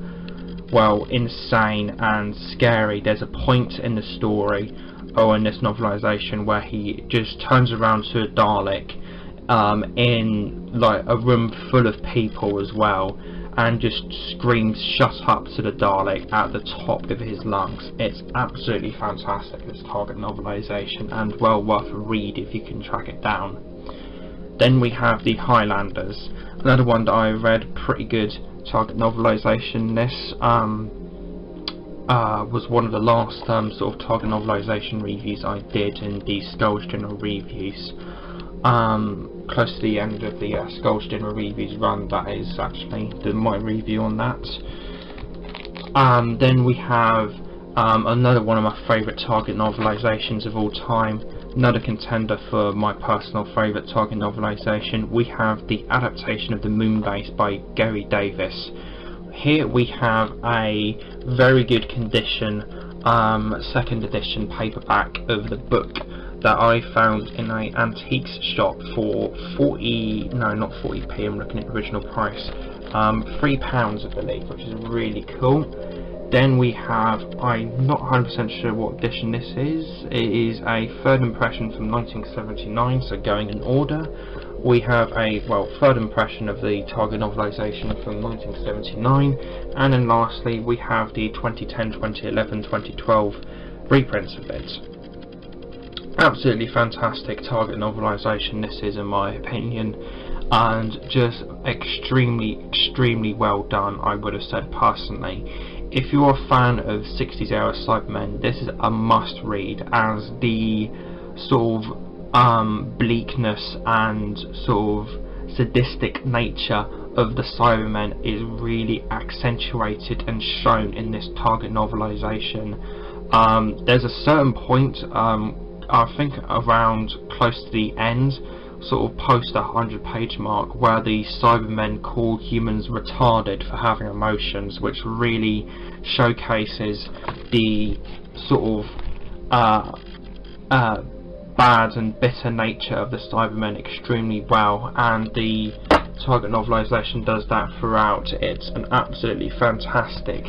well, insane and scary. There's a point in the story, or in this novelisation, where he just turns around to a Dalek in like a room full of people as well, and just screams "shut up" to the Dalek at the top of his lungs. It's absolutely fantastic, this target novelisation, and well worth a read if you can track it down. Then we have The Highlanders, another one that I read, pretty good target novelisation. This was one of the last sort of target novelisation reviews I did in the Skulls General Reviews. Close to the end of the Skulls General Reviews run, that is actually my review on that. Then we have another one of my favourite target novelisations of all time, another contender for my personal favourite target novelisation. We have the adaptation of The Moonbase by Gary Davis. Here we have a very good condition second edition paperback of the book that I found in an antiques shop for 40, no not 40p, I'm looking at the original price, £3 I believe, which is really cool. Then we have, I'm not 100% sure what edition this is, it is a third impression from 1979, so going in order. we have a, well, third impression of the Target novelisation from 1979, and then lastly we have the 2010, 2011, 2012 reprints of it. Absolutely fantastic Target novelisation this is, in my opinion, and just extremely well done, I would have said personally. If you're a fan of 60s era Cybermen, this is a must read, as the sort of bleakness and sort of sadistic nature of the Cybermen is really accentuated and shown in this Target novelisation. There's a certain point, I think around close to the end, sort of post 100-page mark, where the Cybermen call humans retarded for having emotions, which really showcases the sort of bad and bitter nature of the Cybermen extremely well, and the Target novelisation does that throughout. It's an absolutely fantastic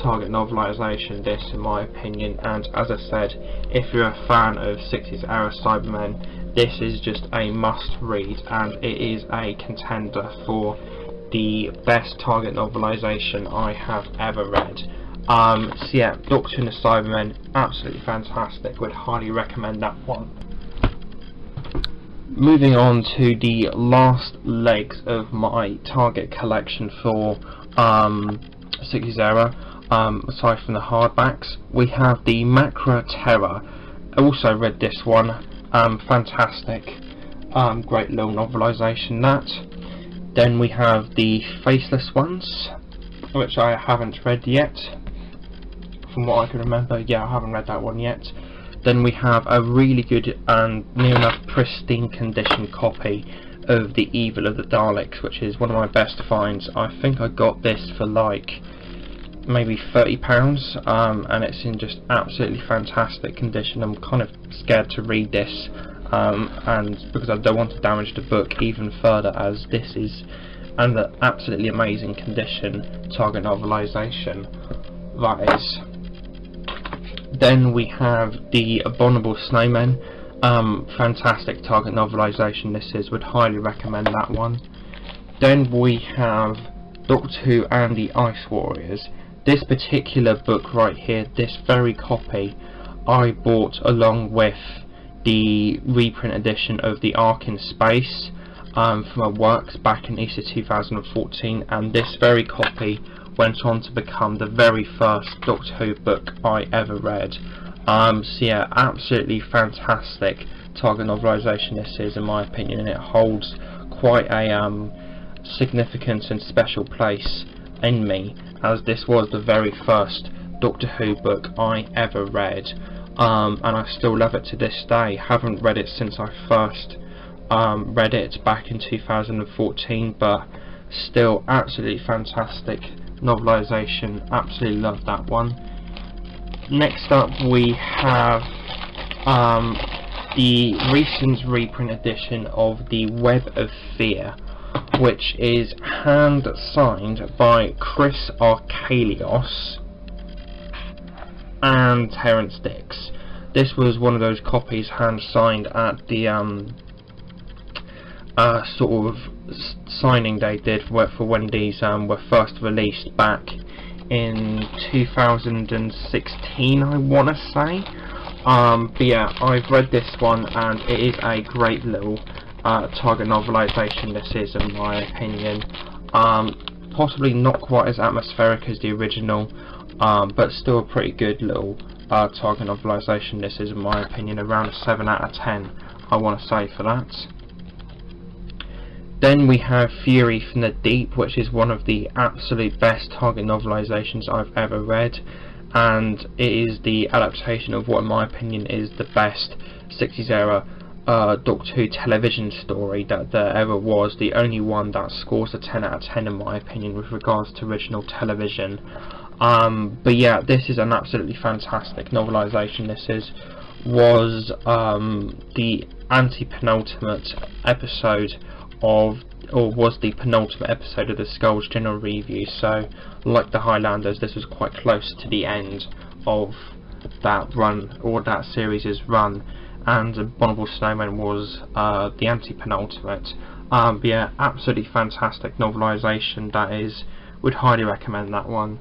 Target novelisation, this, in my opinion, and as I said, if you're a fan of 60s era Cybermen, this is just a must read, and it is a contender for the best Target novelisation I have ever read. So yeah, Doctor and the Cybermen, absolutely fantastic, would highly recommend that one. Moving on to the last legs of my Target collection for 60s era, aside from the hardbacks, we have the Macleod Terror. I also read this one, fantastic, great little novelisation that. Then we have the Faceless Ones, which I haven't read yet, from what I can remember. Yeah, I haven't read that one yet. Then we have a really good and near enough pristine condition copy of The Evil of the Daleks, which is one of my best finds. I think I got this for like maybe £30, and it's in just absolutely fantastic condition. I'm kind of scared to read this, and because I don't want to damage the book even further, as this is an absolutely amazing condition Target novelisation that is. Then we have the Abominable Snowmen, fantastic Target novelisation this is, would highly recommend that one. Then we have Doctor Who and the Ice Warriors. This particular book right here, this very copy, I bought along with the reprint edition of the Ark in Space from a Works back in Easter 2014, and this very copy went on to become the very first Doctor Who book I ever read. So yeah, absolutely fantastic Target novelisation this is, in my opinion, and it holds quite a significant and special place in me, as this was the very first Doctor Who book I ever read, and I still love it to this day. Haven't read it since I first read it back in 2014, but still absolutely fantastic novelisation, absolutely love that one. Next up we have the recent reprint edition of the Web of Fear, which is hand signed by Chris Archelios and Terence Dix. This was one of those copies hand signed at the sort of signing they did for when these were first released back in 2016, I want to say. But yeah, I've read this one, and it is a great little Target novelisation this is, in my opinion. Possibly not quite as atmospheric as the original, but still a pretty good little Target novelisation this is, in my opinion. Around a 7 out of 10 I want to say for that. Then we have Fury from the Deep, which is one of the absolute best Target novelisations I've ever read, and it is the adaptation of what in my opinion is the best 60s era Doctor Who television story that there ever was, the only one that scores a 10 out of 10 in my opinion with regards to original television. But yeah, this is an absolutely fantastic novelisation. This was the anti-penultimate episode of, or was the penultimate episode of the Skulls General Review, so like the Highlanders, this was quite close to the end of that run, or that series' run, and Abominable Snowmen was the anti-penultimate. But yeah, absolutely fantastic novelisation that is. Would highly recommend that one.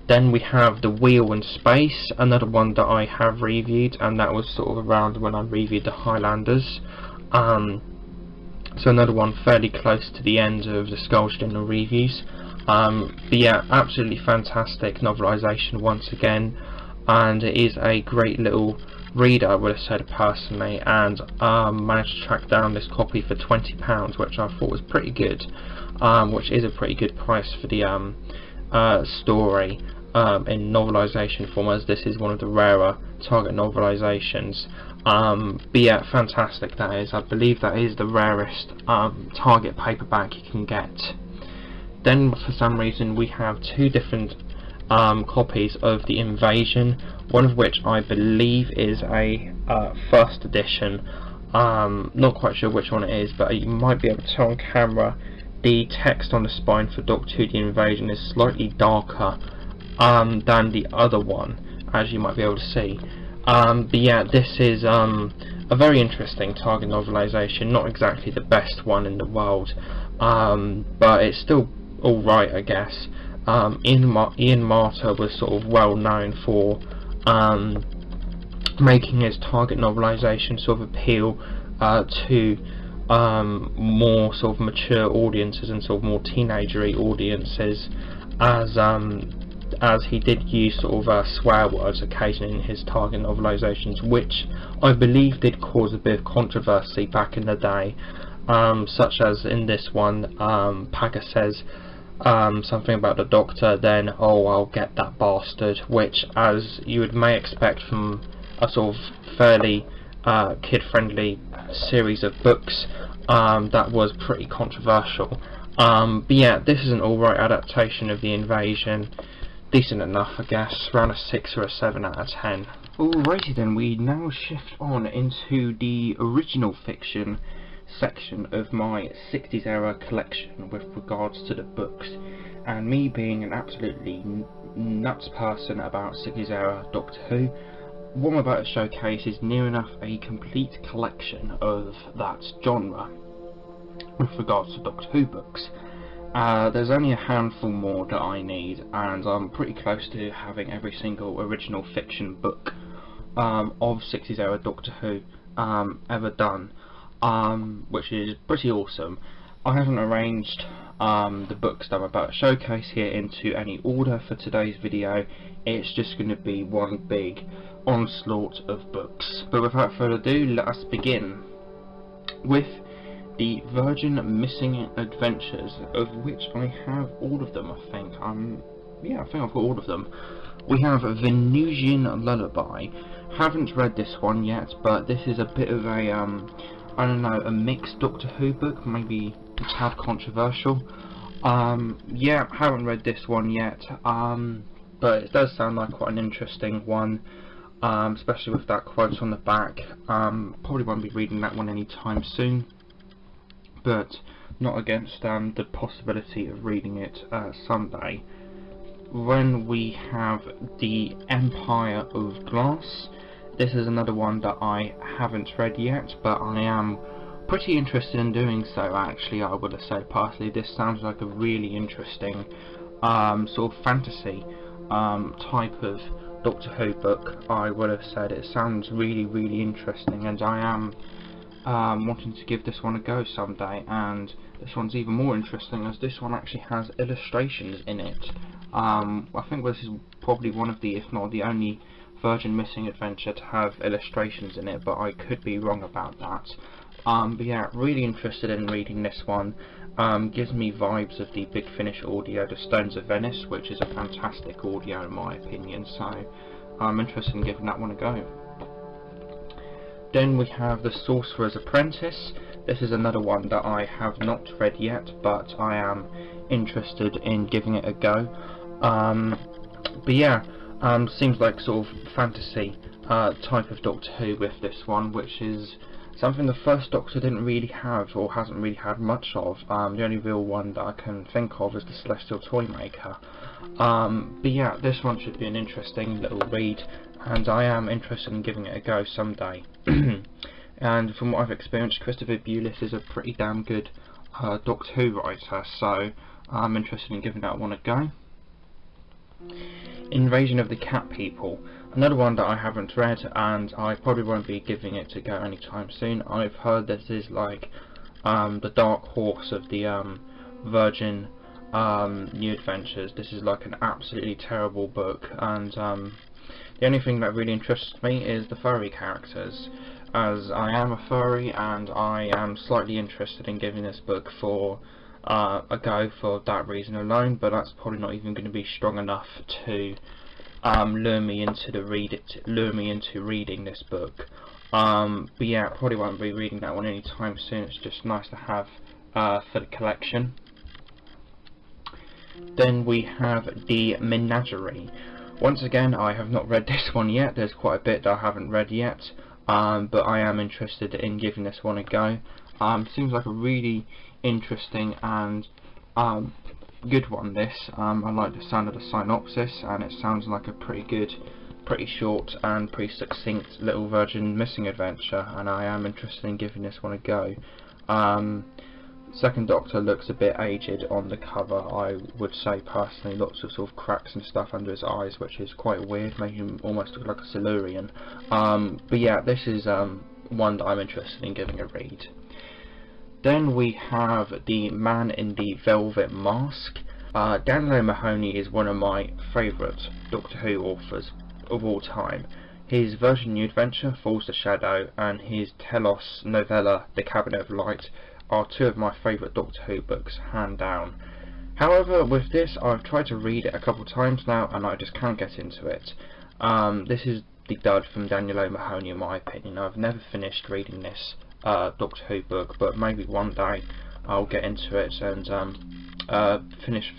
Then we have The Wheel in Space, another one that I have reviewed, and that was sort of around when I reviewed the Highlanders. So another one fairly close to the end of the Skulls Journal reviews. But yeah, absolutely fantastic novelisation once again, and it is a great little read, I would have said personally, and managed to track down this copy for £20, which I thought was pretty good, which is a pretty good price for the story in novelisation form, as this is one of the rarer Target novelisations. But yeah, fantastic that is. I believe that is the rarest Target paperback you can get. Then for some reason we have two different copies of The Invasion, one of which I believe is a first edition. Not quite sure which one it is, but you might be able to tell on camera the text on the spine for Doctor Who The Invasion is slightly darker than the other one, as you might be able to see. But yeah, this is a very interesting Target novelisation, not exactly the best one in the world, but it's still alright, I guess. Ian Marter was sort of well known for making his Target novelisation sort of appeal to more sort of mature audiences and sort of more teenagery audiences, as he did use sort of swear words occasionally in his Target novelisations, which I believe did cause a bit of controversy back in the day, such as in this one, Packer says something about the Doctor, then "oh, I'll get that bastard," which, as you may expect from a sort of fairly kid-friendly series of books, that was pretty controversial. But yeah, this is an alright adaptation of The Invasion. Decent enough, I guess, around a 6 or a 7 out of 10. Alrighty then, we now shift on into the original fiction section of my 60s era collection with regards to the books, and me being an absolutely nuts person about 60s era Doctor Who, what I'm about to showcase is near enough a complete collection of that genre with regards to Doctor Who books. There's only a handful more that I need, and I'm pretty close to having every single original fiction book of 60s era Doctor Who ever done, which is pretty awesome. I haven't arranged the books that I'm about to showcase here into any order for today's video. It's just going to be one big onslaught of books. But without further ado, let us begin with the Virgin Missing Adventures, of which I have all of them, I think. Yeah, I think I've got all of them. We have Venusian Lullaby. Haven't read this one yet, but this is a bit of a, I don't know, a mixed Doctor Who book, maybe a tad controversial. Yeah, haven't read this one yet, but it does sound like quite an interesting one, especially with that quote on the back. Probably won't be reading that one anytime soon, but not against the possibility of reading it someday. When we have the Empire of Glass, this is another one that I haven't read yet, but I am pretty interested in doing so, actually. I would have said personally, this sounds like a really interesting sort of fantasy type of Doctor Who book. I would have said it sounds really interesting, and I am wanting to give this one a go someday. And this one's even more interesting as this one actually has illustrations in it. I think this is probably one of the, if not the only, Virgin Missing Adventure to have illustrations in it, but I could be wrong about that. But yeah, really interested in reading this one. Gives me vibes of the Big Finish audio, The Stones of Venice, which is a fantastic audio in my opinion, so I'm interested in giving that one a go. Then we have The Sorcerer's Apprentice. This is another one that I have not read yet, but I am interested in giving it a go. But yeah, seems like sort of fantasy type of Doctor Who with this one, which is something the first Doctor didn't really have, or hasn't really had much of. The only real one that I can think of is the Celestial Toymaker. But yeah, this one should be an interesting little read, and I am interested in giving it a go someday. And from what I've experienced, Christopher Bulis is a pretty damn good Doctor Who writer, so I'm interested in giving that one a go. Invasion of the Cat People, another one that I haven't read, and I probably won't be giving it a go anytime soon. I've heard this is like the dark horse of the Virgin New Adventures. This is like an absolutely terrible book, and the only thing that really interests me is the furry characters, as I am a furry and I am slightly interested in giving this book for a go for that reason alone, but that's probably not even going to be strong enough to lure me into reading this book. But yeah, I probably won't be reading that one anytime soon. It's just nice to have for the collection. Then we have The Menagerie. Once again, I have not read this one yet. There's quite a bit that I haven't read yet, but I am interested in giving this one a go. Seems like a really interesting and good one, this. I like the sound of the synopsis, and it sounds like a pretty short and pretty succinct little Virgin missing adventure, and I am interested in giving this one a go. Second Doctor looks a bit aged on the cover, I would say personally. Lots of sort of cracks and stuff under his eyes, which is quite weird, making him almost look like a Silurian. But yeah, this is one that I'm interested in giving a read. Then we have The Man in the Velvet Mask. Daniel Mahoney is one of my favourite Doctor Who authors of all time. His Virgin New Adventure, Falls to Shadow, and his Telos novella, The Cabinet of Light, are two of my favourite Doctor Who books, hand down. However, with this, I've tried to read it a couple of times now, and I just can't get into it. This is the dud from Daniel O'Mahony, in my opinion. I've never finished reading this Doctor Who book, but maybe one day I'll get into it and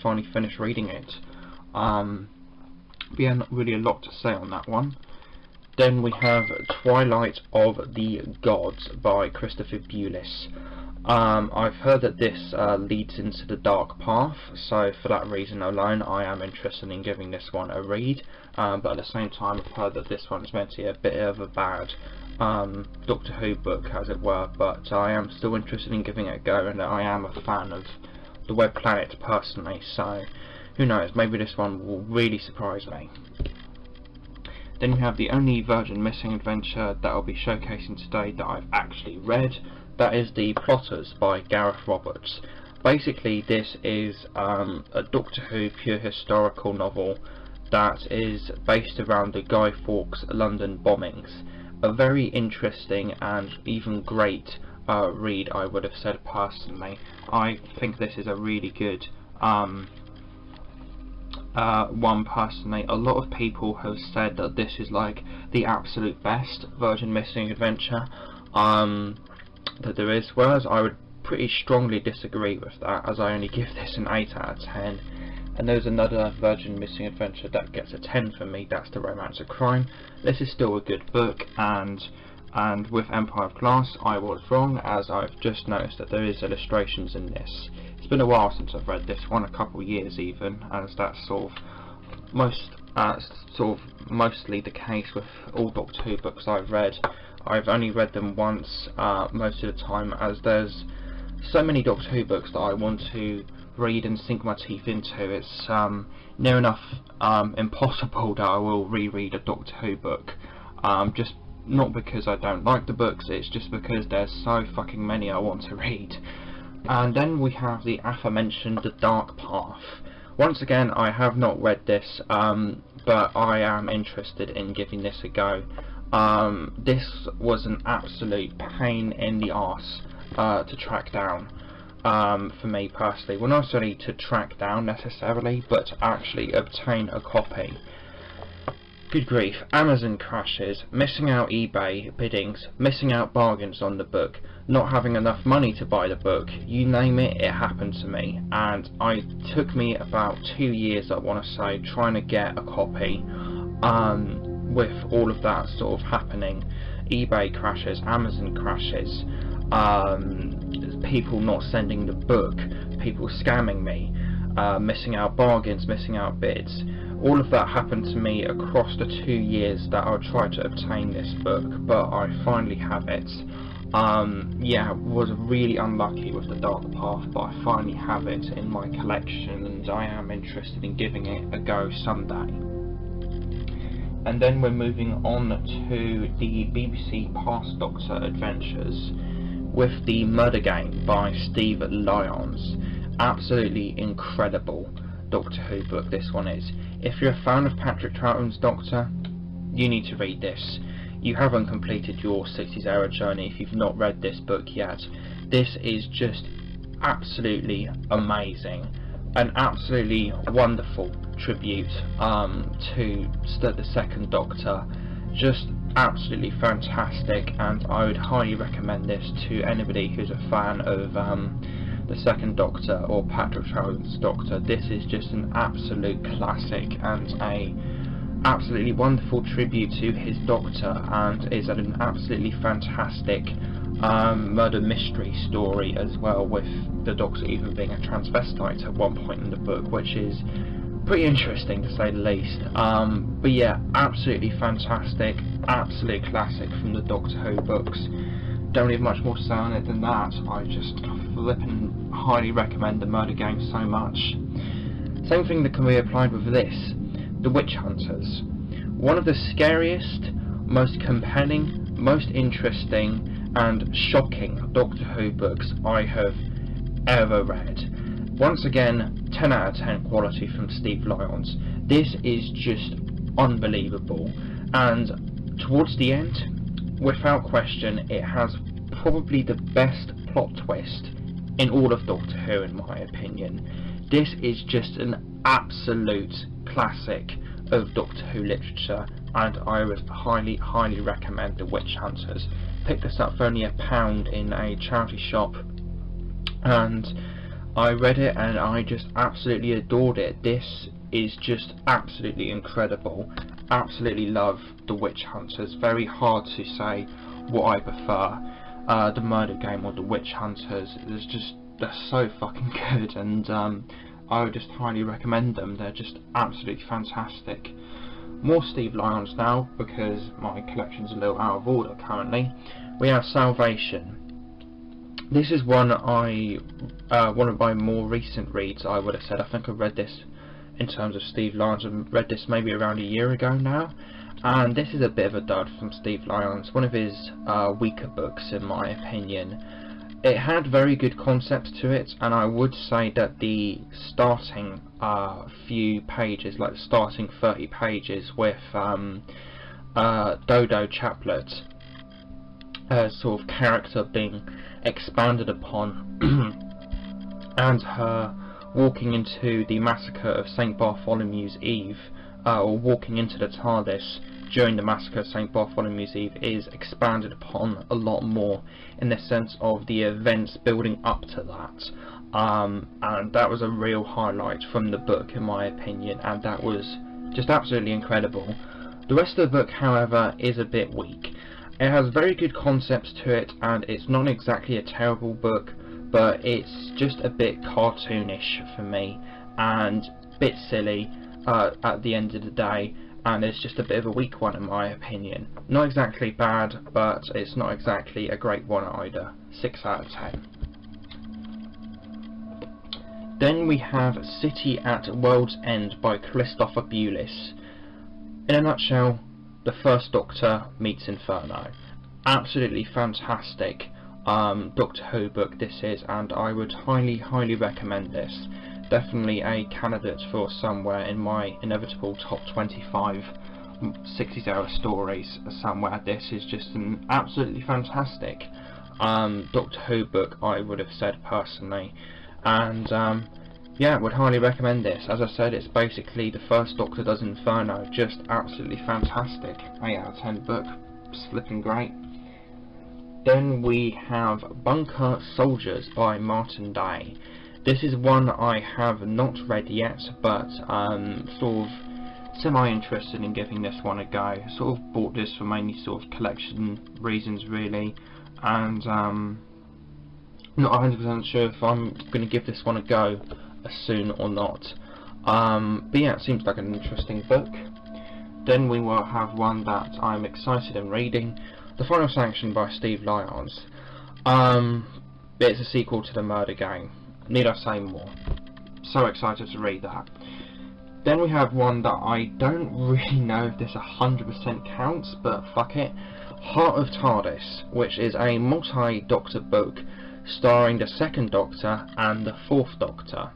finally finish reading it. But yeah, not really a lot to say on that one. Then we have Twilight of the Gods by Christopher Bulis. I've heard that this leads into the dark path, so for that reason alone I am interested in giving this one a read, but at the same time I've heard that this one is meant to be a bit of a bad Doctor Who book, as it were, but I am still interested in giving it a go, and I am a fan of the Web Planet personally, so who knows, maybe this one will really surprise me. Then we have the only Virgin missing adventure that I'll be showcasing today that I've actually read. That is The Plotters by Gareth Roberts. Basically, this is a Doctor Who pure historical novel that is based around the Guy Fawkes London bombings. A very interesting and even great read, I would have said personally. I think this is a really good one personally. A lot of people have said that this is like the absolute best Virgin missing adventure that there is, whereas I would pretty strongly disagree with that, as I only give this an 8 out of 10. And there's another Virgin missing adventure that gets a 10 for me, that's The Romance of Crime. This is still a good book, and with Empire of Glass I was wrong, as I've just noticed that there is illustrations in this. It's been a while since I've read this one, a couple of years even, as that's sort of mostly the case with all Doctor Who books I've read. I've only read them once most of the time, as there's so many Doctor Who books that I want to read and sink my teeth into. It's near enough impossible that I will reread a Doctor Who book. Just not because I don't like the books, it's just because there's so fucking many I want to read. And then we have the aforementioned The Dark Path. Once again, I have not read this, but I am interested in giving this a go. This was an absolute pain in the arse to track down for me personally. Well, not necessarily to track down necessarily, but to actually obtain a copy. Good grief, Amazon crashes, missing out eBay biddings, missing out bargains on the book, not having enough money to buy the book, you name it, it happened to me. And it took me about 2 years, I want to say, trying to get a copy. With all of that sort of happening, eBay crashes, Amazon crashes, people not sending the book, people scamming me, missing out bargains, missing out bids. All of that happened to me across the 2 years that I tried to obtain this book, but I finally have it. yeah, was really unlucky with the Dark Path, but I finally have it in my collection and I am interested in giving it a go someday. And then we're moving on to the BBC Past Doctor Adventures with the Murder Game by Steve Lyons. Absolutely incredible Doctor Who book this one is. If you're a fan of Patrick Troughton's Doctor, you need to read this. You haven't completed your 60s era journey if you've not read this book yet. This is just absolutely amazing. An absolutely wonderful tribute to the second Doctor. Just absolutely fantastic, and I would highly recommend this to anybody who's a fan of the second Doctor or Patrick Troughton's Doctor. This is just an absolute classic and a absolutely wonderful tribute to his Doctor, and is an absolutely fantastic murder mystery story as well, with the Doctor even being a transvestite at one point in the book, which is pretty interesting to say the least. But yeah, absolutely fantastic, absolute classic from the Doctor Who books. Don't need much more to say on it than that. I just flippin' highly recommend the Murder Game so much. Same thing that can be applied with this, The Witch Hunters. One of the scariest, most compelling, most interesting and shocking Doctor Who books I have ever read. Once again, 10 out of 10 quality from Steve Lyons. This is just unbelievable, and towards the end, without question, it has probably the best plot twist in all of Doctor Who in my opinion. This is just an absolute classic of Doctor Who literature, and I would highly recommend The Witch Hunters. Picked this up for only £1 in a charity shop, and I read it and I just absolutely adored it. This is just absolutely incredible. Absolutely love The Witch Hunters. Very hard to say what I prefer, the Murder Game or The Witch Hunters. They're so fucking good, and I would just highly recommend them. They're just absolutely fantastic. More Steve Lyons now, because my collection's a little out of order currently. We have Salvation. This is one of my more recent reads, I would have said. I think I read this, in terms of Steve Lyons, I read this maybe around a year ago now. And this is a bit of a dud from Steve Lyons, one of his weaker books in my opinion. It had very good concepts to it, and I would say that the starting few pages, like the starting 30 pages with Dodo Chaplet, sort of character being expanded upon, and her walking into the massacre of St. Bartholomew's Eve, or walking into the TARDIS during the massacre of St. Bartholomew's Eve, is expanded upon a lot more in the sense of the events building up to that. And that was a real highlight from the book in my opinion, and that was just absolutely incredible. The rest of the book, however, is a bit weak. It has very good concepts to it, and it's not exactly a terrible book, but it's just a bit cartoonish for me, and a bit silly at the end of the day, and it's just a bit of a weak one in my opinion. Not exactly bad, but it's not exactly a great one either. 6 out of 10. Then we have City at World's End by Christopher Bewlis. In a nutshell, the first Doctor meets Inferno. Absolutely fantastic Doctor Who book this is, and I would highly recommend this. Definitely a candidate for somewhere in my inevitable top 25 60s era stories somewhere. This is just an absolutely fantastic Doctor Who book, I would have said personally, and yeah, would highly recommend this. As I said, it's basically the first Doctor does Inferno. Just absolutely fantastic. 8 out of 10 book. Flipping great. Then we have Bunker Soldiers by Martin Day. This is one I have not read yet, but sort of semi-interested in giving this one a go. Sort of bought this for mainly sort of collection reasons really, and not 100% sure if I'm going to give this one a go soon or not. But yeah, it seems like an interesting book. Then we will have one that I'm excited in reading, The Final Sanction by Steve Lyons. It's a sequel to the Murder Game. Need I say more? So excited to read that. Then we have one that I don't really know if this 100% counts, but fuck it. Heart of TARDIS, which is a multi-Doctor book starring the 2nd Doctor and the 4th Doctor.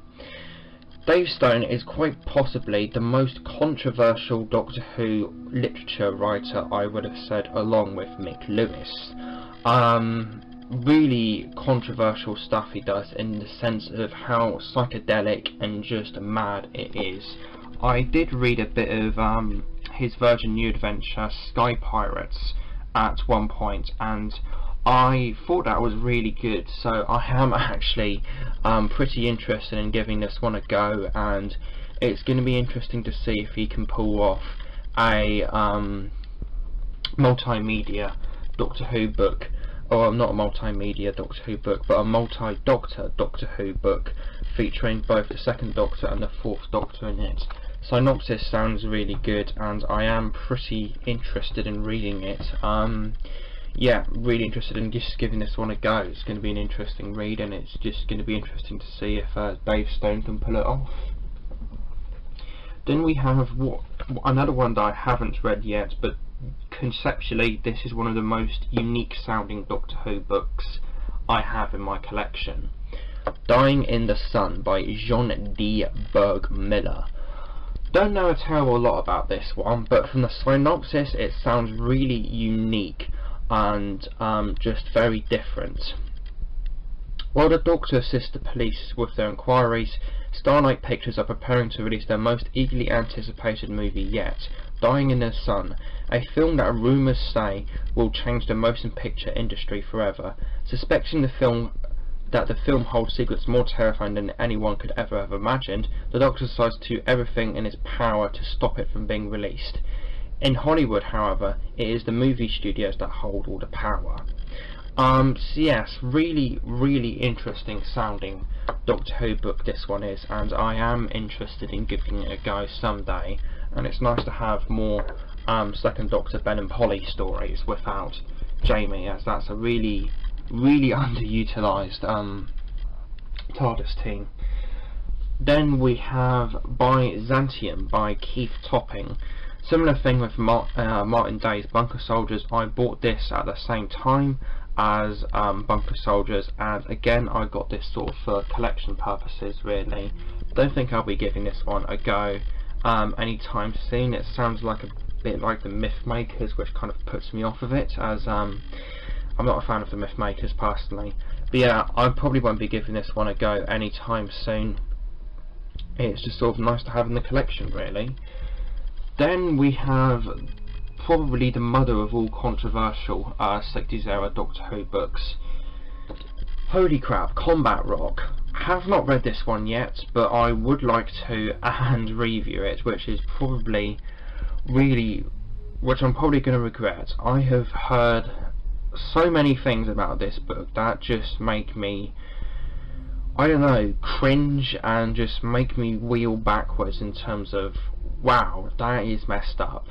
Dave Stone is quite possibly the most controversial Doctor Who literature writer, I would have said, along with Mick Lewis. Really controversial stuff he does in the sense of how psychedelic and just mad it is. I did read a bit of his Virgin New adventure Sky Pirates at one point, and I thought that was really good, so I am actually pretty interested in giving this one a go, and it's going to be interesting to see if he can pull off a multimedia Doctor Who book, or not a multimedia Doctor Who book, but a multi-Doctor Doctor Who book featuring both the 2nd Doctor and the 4th Doctor in it. Synopsis sounds really good, and I am pretty interested in reading it. Yeah, really interested in just giving this one a go. It's going to be an interesting read, and it's just going to be interesting to see if Dave Stone can pull it off. Then we have another one that I haven't read yet, but conceptually this is one of the most unique sounding Doctor Who books I have in my collection. Dying in the Sun by John D. Berg-Miller. Don't know a terrible lot about this one, but from the synopsis it sounds really unique and just very different. While the Doctor assists the police with their inquiries, Starlight Pictures are preparing to release their most eagerly anticipated movie yet, Dying in the Sun, a film that rumours say will change the motion picture industry forever. Suspecting that the film holds secrets more terrifying than anyone could ever have imagined, the Doctor decides to do everything in his power to stop it from being released. In Hollywood, however, it is the movie studios that hold all the power. So yes, really interesting sounding Doctor Who book this one is, and I am interested in giving it a go someday, and it's nice to have more 2nd Doctor Ben and Polly stories without Jamie, as that's a really underutilised TARDIS team. Then we have Byzantium by Keith Topping. Similar thing with Martin Day's Bunker Soldiers. I bought this at the same time as Bunker Soldiers, and again I got this sort of for collection purposes really. Don't think I'll be giving this one a go anytime soon. It sounds like a bit like the Myth Makers, which kind of puts me off of it, as I'm not a fan of the Myth Makers personally. But yeah, I probably won't be giving this one a go anytime soon. It's just sort of nice to have in the collection really. Then we have probably the mother of all controversial 60s era Doctor Who books. Holy crap, Combat Rock. Have not read this one yet, but I would like to and review it, which is probably which I'm probably going to regret. I have heard so many things about this book that just make me, I don't know, cringe and just make me wheel backwards in terms of, wow, that is messed up.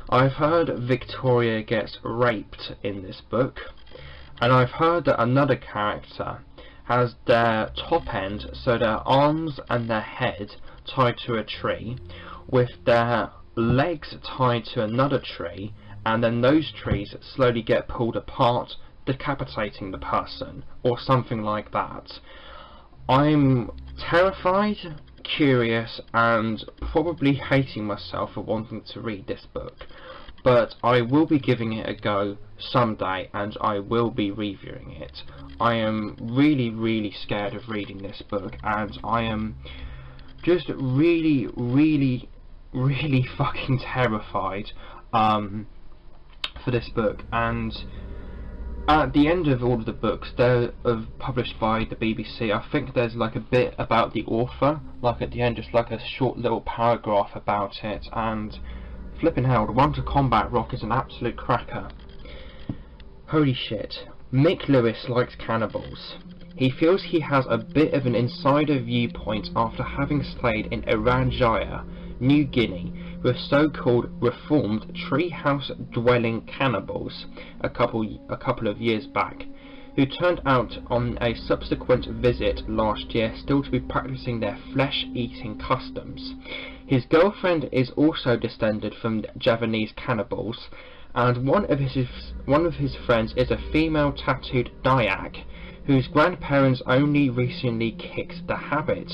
I've heard Victoria gets raped in this book, and I've heard that another character has their top end, so their arms and their head tied to a tree, with their legs tied to another tree, and then those trees slowly get pulled apart, decapitating the person, or something like that. I'm terrified, curious, and probably hating myself for wanting to read this book, but I will be giving it a go someday, and I will be reviewing it. I am really scared of reading this book, and I am just really fucking terrified for this book. And at the end of all of the books, they're published by the BBC, I think there's like a bit about the author, like at the end, just like a short little paragraph about it, and flipping hell, the one to Combat Rock is an absolute cracker. Holy shit. Mick Lewis likes cannibals. He feels he has a bit of an insider viewpoint after having stayed in Eranjaya, New Guinea, with so-called reformed treehouse-dwelling cannibals a couple of years back, who turned out on a subsequent visit last year still to be practicing their flesh-eating customs. His girlfriend is also descended from Javanese cannibals, and one of his friends is a female tattooed Dayak, whose grandparents only recently kicked the habit.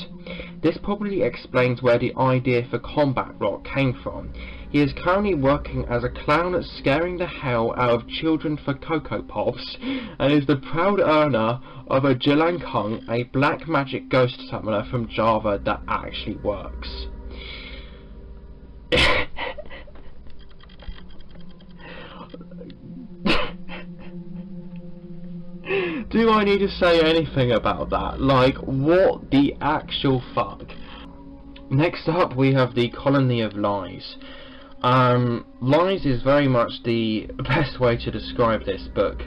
This probably explains where the idea for combat rock came from. He is currently working as a clown at scaring the hell out of children for Cocoa Pops, and is the proud earner of a Jelangkung, a black magic ghost summoner from Java that actually works. Do I need to say anything about that? Like, what the actual fuck? Next up we have the Colony of Lies. Lies is very much the best way to describe this book.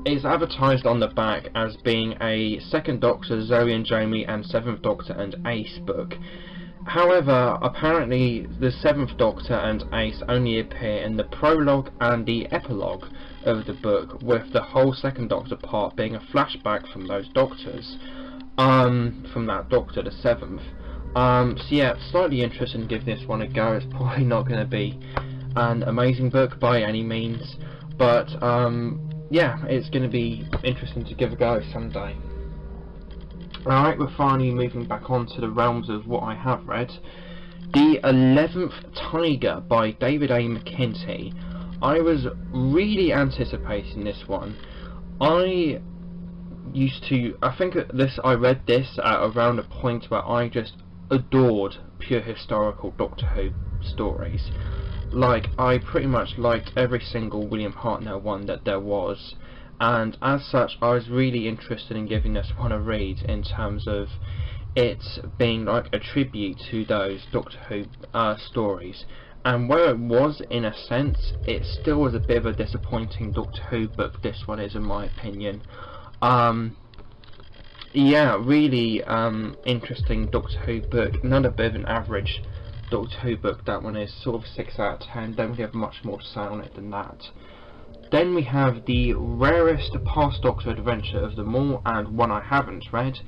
It's advertised on the back as being a 2nd Doctor, Zoe and Jamie, and 7th Doctor and Ace book. However, apparently the 7th Doctor and Ace only appear in the prologue and the epilogue of the book, with the whole 2nd Doctor part being a flashback from those Doctors, from that Doctor, the 7th. So yeah, slightly interested in giving this one a go. It's probably not going to be an amazing book by any means, but yeah, it's going to be interesting to give a go someday. Alright, we're finally moving back on to the realms of what I have read. The 11th Tiger by David A. McKenty. I was really anticipating this one. I read this at around a point where I just adored pure historical Doctor Who stories. Like, I pretty much liked every single William Hartnell one that there was, and as such I was really interested in giving this one a read, in terms of it being like a tribute to those Doctor Who stories. And where it was, in a sense, it still was a bit of a disappointing Doctor Who book, this one is, in my opinion. Yeah, really interesting Doctor Who book. Not a bit of an average Doctor Who book, that one is. Sort of 6 out of 10, don't really have much more to say on it than that. Then we have the rarest past Doctor adventure of them all, and one I haven't read,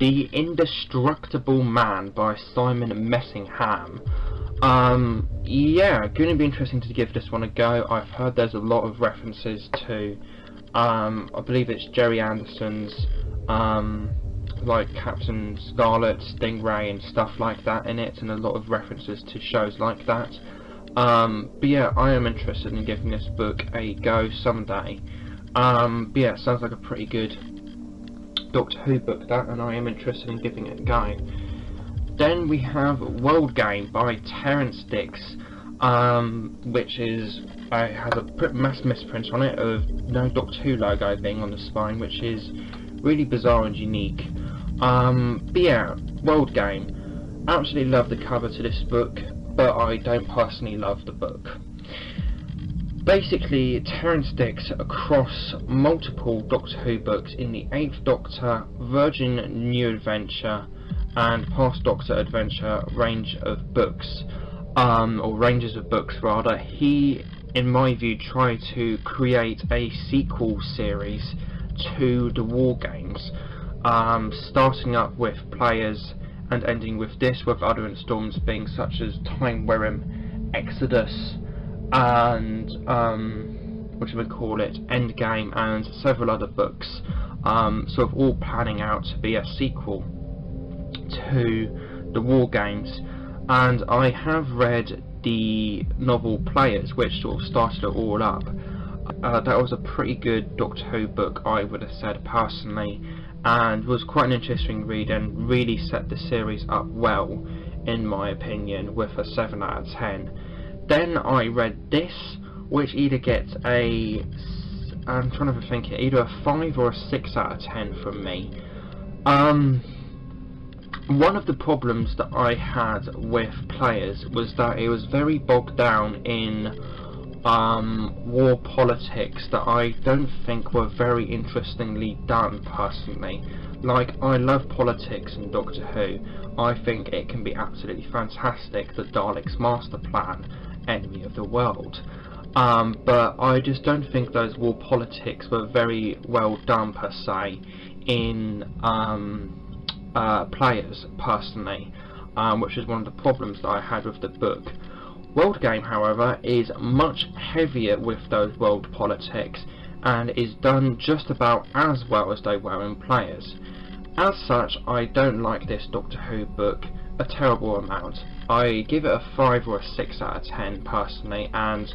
The Indestructible Man by Simon Messingham. Yeah, going to be interesting to give this one a go. I've heard there's a lot of references to, I believe it's Jerry Anderson's, like Captain Scarlet, Stingray and stuff like that in it, and a lot of references to shows like that. But yeah, I am interested in giving this book a go someday. But yeah, it sounds like a pretty good Doctor Who book, that, and I am interested in giving it a go. Then we have World Game by Terrance Dicks, which is has a mass misprint on it of no Doctor Who logo being on the spine, which is really bizarre and unique. But yeah, World Game. Absolutely love the cover to this book, but I don't personally love the book. Basically, Terrance Dicks across multiple Doctor Who books in the 8th Doctor, Virgin New Adventure, and Past Doctor Adventure range of books, or ranges of books rather. He, in my view, tried to create a sequel series to the War Games, starting up with Players and ending with this, with other installments being such as Time Worm, Exodus, and Endgame, and several other books, sort of all planning out to be a sequel to the War Games. And I have read the novel Players, which sort of started it all up. That was a pretty good Doctor Who book, I would have said personally, and was quite an interesting read and really set the series up well, in my opinion, with a 7 out of 10. Then I read this, which either gets a, I'm trying to think, either a 5 or a 6 out of 10 from me. One of the problems that I had with Players was that it was very bogged down in war politics that I don't think were very interestingly done personally. Like, I love politics in Doctor Who. I think it can be absolutely fantastic, the Daleks' master plan, enemy of the world. but I just don't think those war politics were very well done per se in players personally, which is one of the problems that I had with the book. World Game, however, is much heavier with those world politics and is done just about as well as they were in players. As such, I don't like this Doctor Who book a terrible amount. I give it a 5 or a 6 out of 10 personally, and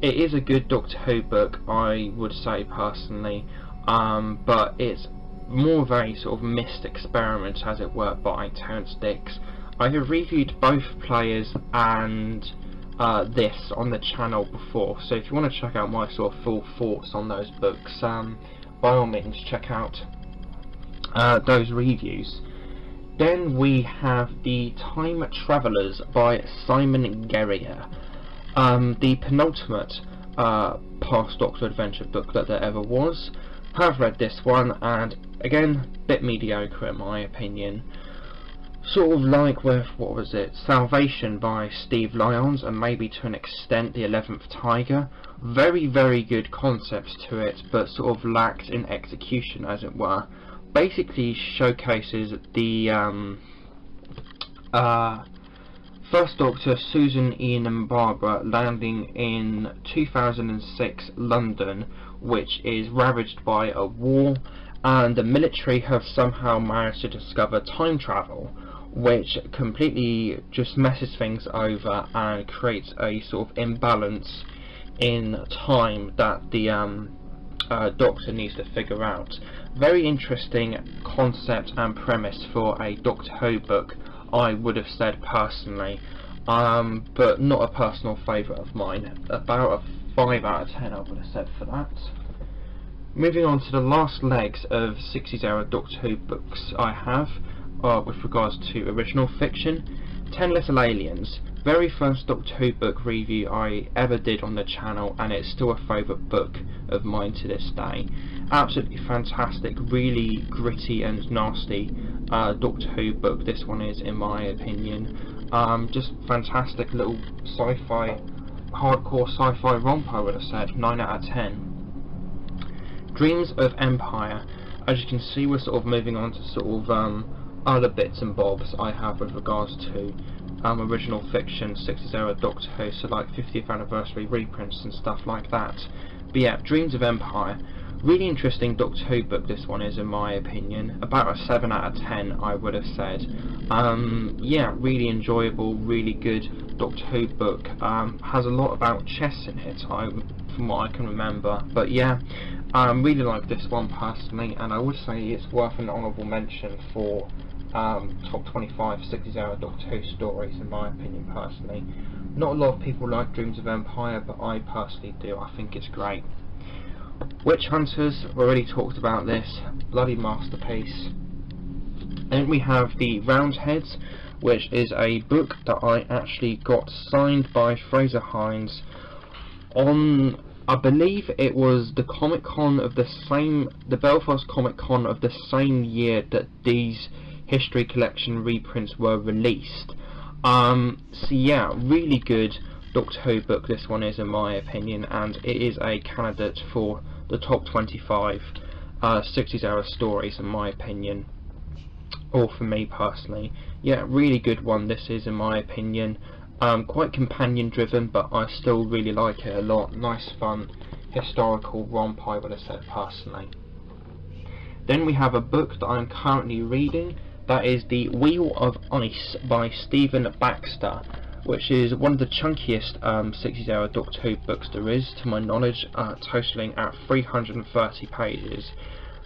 it is a good Doctor Who book, I would say personally, but it's more of a sort of missed experiment, as it were, by Terrance Dicks. I have reviewed both players and this on the channel before, so if you want to check out my sort of full thoughts on those books, by all means check out those reviews. Then we have The Time Travellers by Simon Guerrier, the penultimate Past Doctor Adventure book that there ever was. Have read this one, and again, bit mediocre in my opinion. Sort of like with, what was it, Salvation by Steve Lyons, and maybe to an extent The 11th Tiger. Very, very good concepts to it, but sort of lacked in execution, as it were. Basically showcases the First Doctor, Susan, Ian and Barbara landing in 2006 London, which is ravaged by a war, and the military have somehow managed to discover time travel, which completely just messes things over and creates a sort of imbalance in time that the Doctor needs to figure out. Very interesting concept and premise for a Doctor Who book, I would have said personally, but not a personal favourite of mine. About a 5 out of 10 I would have said for that. Moving on to the last legs of 60s era Doctor Who books I have, with regards to original fiction. 10 Little Aliens, very first Doctor Who book review I ever did on the channel, and it's still a favourite book of mine to this day. Absolutely fantastic, really gritty and nasty Doctor Who book this one is, in my opinion. Just fantastic little sci-fi, hardcore sci-fi romp, I would have said, 9 out of 10. Dreams of Empire, as you can see we're sort of moving on to sort of other bits and bobs I have with regards to original fiction, 60s era Doctor Who, so like 50th anniversary reprints and stuff like that. But yeah, Dreams of Empire, really interesting Doctor Who book this one is, in my opinion. About a 7 out of 10 I would have said. Yeah, really enjoyable, really good Doctor Who book. Has a lot about chess in it, from what I can remember. But yeah, really like this one personally, and I would say it's worth an honourable mention for top 25 60s era Doctor Who stories, in my opinion personally. Not a lot of people like Dreams of Empire, but I personally do. I think it's great. Witch Hunters, I've already talked about this, bloody masterpiece. Then we have The Roundheads, which is a book that I actually got signed by Fraser Hines on, I believe it was the Comic Con of the Belfast Comic Con of the same year that these History Collection reprints were released. So yeah, really good Doctor Who book this one is, in my opinion, and it is a candidate for the top 25 60s era stories, in my opinion, or for me personally. Yeah, really good one this is, in my opinion. Quite companion driven, but I still really like it a lot. Nice fun historical romp, I would have said personally. Then we have a book that I'm currently reading, that is The Wheel of Ice by Stephen Baxter, which is one of the chunkiest 60s era Doctor Who books there is, to my knowledge, totaling at 330 pages.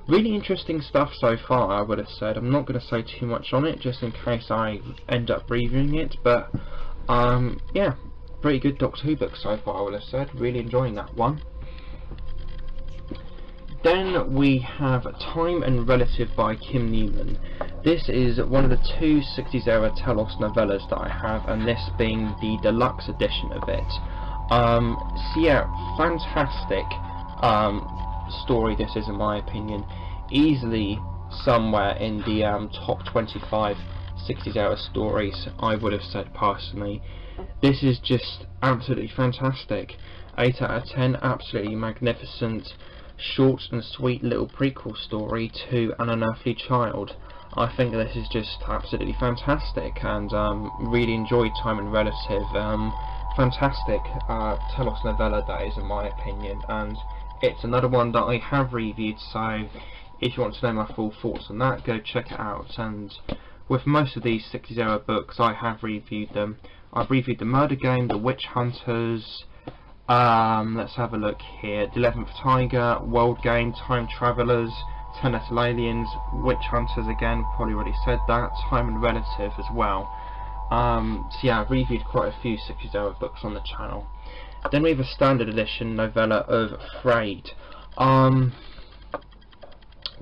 Really interesting stuff so far, I would have said. I'm not going to say too much on it, just in case I end up reviewing it, but yeah, pretty good Doctor Who book so far, I would have said. Really enjoying that one. Then we have Time and Relative by Kim Newman. This is one of the two 60s era Telos novellas that I have, and this being the deluxe edition of it. So yeah, fantastic story this is, in my opinion. Easily somewhere in the top 25 60s era stories, I would have said personally. This is just absolutely fantastic. 8 out of 10, absolutely magnificent, short and sweet little prequel story to An Unearthly Child. I think this is just absolutely fantastic, and really enjoyed Time and Relative. Fantastic Telos novella that is, in my opinion, and it's another one that I have reviewed, so if you want to know my full thoughts on that, go check it out. And with most of these 60s era books, I have reviewed them. I've reviewed The Murder Game, The Witch Hunters, let's have a look here, The 11th Tiger, World Game, Time Travelers, 10 Little Aliens, Witch Hunters again, probably already said that, Time and Relative as well. So yeah, I've reviewed quite a few 60s era books on the channel. Then we have a standard edition novella of Shroud.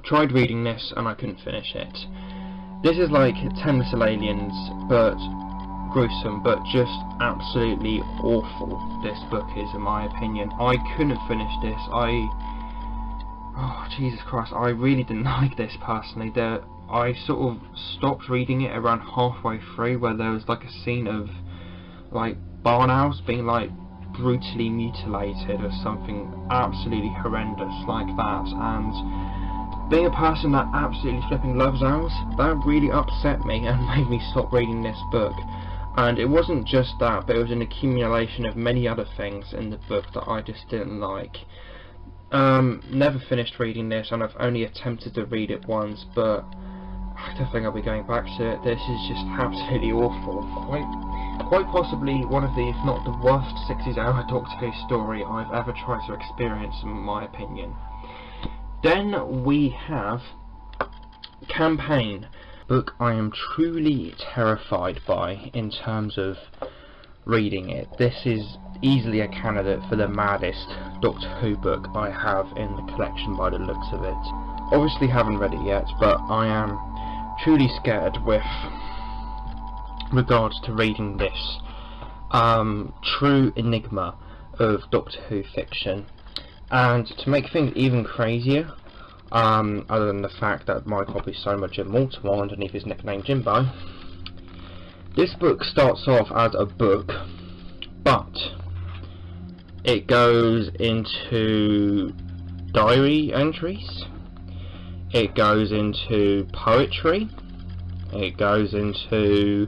Tried reading this and I couldn't finish it. This is like 10 Little Aliens, but gruesome, but just absolutely awful this book is, in my opinion. I couldn't finish this. Oh Jesus Christ, I really didn't like this personally. I sort of stopped reading it around halfway through, where there was like a scene of like barn owls being like brutally mutilated or something absolutely horrendous like that, and being a person that absolutely flipping loves owls, that really upset me and made me stop reading this book. And it wasn't just that, but it was an accumulation of many other things in the book that I just didn't like. Never finished reading this, and I've only attempted to read it once, but I don't think I'll be going back to it. This is just absolutely awful. Quite possibly one of the, if not the worst 60s era Doctor Who story I've ever tried to experience, in my opinion. Then we have Campaign, book I am truly terrified by in terms of reading it. This is easily a candidate for the maddest Doctor Who book I have in the collection by the looks of it. Obviously haven't read it yet, but I am truly scared with regards to reading this true enigma of Doctor Who fiction. And to make things even crazier, other than the fact that my copy is so much immortal underneath his nickname Jimbo, this book starts off as a book, but it goes into diary entries, it goes into poetry, it goes into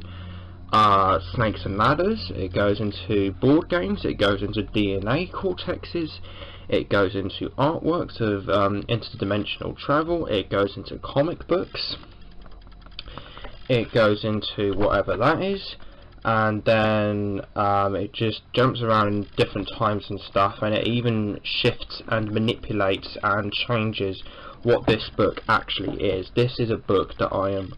snakes and ladders, it goes into board games, it goes into DNA cortexes, it goes into artworks of interdimensional travel, it goes into comic books, it goes into whatever that is, and then it just jumps around in different times and stuff, and it even shifts and manipulates and changes what this book actually is. This is a book that I am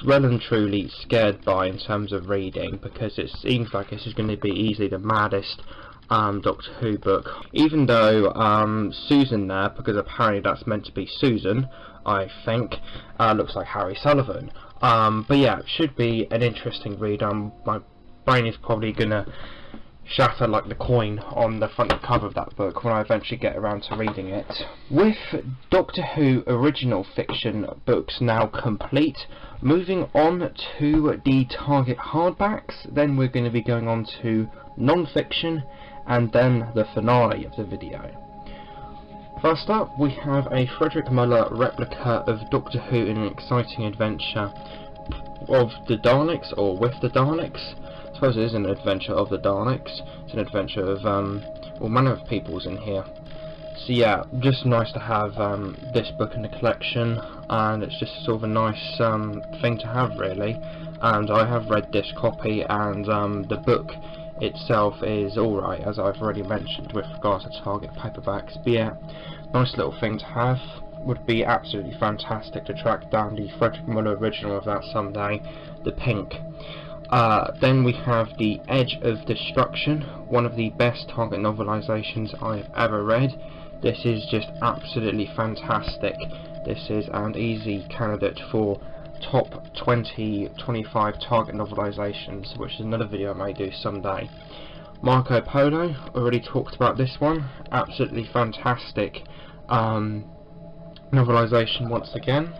well and truly scared by in terms of reading, because it seems like this is going to be easily the maddest Doctor Who book. Even though Susan there, because apparently that's meant to be Susan, I think, looks like Harry Sullivan. But yeah, it should be an interesting read. My brain is probably gonna shatter like the coin on the front cover of that book when I eventually get around to reading it. With Doctor Who original fiction books now complete, moving on to the Target hardbacks, then we're going to be going on to non-fiction, and then the finale of the video. First up, we have a Frederick Muller replica of Doctor Who in an exciting adventure of the Daleks, or with the Daleks. I suppose it is an adventure of the Daleks. It's an adventure of all manner of peoples in here. So yeah, just nice to have this book in the collection, and it's just sort of a nice thing to have, really. And I have read this copy, and the book itself is alright, as I've already mentioned with regards to Target paperbacks. But yeah, nice little thing to have. Would be absolutely fantastic to track down the Frederick Muller original of that someday, the pink. Then we have The Edge of Destruction, one of the best Target novelizations I've ever read. This is just absolutely fantastic. This is an easy candidate for top 20-25 Target novelizations, which is another video I may do someday. Marco Polo, already talked about this one. Absolutely fantastic novelization once again.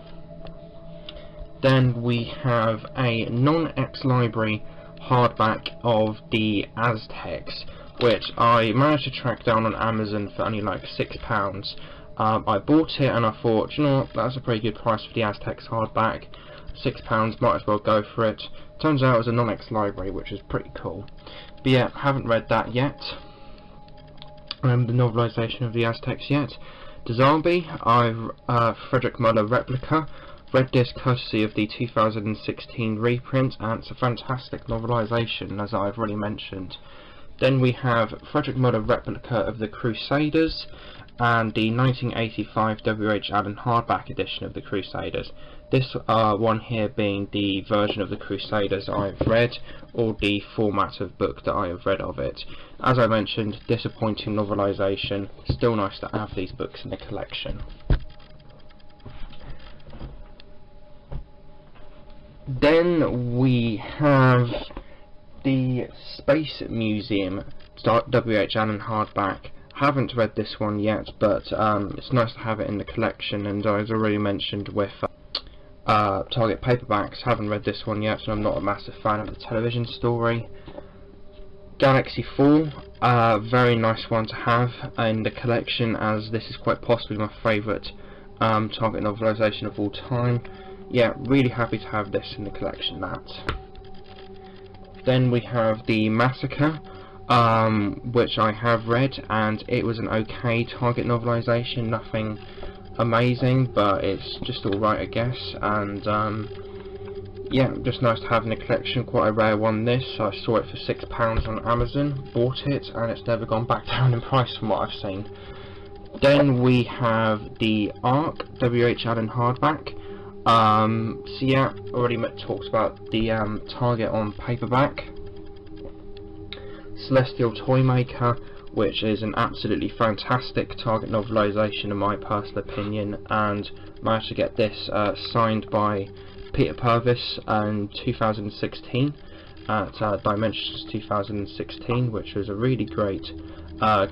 Then we have a non-ex-library hardback of the Aztecs, which I managed to track down on Amazon for only like £6. I bought it and I thought, you know what, that's a pretty good price for the Aztecs hardback. £6, might as well go for it. Turns out it was a non-ex-library, which is pretty cool. But yeah, haven't read that yet. The novelisation of the Aztecs yet. The Zombie, I've Frederick Muller replica. Read this courtesy of the 2016 reprint, and it's a fantastic novelisation, as I've already mentioned. Then we have Frederick Muller replica of the Crusaders, and the 1985 W.H. Allen hardback edition of the Crusaders. This one here being the version of the Crusaders I've read, or the format of book that I have read of it. As I mentioned, disappointing novelisation. Still nice to have these books in the collection. Then we have the Space Museum W.H. Allen hardback. Haven't read this one yet, but it's nice to have it in the collection, and as I already mentioned with Target paperbacks, haven't read this one yet, and I'm not a massive fan of the television story. Galaxy Fall, very nice one to have in the collection, as this is quite possibly my favourite Target novelisation of all time. Yeah, really happy to have this in the collection. Then we have the Massacre, which I have read, and it was an okay Target novelisation, nothing amazing, but it's just alright, I guess. And yeah, just nice to have in the collection. Quite a rare one this. I saw it for £6 on Amazon, bought it, and it's never gone back down in price from what I've seen. Then we have the Ark W.H. Allen hardback. So yeah, already talked about the Target on paperback. Celestial Toymaker, which is an absolutely fantastic Target novelisation in my personal opinion, and managed to get this signed by Peter Purvis in 2016 at Dimensions 2016, which was a really great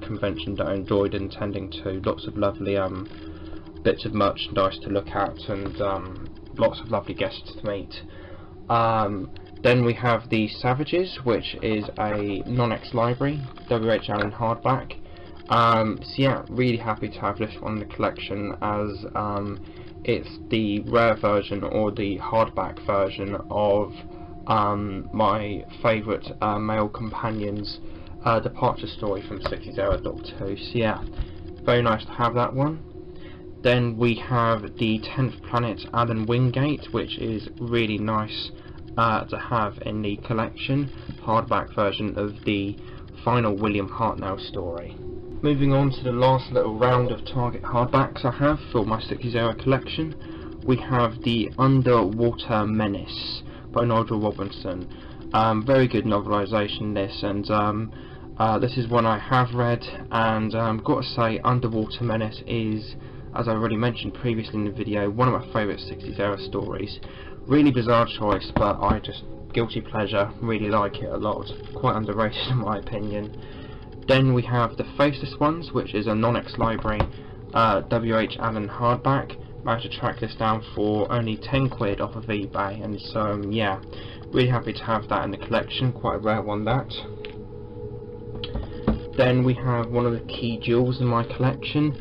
convention that I enjoyed attending to. Lots of lovely bits of merchandise to look at, and lots of lovely guests to meet. Then we have the Savages, which is a non-ex-library W.H. Allen hardback. So yeah, really happy to have this one in the collection, as it's the rare version, or the hardback version, of my favourite male companion's departure story from 60 Doctor Who. So yeah, very nice to have that one. Then we have the 10th Planet Alan Wingate, which is really nice to have in the collection, hardback version of the final William Hartnell story. Moving on to the last little round of Target hardbacks I have for my 60s collection, we have the Underwater Menace by Nigel Robinson. Very good novelisation this, and this is one I have read, and got to say, Underwater Menace is, as I already mentioned previously in the video, one of my favourite 60s stories. Really bizarre choice, but I just, guilty pleasure, really like it a lot. Quite underrated in my opinion. Then we have the Faceless Ones, which is a non-ex-library W.H. Allen hardback. Managed to track this down for only 10 quid off of eBay, and so yeah, really happy to have that in the collection. Quite a rare one, that. Then we have one of the key jewels in my collection,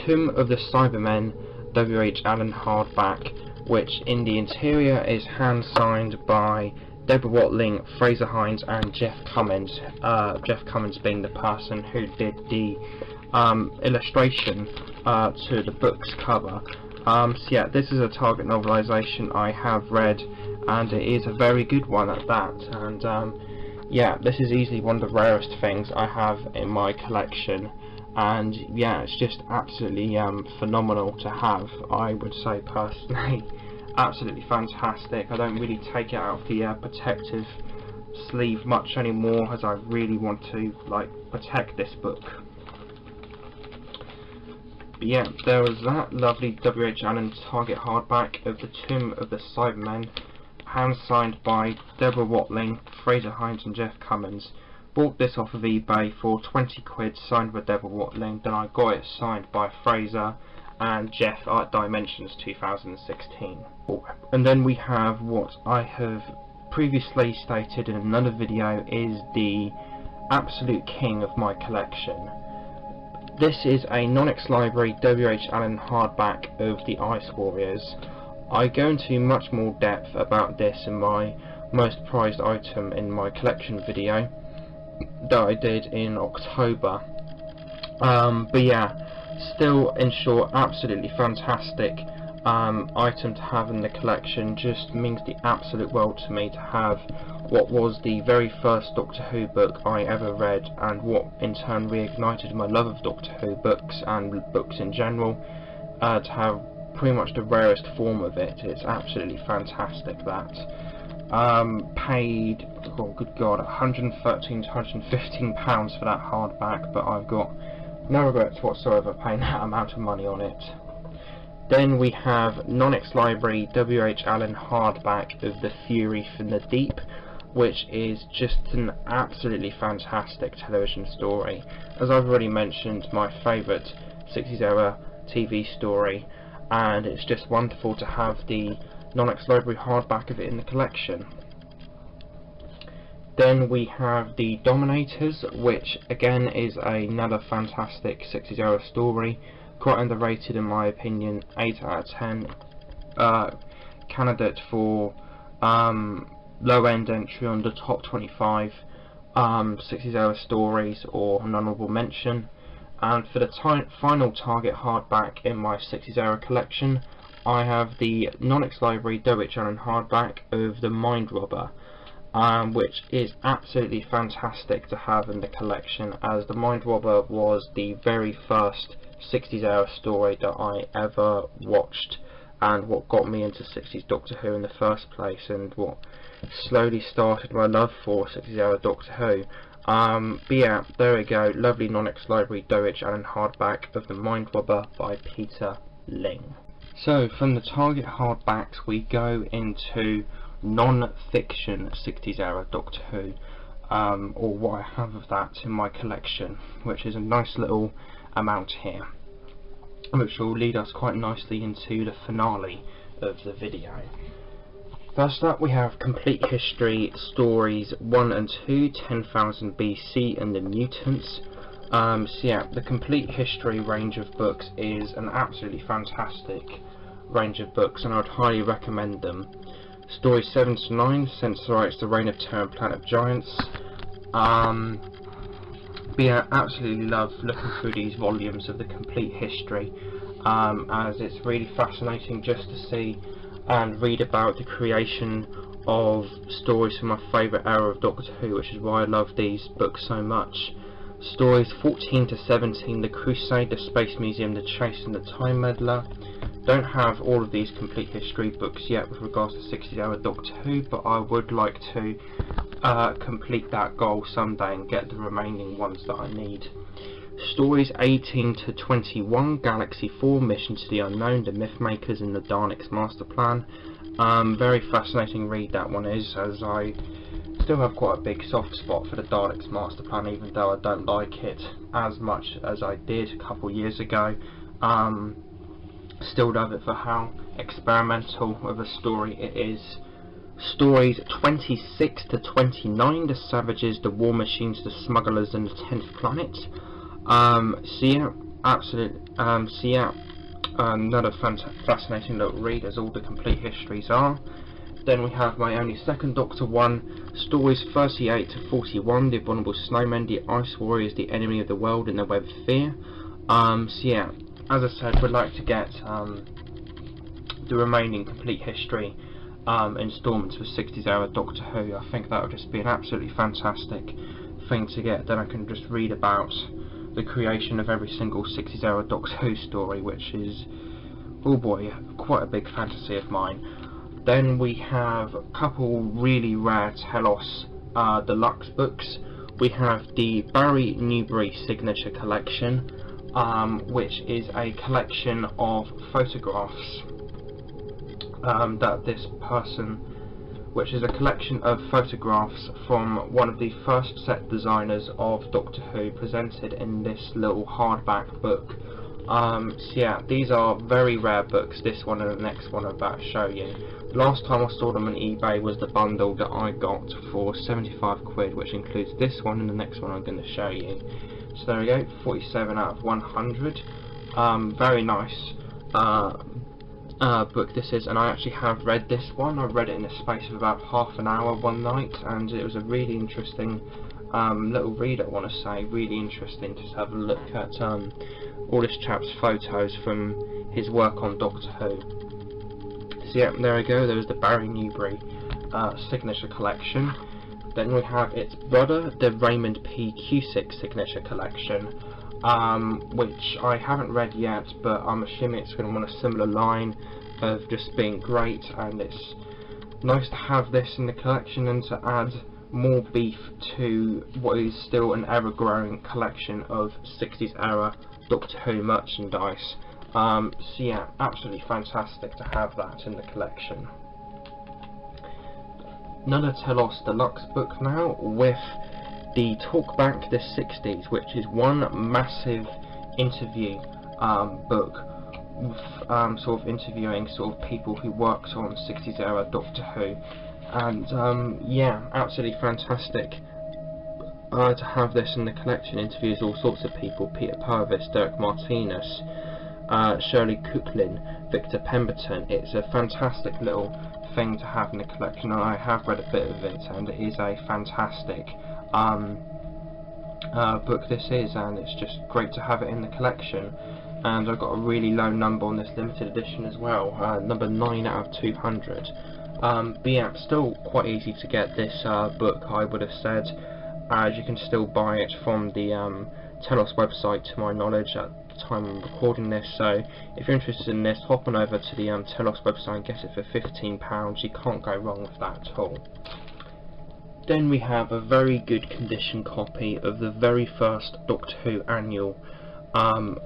Tomb of the Cybermen W.H. Allen hardback, which in the interior is hand signed by Deborah Watling, Fraser Hines and Jeff Cummins. Jeff Cummins being the person who did the illustration to the book's cover. So yeah, this is a Target novelisation I have read, and it is a very good one at that. And yeah, this is easily one of the rarest things I have in my collection, and yeah, it's just absolutely phenomenal to have, I would say personally. Absolutely fantastic. I don't really take it out of the protective sleeve much anymore, as I really want to protect this book. But yeah, there was that lovely W.H. Allen Target hardback of the Tomb of the Cybermen, hand signed by Deborah Watling, Fraser Hines and Jeff Cummins. Bought this off of eBay for 20 quid, signed by Deborah Watling. Then I got it signed by Fraser and Jeff Art Dimensions 2016. And then we have what I have previously stated in another video is the absolute king of my collection. This is a non-X Library W.H. Allen hardback of the Ice Warriors. I go into much more depth about this in my most prized item in my collection video that I did in October. But yeah, still in short, absolutely fantastic item to have in the collection. Just means the absolute world to me to have what was the very first Doctor Who book I ever read, and what in turn reignited my love of Doctor Who books and books in general, to have pretty much the rarest form of it. It's absolutely fantastic. That paid, oh good god, £113 to £115 for that hardback, but I've got no regrets whatsoever paying that amount of money on it. Then we have non-X Library W.H. Allen hardback of The Fury from the Deep, which is just an absolutely fantastic television story. As I've already mentioned, my favourite 60s era TV story, and it's just wonderful to have the non-X Library hardback of it in the collection. Then we have The Dominators, which again is another fantastic 60s era story, quite underrated in my opinion, 8 out of 10, candidate for low-end entry on the top 25 60s era stories, or an honourable mention. And for the final Target hardback in my 60s era collection, I have the non-X Library W.H. Allen hardback of The Mind Robber, which is absolutely fantastic to have in the collection, as The Mind Robber was the very first 60s era story that I ever watched, and what got me into 60s Doctor Who in the first place, and what slowly started my love for 60s era Doctor Who. But yeah, there we go, lovely non-X Library W.H. Allen hardback of The Mind Robber by Peter Ling. So from the Target hardbacks we go into non-fiction 60s era Doctor Who, or what I have of that in my collection, which is a nice little amount here, which will lead us quite nicely into the finale of the video. First up we have Complete History Stories 1 and 2, 10,000 BC and the Mutants. So yeah, the Complete History range of books is an absolutely fantastic range of books, and I would highly recommend them. Stories 7 to 9, Silencyde, The Reign of Terror and Planet of Giants. But yeah, absolutely love looking through these volumes of the Complete History, as it's really fascinating just to see and read about the creation of stories from my favourite era of Doctor Who, which is why I love these books so much. Stories 14 to 17, The Crusade, The Space Museum, The Chase and the Time Meddler. Don't have all of these Complete History books yet with regards to 60s era Doctor Who, but I would like to complete that goal someday and get the remaining ones that I need. Stories 18 to 21, Galaxy 4, Mission to the Unknown, The Mythmakers and the Daleks Master Plan. Very fascinating read that one is, as I still have quite a big soft spot for the Daleks Master Plan, even though I don't like it as much as I did a couple years ago. Still love it for how experimental of a story it is. Stories 26 to 29, The Savages, The War Machines, The Smugglers and the 10th Planet. So yeah, another fascinating little read, as all the Complete Histories are. Then we have my only second Doctor one, Stories 38 to 41, The Abominable Snowmen, The Ice Warriors, The Enemy of the World and the Web of Fear. So yeah, as I said, we'd like to get the remaining Complete History instalments for 60s era Doctor Who. I think that would just be an absolutely fantastic thing to get. Then I can just read about the creation of every single 60s era Doctor Who story, which is, oh boy, quite a big fantasy of mine. Then we have a couple really rare Telos deluxe books. We have the Barry Newbury Signature Collection, which is a collection of photographs that this person, which is a collection of photographs from one of the first set designers of Doctor Who, presented in this little hardback book So yeah, these are very rare books, this one and the next one I'm about to show you. Last time I saw them on eBay was the bundle that I got for 75 quid, which includes this one and the next one I'm going to show you. So there we go, 47 out of 100. Very nice book this is, and I actually have read this one. I read it in the space of about half an hour one night, and it was a really interesting little read, I want to say. Really interesting to have a look at all this chap's photos from his work on Doctor Who. So yeah, there we go, there was the Barry Newbury signature collection. Then we have its brother, the Raymond P. Cusick signature collection, which I haven't read yet, but I'm assuming it's going to want a similar line of just being great, and it's nice to have this in the collection and to add more beef to what is still an ever-growing collection of 60s era Doctor Who merchandise. So yeah, absolutely fantastic to have that in the collection. Another Telos Deluxe book now, with the Talkback the 60s, which is one massive interview book, sort of interviewing sort of people who worked on 60s era Doctor Who, and yeah, absolutely fantastic to have this in the collection. Interviews all sorts of people: Peter Purvis, Derek Martinez, Shirley Cooklin, Victor Pemberton. It's a fantastic little thing to have in the collection, and I have read a bit of it, and it is a fantastic book this is, and it's just great to have it in the collection. And I've got a really low number on this limited edition as well, number 9 out of 200. But yeah, still quite easy to get this book, I would have said, as you can still buy it from the Telos website, to my knowledge, at the time I'm recording this. So if you're interested in this, hop on over to the Telos website and get it for £15. You can't go wrong with that at all. Then we have a very good condition copy of the very first Doctor Who annual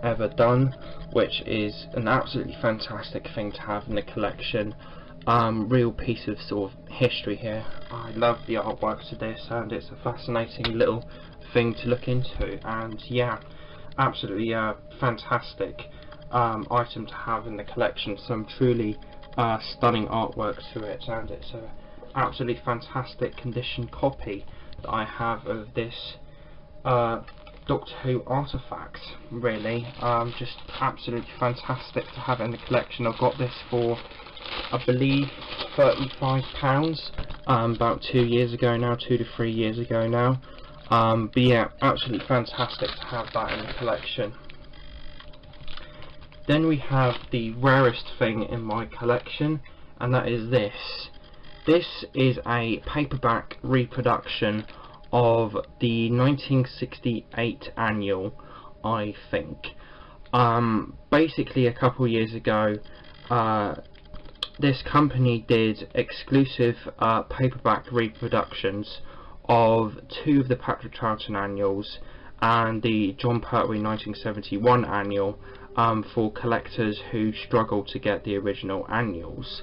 ever done, which is an absolutely fantastic thing to have in the collection. Real piece of sort of history here. I love the artwork to this, and it's a fascinating little thing to look into, and yeah, absolutely fantastic item to have in the collection. Some truly stunning artwork to it, and it's a absolutely fantastic condition copy that I have of this Doctor Who artifact. Really, just absolutely fantastic to have it in the collection. I've got this for, I believe, £35, about 2 years ago now, 2 to 3 years ago now. But yeah, absolutely fantastic to have that in the collection. Then we have the rarest thing in my collection, and that is this. This is a paperback reproduction of the 1968 annual, I think. Basically, a couple of years ago, this company did exclusive paperback reproductions of 2 of the Patrick Troughton annuals and the John Pertwee 1971 annual for collectors who struggle to get the original annuals.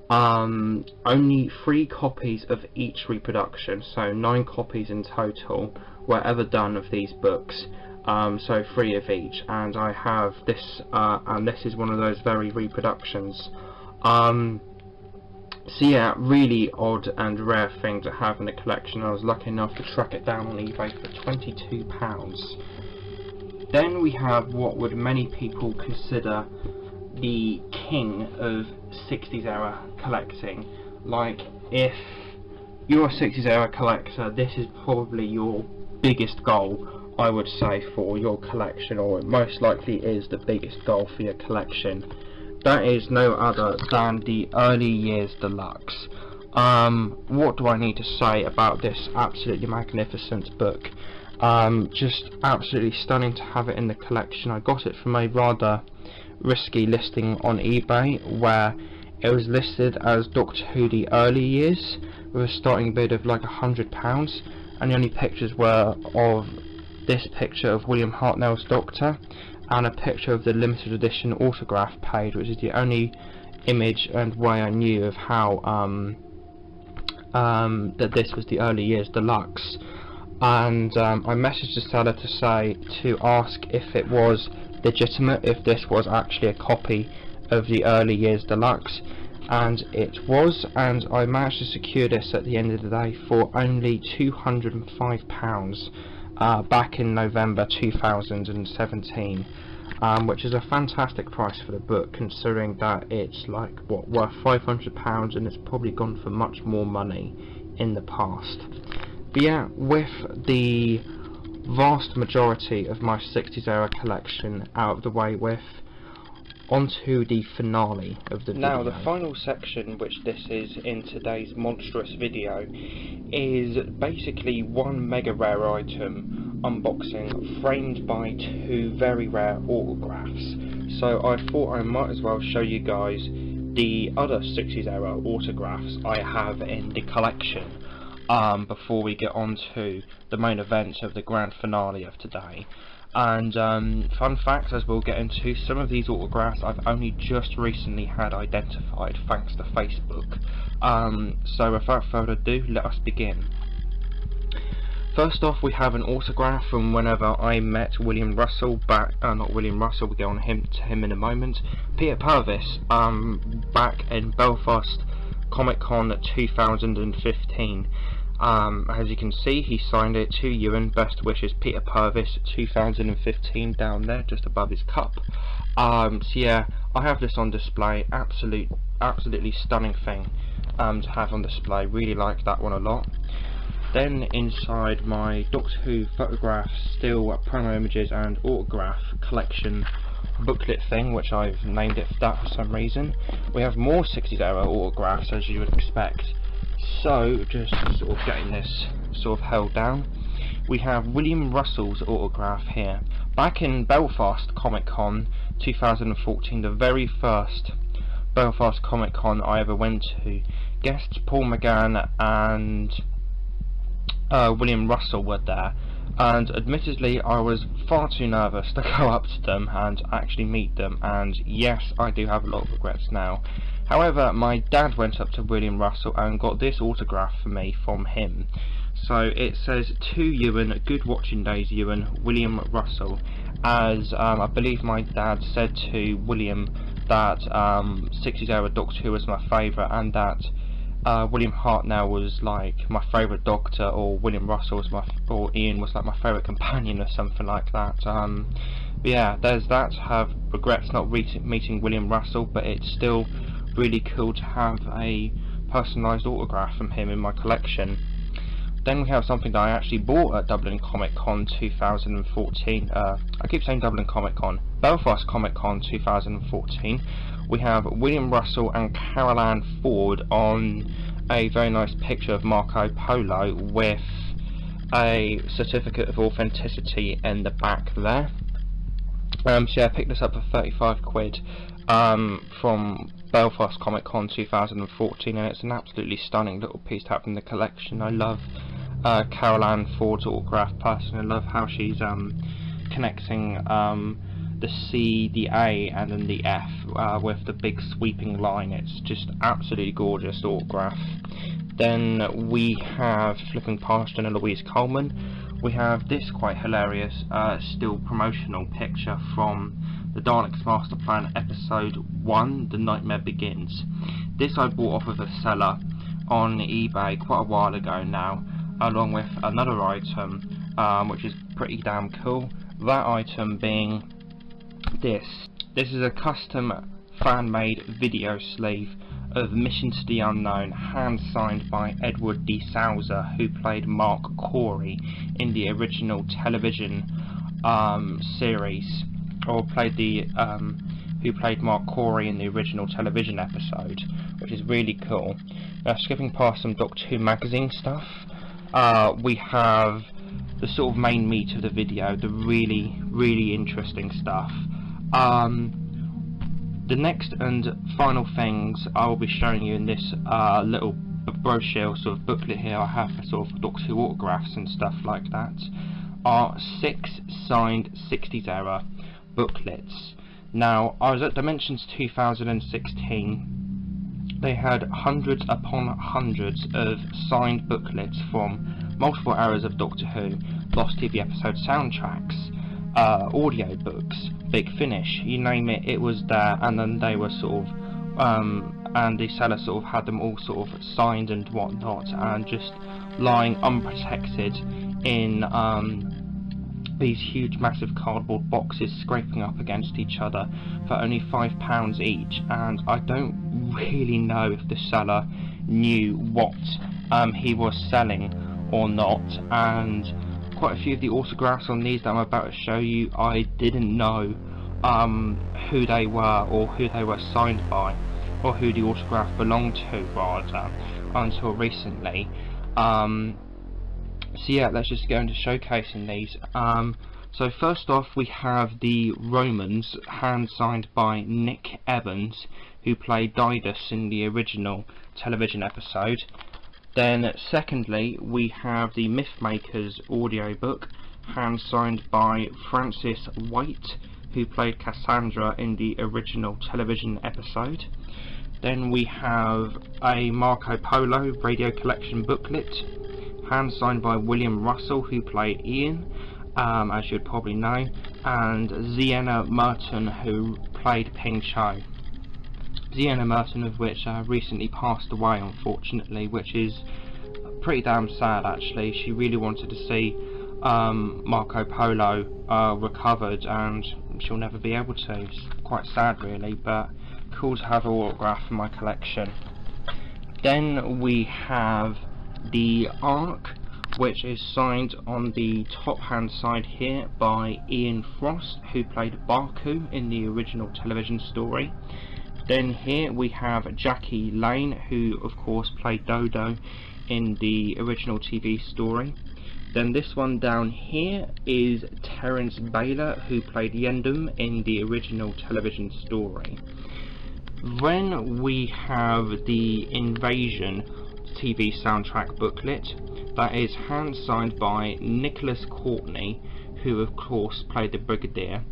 Only 3 copies of each reproduction, so 9 copies in total, were ever done of these books, so 3 of each, and I have this, and this is one of those very reproductions. So yeah, really odd and rare thing to have in the collection. I was lucky enough to track it down on eBay for £22. Then we have what would many people consider the king of 60s era collecting. Like, if you're a 60s era collector, this is probably your biggest goal, I would say, for your collection, or it most likely is the biggest goal for your collection. That is no other than the Early Years Deluxe. What do I need to say about this absolutely magnificent book? Just absolutely stunning to have it in the collection. I got it from a rather risky listing on eBay, where it was listed as Doctor Who the Early Years with a starting bid of like £100, and the only pictures were of this picture of William Hartnell's Doctor and a picture of the limited edition autograph page, which is the only image and way I knew of how that this was the Early Years Deluxe. And I messaged the seller to ask if it was legitimate if this was actually a copy of the early years deluxe, and it was, and I managed to secure this at the end of the day for only £205 back in November 2017, which is a fantastic price for the book, considering that it's like worth £500, and it's probably gone for much more money in the past. But yeah, with the vast majority of my 60s era collection out of the way with, onto the finale of the video. Now the final section, which this is in today's monstrous video, is basically one mega rare item unboxing framed by two very rare autographs. So I thought I might as well show you guys the other 60s era autographs I have in the collection before we get on to the main event of the grand finale of today. And fun fact, as we'll get into, some of these autographs I've only just recently had identified thanks to Facebook. So without further ado, let us begin. First off, we have an autograph from whenever I met William Russell back, not William Russell, we'll get on to him in a moment, Peter Purvis, back in Belfast Comic Con 2015. As you can see, he signed it to Ewan. Best wishes, Peter Purvis 2015, down there just above his cup. So yeah, I have this on display. Absolutely stunning thing to have on display. Really like that one a lot. Then inside my Doctor Who photographs, still promo images and autograph collection booklet thing, which I've named it that for some reason, we have more 60s era autographs, as you would expect. So, just sort of getting this sort of held down, we have William Russell's autograph here. Back in Belfast Comic Con 2014, the very first Belfast Comic Con I ever went to, guests Paul McGann and William Russell were there, and admittedly I was far too nervous to go up to them and actually meet them, and yes, I do have a lot of regrets now. However, my dad went up to William Russell and got this autograph for me from him. So it says, "To Ewan, good watching days Ewan, William Russell," as I believe my dad said to William that 60s era Doctor Who was my favourite, and that William Hartnell was like my favourite Doctor, or William Russell was or Ian was like my favourite companion, or something like that. But yeah, there's that. Have regrets not meeting William Russell, but it's still really cool to have a personalised autograph from him in my collection. Then we have something that I actually bought at Dublin Comic Con 2014. I keep saying Dublin Comic Con, Belfast Comic Con 2014. We have William Russell and Carol Ann Ford on a very nice picture of Marco Polo with a certificate of authenticity in the back there. So yeah, I picked this up for 35 quid from Belfast Comic Con 2014, and it's an absolutely stunning little piece to have in the collection. I love Carol Ann Ford's autograph personally. I love how she's connecting the C, the A, and then the F with the big sweeping line. It's just absolutely gorgeous autograph. Then we have, flipping past Jenna Louise Coleman, we have this quite hilarious still promotional picture from the Daleks Master Plan episode 1, The Nightmare Begins. This I bought off of a seller on eBay quite a while ago now, along with another item which is pretty damn cool. That item being this. This is a custom fan-made video sleeve of Mission to the Unknown, hand signed by Edward D. Souza, who played Mark Corey in the original television series, or played the who played Mark Corey in the original television episode, which is really cool. Now, skipping past some Doctor Who magazine stuff, we have the sort of main meat of the video, the really interesting stuff. The next and final things I will be showing you in this little brochure sort of booklet here I have for sort of Doctor Who autographs and stuff like that, are 6 signed 60s era booklets. Now, I was at Dimensions 2016. They had hundreds upon hundreds of signed booklets from multiple eras of Doctor Who, Lost TV episode soundtracks, audiobooks, Big Finish, you name it, it was there, and then they were sort of and the seller sort of had them all sort of signed and whatnot, and just lying unprotected in these huge massive cardboard boxes scraping up against each other for only £5 each. And I don't really know if the seller knew what he was selling or not, and quite a few of the autographs on these that I'm about to show you, I didn't know who they were or who they were signed by, or who the autograph belonged to rather, until recently. So yeah, let's just go into showcasing these. So first off, we have the Romans, hand signed by Nick Evans, who played Didas in the original television episode. Then secondly, we have the Mythmakers audiobook, hand signed by Francis White, who played Cassandra in the original television episode. Then we have a Marco Polo radio collection booklet, hand signed by William Russell, who played Ian, as you'd probably know, and Zienna Merton, who played Ping Cho. Zienna Merton, of which recently passed away, unfortunately, which is pretty damn sad actually. She really wanted to see Marco Polo recovered, and she'll never be able to. It's quite sad really, but cool to have her autograph in my collection. Then we have the Ark, which is signed on the top hand side here by Ian Frost, who played Baku in the original television story. Then here we have Jackie Lane, who of course played Dodo in the original TV story. Then this one down here is Terence Baylor, who played Yendum in the original television story. Then we have the Invasion TV soundtrack booklet, that is hand signed by Nicholas Courtney, who of course played the Brigadier.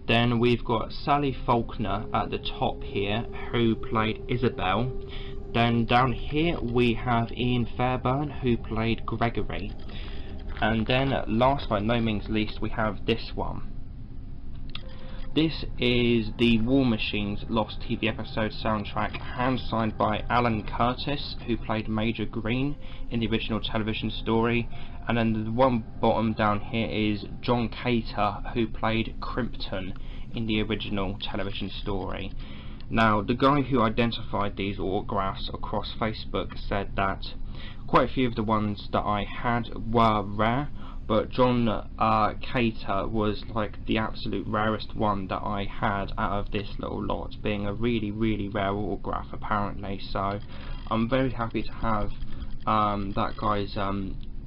Then we've got Sally Faulkner at the top here, who played Isabel. Then down here we have Ian Fairbairn, who played Gregory. And then last but no means least, we have this one. This is the War Machine's Lost TV episode soundtrack, hand signed by Alan Curtis, who played Major Green in the original television story. And then the one bottom down here is John Cater, who played Crimpton in the original television story. Now, the guy who identified these autographs across Facebook said that quite a few of the ones that I had were rare, but John Cater was like the absolute rarest one that I had out of this little lot, being a really, really rare autograph apparently. So I'm very happy to have that guy's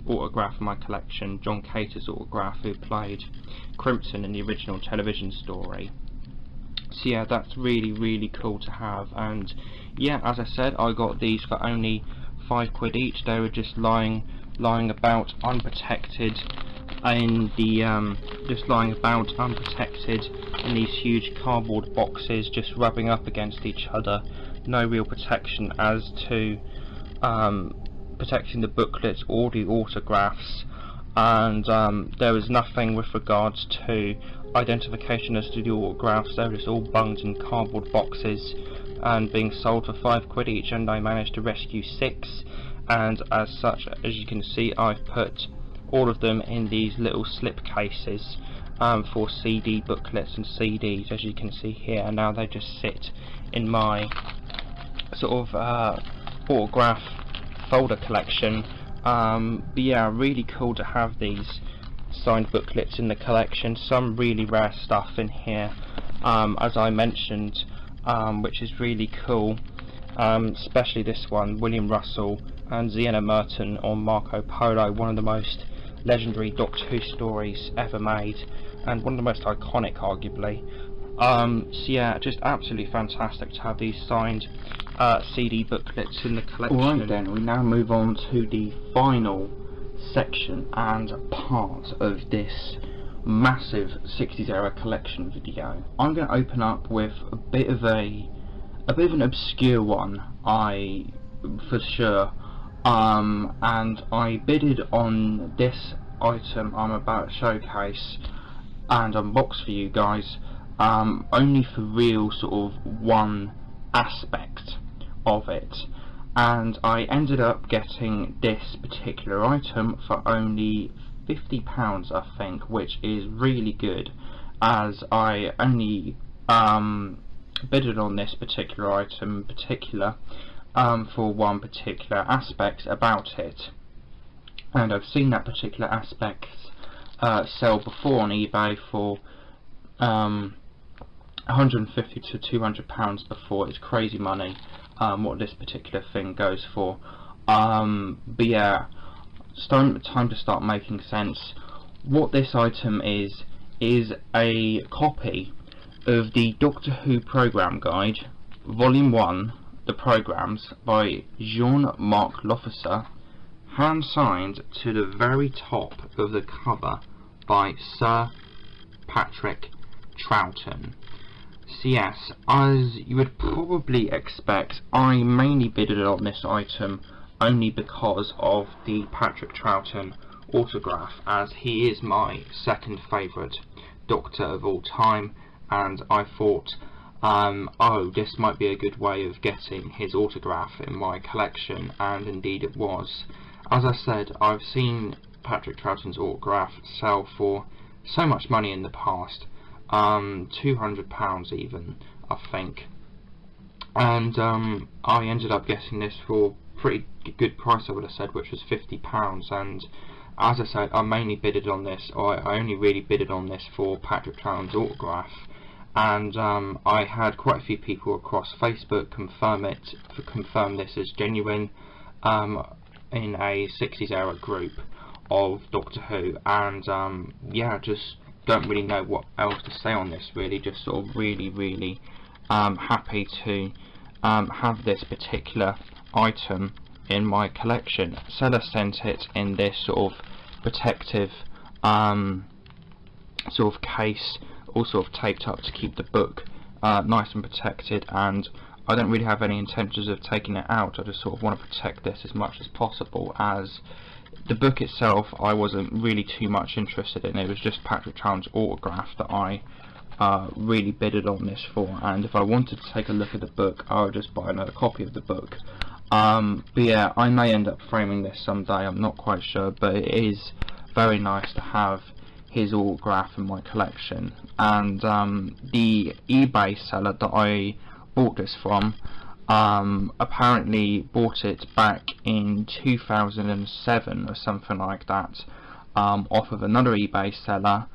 autograph in my collection, John Cater's autograph, who played Crimson in the original television story. So yeah, that's really, really cool to have. And yeah, as I said, I got these for only £5 each. They were just lying about unprotected in the in these huge cardboard boxes, just rubbing up against each other. No real protection as to protecting the booklets or the autographs, and there was nothing with regards to identification as to the autographs. They were just all bunged in cardboard boxes and being sold for £5 each, and I managed to rescue 6. And as such, as you can see, I've put all of them in these little slip cases for CD booklets and CDs, as you can see here, and now they just sit in my sort of autograph folder collection. But yeah, really cool to have these signed booklets in the collection. Some really rare stuff in here, as I mentioned, which is really cool, especially this one, William Russell and Zienna Merton on Marco Polo, one of the most legendary Doctor Who stories ever made, and one of the most iconic arguably. So yeah, just absolutely fantastic to have these signed CD booklets in the collection. Alright then, we now move on to the final section and part of this massive 60s era collection video. I'm going to open up with a bit of an obscure one, for sure. And I bidded on this item I'm about to showcase and unbox for you guys, only for real sort of one aspect of it, and I ended up getting this particular item for only £50 I think, which is really good, as I only bidded on this particular item in particular for one particular aspect about it, and I've seen that particular aspect sell before on eBay for 150 to £200 before. It's crazy money what this particular thing goes for. But yeah, time to start making sense. What this item is a copy of the Doctor Who Programme Guide, Volume 1, the Programmes, by Jean-Marc L'Officer, hand signed to the very top of the cover by Sir Patrick Troughton. So yes, as you would probably expect, I mainly bidded on this item only because of the Patrick Troughton autograph, as he is my second favourite Doctor of all time, and I thought, oh, this might be a good way of getting his autograph in my collection, and indeed it was. As I said, I've seen Patrick Troughton's autograph sell for so much money in the past, £200 even, I think, and I ended up getting this for a pretty good price, I would have said, which was £50, and as I said, I mainly bidded on this, or I only really bidded on this for Patrick Troughton's autograph, and I had quite a few people across Facebook confirm this as genuine in a 60s era group of Doctor Who, and yeah, just don't really know what else to say on this really, just sort of really happy to have this particular item in my collection. Seller sent it in this sort of protective sort of case, all sort of taped up to keep the book nice and protected, and I don't really have any intentions of taking it out. I just sort of want to protect this as much as possible, as the book itself I wasn't really too much interested in. It was just Patrick Troughton's autograph that I really bidded on this for, and if I wanted to take a look at the book, I would just buy another copy of the book. But yeah, I may end up framing this someday, I'm not quite sure, but it is very nice to have his autograph in my collection. And the eBay seller that I bought this from apparently bought it back in 2007 or something like that, off of another eBay seller,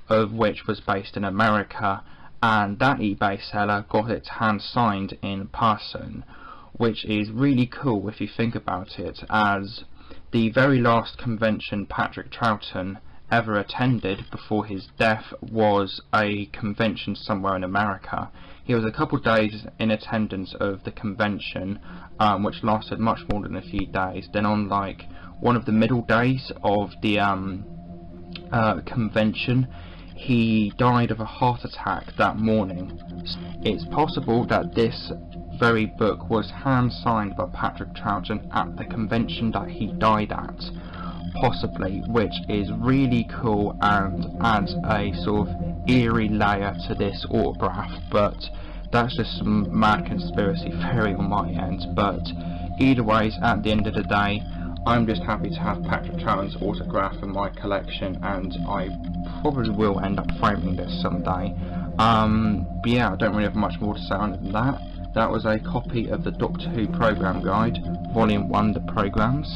of which was based in America, and that eBay seller got it hand signed in person, which is really cool if you think about it, as the very last convention Patrick Troughton ever attended before his death was a convention somewhere in America. He was a couple days in attendance of the convention, which lasted much more than a few days. Then on like one of the middle days of the convention, he died of a heart attack that morning. It's possible that this very book was hand signed by Patrick Troughton at the convention that he died at, possibly, which is really cool and adds a sort of eerie layer to this autograph. But that's just some mad conspiracy theory on my end. But either ways, at the end of the day, I'm just happy to have Patrick Troughton's autograph in my collection, and I probably will end up framing this someday. But yeah, I don't really have much more to say other than that. That was a copy of the Doctor Who Programme Guide, Volume 1, the Programmes,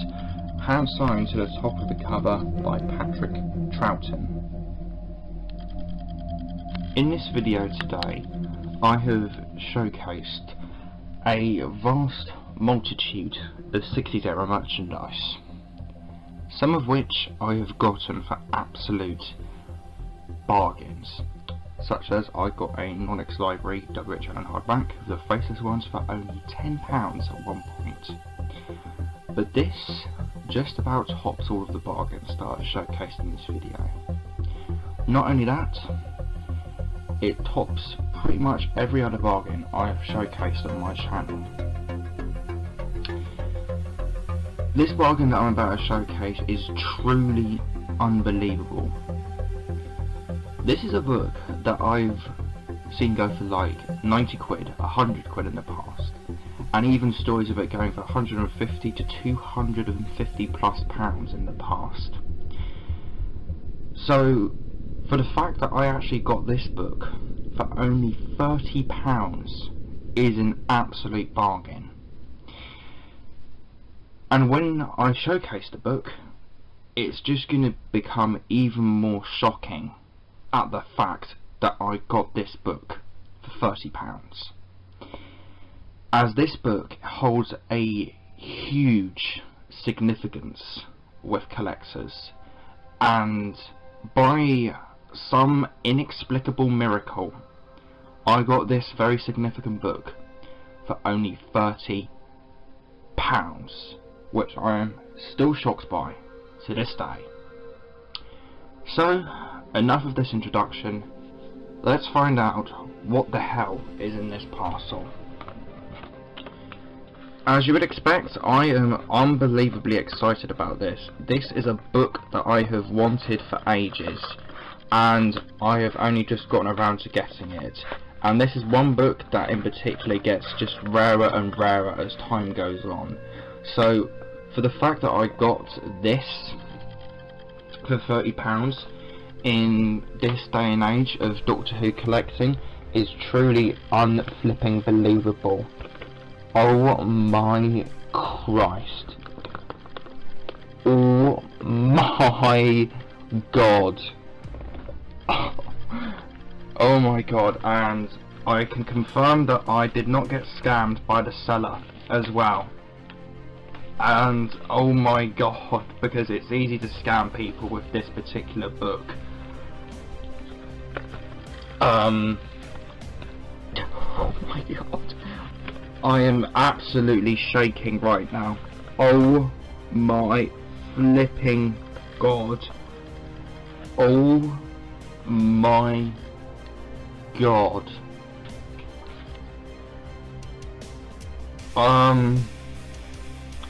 hand signed to the top of the cover by Patrick Troughton. In this video today, I have showcased a vast multitude of 60s era merchandise, some of which I have gotten for absolute bargains, such as I got a Non-X Library WH and hardback, the faceless ones, for only £10 at one point. But this just about tops all of the bargains that I've showcased in this video. Not only that, it tops pretty much every other bargain I have showcased on my channel. This bargain that I'm about to showcase is truly unbelievable. This is a book that I've seen go for like 90 quid, 100 quid in the past, and even stories of it going for 150 to 250 plus pounds in the past. So for the fact that I actually got this book for only £30 is an absolute bargain. And when I showcase the book, it's just going to become even more shocking at the fact that I got this book for £30. As this book holds a huge significance with collectors, and by some inexplicable miracle, I got this very significant book for only £30, which I am still shocked by to this day. So, enough of this introduction. Let's find out what the hell is in this parcel. As you would expect, I am unbelievably excited about this. This is a book that I have wanted for ages, and I have only just gotten around to getting it. And this is one book that in particular gets just rarer and rarer as time goes on. So, for the fact that I got this for £30 in this day and age of Doctor Who collecting is truly unflipping believable. Oh my Christ. Oh my God. Oh my God, and I can confirm that I did not get scammed by the seller as well. And oh my God, because it's easy to scam people with this particular book. Oh my God, I am absolutely shaking right now. Oh my flipping God. Oh my God.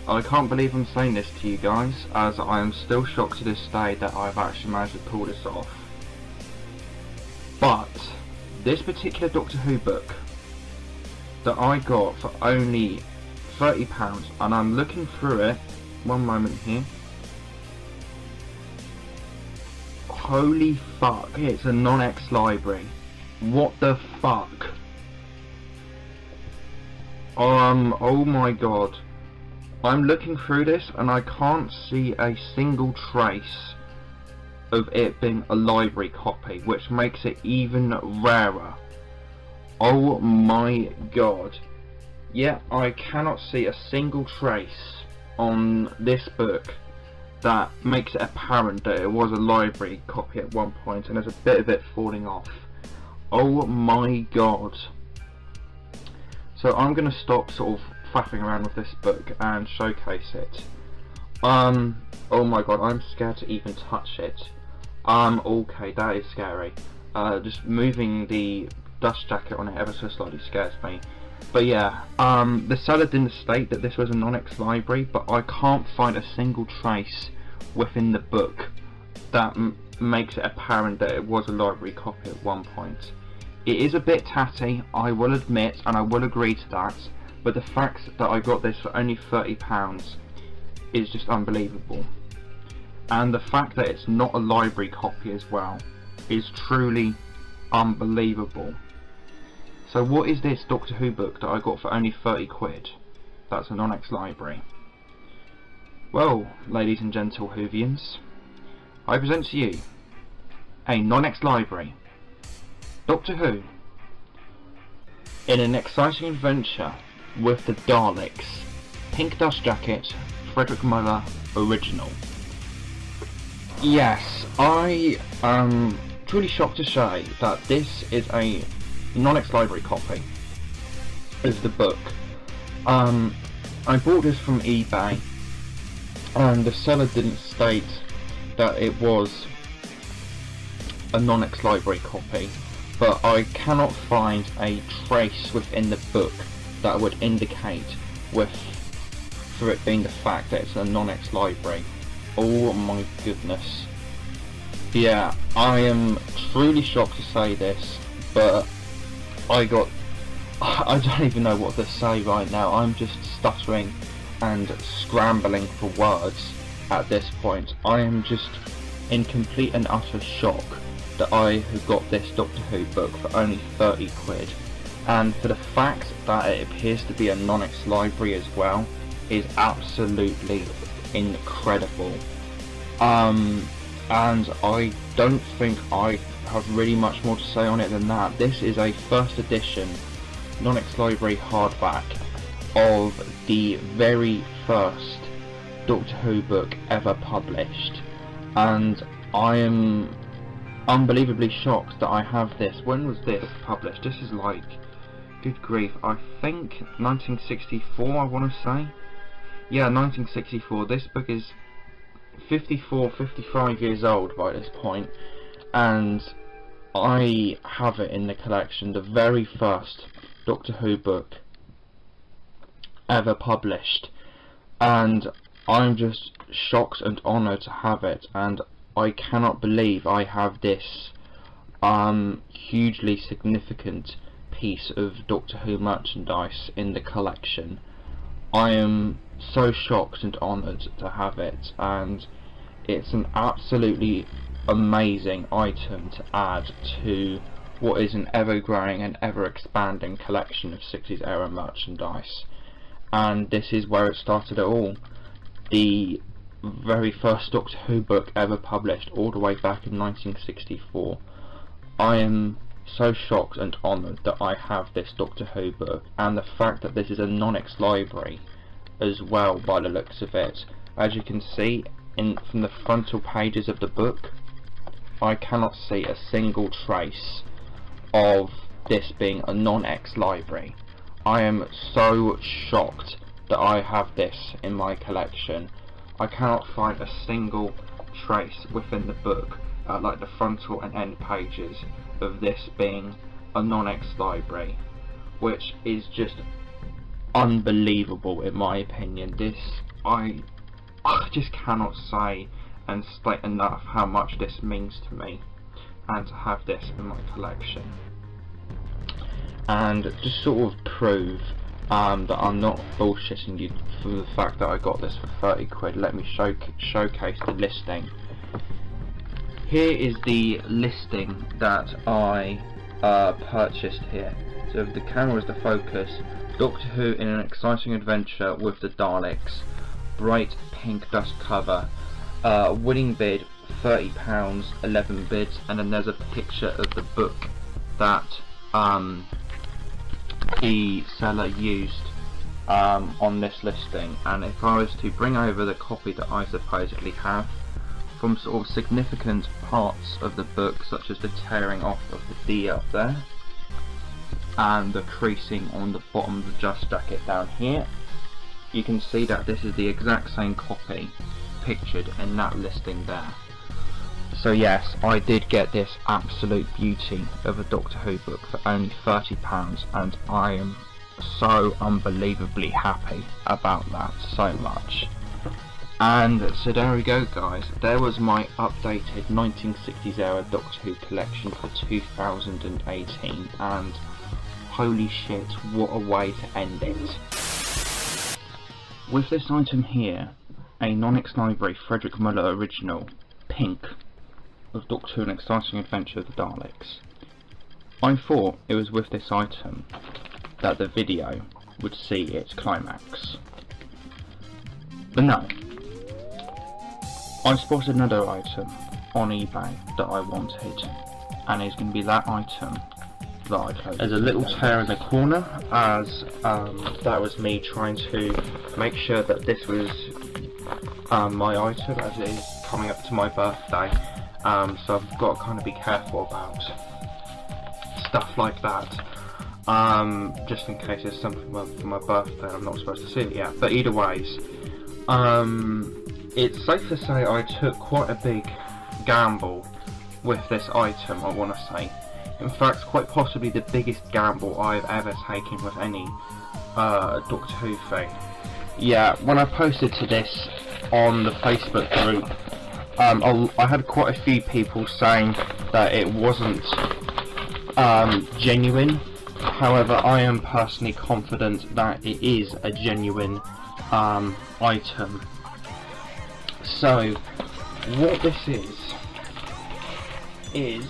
I can't believe I'm saying this to you guys, as I am still shocked to this day that I've actually managed to pull this off. But this particular Doctor Who book that I got for only £30, and I'm looking through it, one moment here. Holy fuck, it's a non-X library. What the fuck? Oh my God. I'm looking through this and I can't see a single trace of it being a library copy, which makes it even rarer. Oh my God. Yeah, I cannot see a single trace on this book that makes it apparent that it was a library copy at one point, and there's a bit of it falling off. Oh my God. So I'm going to stop sort of faffing around with this book and showcase it. Oh my God, I'm scared to even touch it. Okay, that is scary. Just moving the dust jacket on it ever so slightly scares me. But yeah, the seller didn't state that this was a non-X library, but I can't find a single trace within the book that makes it apparent that it was a library copy at one point. It is a bit tatty, I will admit, and I will agree to that, but the fact that I got this for only £30 is just unbelievable. And the fact that it's not a library copy as well is truly unbelievable. So what is this Doctor Who book that I got for only 30 quid? That's a non-X library. Well, ladies and gentle Whovians, I present to you a non-X library, Doctor Who, in an exciting adventure with the Daleks, Pink Dust Jacket, Frederick Muller original. Yes, I am truly shocked to say that this is a non-X library copy of the book. I bought this from eBay, and the seller didn't state that it was a non-X library copy, but I cannot find a trace within the book that would indicate for it being the fact that it's a non-X library. Oh my goodness. Yeah, I am truly shocked to say this, but I don't even know what to say right now. I'm just stuttering and scrambling for words at this point. I am just in complete and utter shock that I have got this Doctor Who book for only 30 quid. And for the fact that it appears to be a Nonix library as well is absolutely incredible. And I don't think I have really much more to say on it than that. This is a first edition Nonix library hardback of the very first Doctor Who book ever published, and I am unbelievably shocked that I have this. When was this published? This is like, good grief, I think 1964, I want to say. Yeah, 1964. This book is 55 years old by this point, and I have it in the collection, the very first Doctor Who book ever published, and I'm just shocked and honoured to have it, and I cannot believe I have this hugely significant piece of Doctor Who merchandise in the collection. I am so shocked and honoured to have it, and it's an absolutely amazing item to add to what is an ever-growing and ever-expanding collection of 60s era merchandise. And this is where it started it all. The very first Doctor Who book ever published, all the way back in 1964. I am so shocked and honoured that I have this Doctor Who book, and the fact that this is a Nonix library as well, by the looks of it. As you can see from the frontal pages of the book, I cannot see a single trace of this being a Nonix library. I am so shocked that I have this in my collection. I cannot find a single trace within the book, like the frontal and end pages, of this being a Nonix library, which is just unbelievable in my opinion. This, I just cannot say and state enough how much this means to me, and to have this in my collection. And just sort of prove that I'm not bullshitting you for the fact that I got this for 30 quid, let me showcase the listing. Here is the listing that I purchased here. So if the camera is the focus, Doctor Who in an exciting adventure with the Daleks, bright pink dust cover, winning bid £30, 11 bids, and then there's a picture of the book that the seller used on this listing. And if I was to bring over the copy that I supposedly have, from sort of significant parts of the book, such as the tearing off of the D up there, and the creasing on the bottom of the dust jacket down here, you can see that this is the exact same copy pictured in that listing there. So yes, I did get this absolute beauty of a Doctor Who book for only £30, and I am so unbelievably happy about that so much. And so there we go guys, there was my updated 1960s era Doctor Who collection for 2018, and holy shit, what a way to end it. With this item here, a Nonix Library Frederick Muller original, pink, of Doctor Who An Exciting Adventure of the Daleks. I thought it was with this item that the video would see its climax. But no. I spotted another item on eBay that I wanted, and it's going to be that item that I closed. There's a little tear in the corner, as that was me trying to make sure that this was my item, as it is coming up to my birthday. So I've got to kind of be careful about stuff like that, just in case it's something for my birthday and I'm not supposed to see it yet. But either ways, it's safe to say I took quite a big gamble with this item, I want to say. In fact, quite possibly the biggest gamble I've ever taken with any Doctor Who thing. Yeah, when I posted to this on the Facebook group, I had quite a few people saying that it wasn't genuine. However, I am personally confident that it is a genuine item. So, what this is a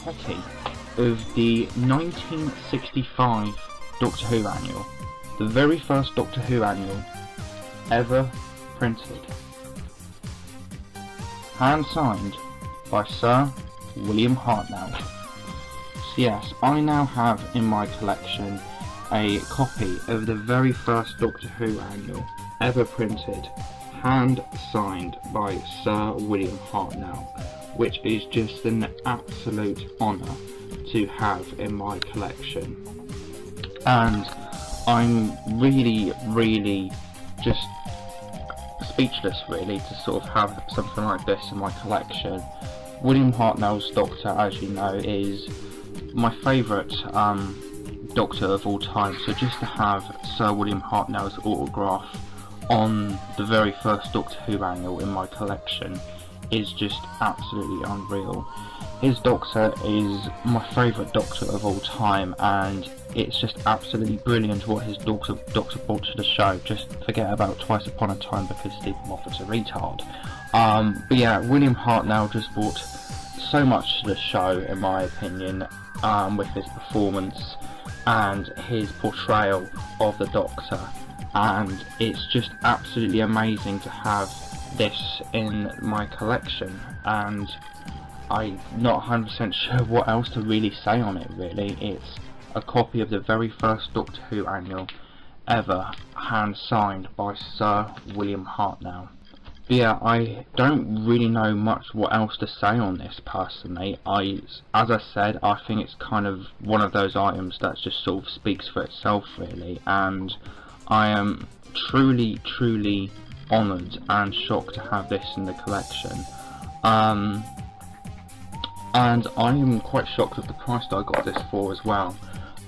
copy of the 1965 Doctor Who annual, the very first Doctor Who annual ever printed, hand signed by Sir William Hartnell. So yes, I now have in my collection a copy of the very first Doctor Who annual ever printed, hand signed by Sir William Hartnell, which is just an absolute honour to have in my collection. And I'm really just speechless really to sort of have something like this in my collection. William Hartnell's Doctor, as you know, is my favourite Doctor of all time, so just to have Sir William Hartnell's autograph on the very first Doctor Who annual in my collection is just absolutely unreal. His Doctor is my favourite Doctor of all time, and it's just absolutely brilliant what his Doctor brought to the show. Just forget about Twice Upon a Time because Stephen Moffat's a retard. But yeah, William Hartnell just brought so much to the show in my opinion, with his performance and his portrayal of the Doctor, and it's just absolutely amazing to have this in my collection, and I'm not 100% sure what else to really say on it really. It's a copy of the very first Doctor Who annual ever, hand signed by Sir William Hartnell. But yeah, I don't really know much what else to say on this personally. As I said, I think it's kind of one of those items that just sort of speaks for itself really, and I am truly honoured and shocked to have this in the collection. And I am quite shocked at the price that I got this for as well.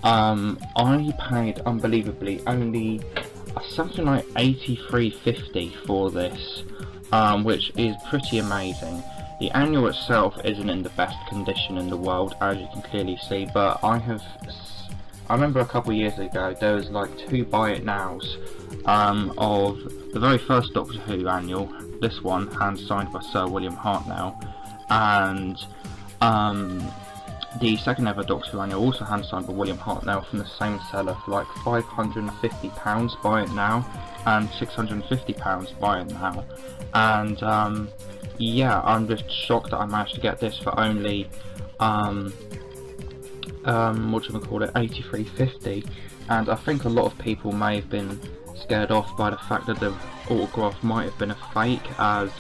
I paid unbelievably only something like $83.50 for this, which is pretty amazing. The annual itself isn't in the best condition in the world, as you can clearly see, but I remember a couple of years ago there was like 2 buy it nows of the very first Doctor Who annual, this one hand signed by Sir William Hartnell, and the second ever Doctor Who annual also hand signed by William Hartnell from the same seller for like £550 buy it now and £650 buy it now. And yeah, I'm just shocked that I managed to get this for only $83.50, and I think a lot of people may have been scared off by the fact that the autograph might have been a fake, as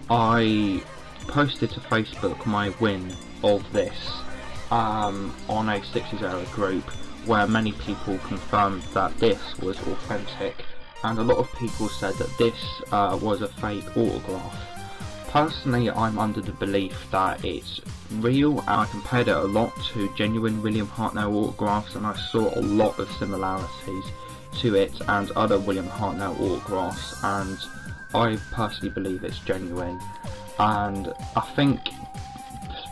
I posted to Facebook my win of this on a 60s era group where many people confirmed that this was authentic, and a lot of people said that this was a fake autograph. Personally, I'm under the belief that it's real, and I compared it a lot to genuine William Hartnell autographs, and I saw a lot of similarities to it and other William Hartnell autographs, and I personally believe it's genuine. And I think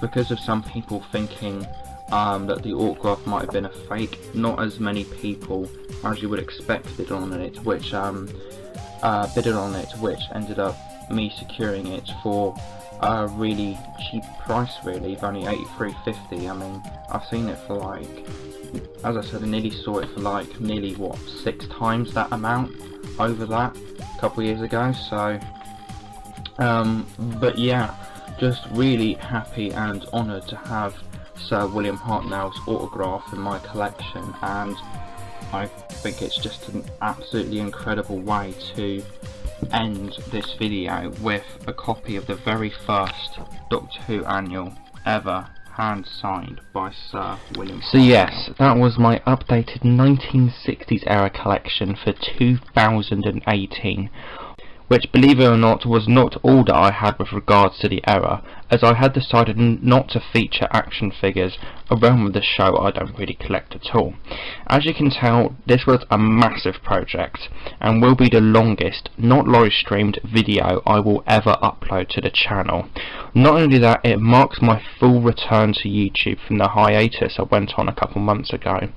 because of some people thinking that the autograph might have been a fake, not as many people as you would expect bid on it, which ended up me securing it for a really cheap price really, of only $83.50. I mean, I've seen it for like, as I said, I nearly saw it for like nearly what, 6 times that amount over that a couple of years ago. So but yeah, just really happy and honoured to have Sir William Hartnell's autograph in my collection, and I think it's just an absolutely incredible way to end this video with a copy of the very first Doctor Who annual ever, hand signed by Sir William Hartnell. So yes, that was my updated 1960s era collection for 2018. which, believe it or not, was not all that I had with regards to the error, as I had decided not to feature action figures, a realm of the show I don't really collect at all. As you can tell, this was a massive project, and will be the longest not live streamed video I will ever upload to the channel. Not only that, it marks my full return to YouTube from the hiatus I went on a couple months ago.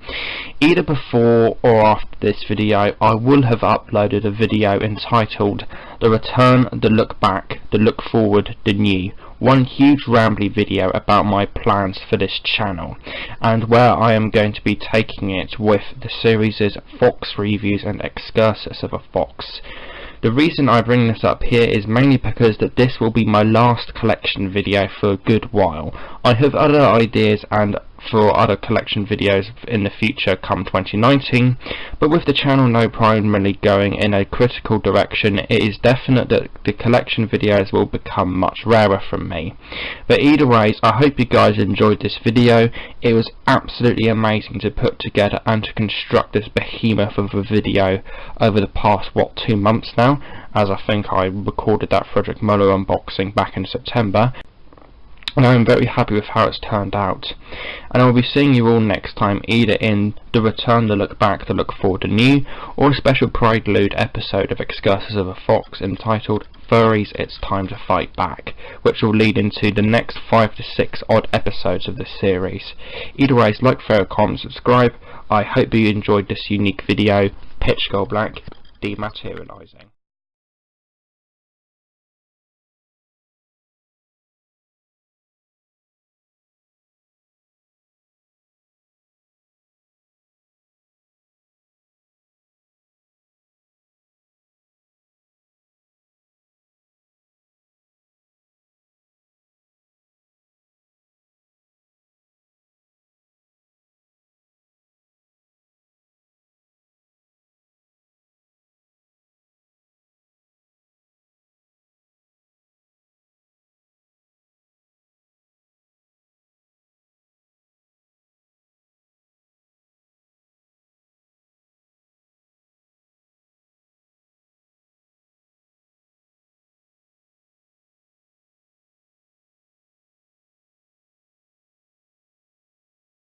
Either before or after this video, I will have uploaded a video entitled The Return, The Look Back, The Look Forward, The New. One huge rambly video about my plans for this channel, and where I am going to be taking it with the series' Fox reviews and excursus of a Fox. The reason I bring this up here is mainly because that this will be my last collection video for a good while. I have other ideas and for other collection videos in the future come 2019, but with the channel now primarily going in a critical direction, it is definite that the collection videos will become much rarer from me. But either ways, I hope you guys enjoyed this video. It was absolutely amazing to put together and to construct this behemoth of a video over the past 2 months now, as I think I recorded that Frederick Muller unboxing back in September. And I am very happy with how it's turned out. And I will be seeing you all next time, either in The Return, The Look Back, The Look Forward, The New, or a special prelude episode of Excursus of a Fox entitled Furries, It's Time to Fight Back, which will lead into the next 5 to 6 odd episodes of this series. Either ways, like, favorite, comment, subscribe. I hope you enjoyed this unique video. Pitch Skull Black, dematerializing.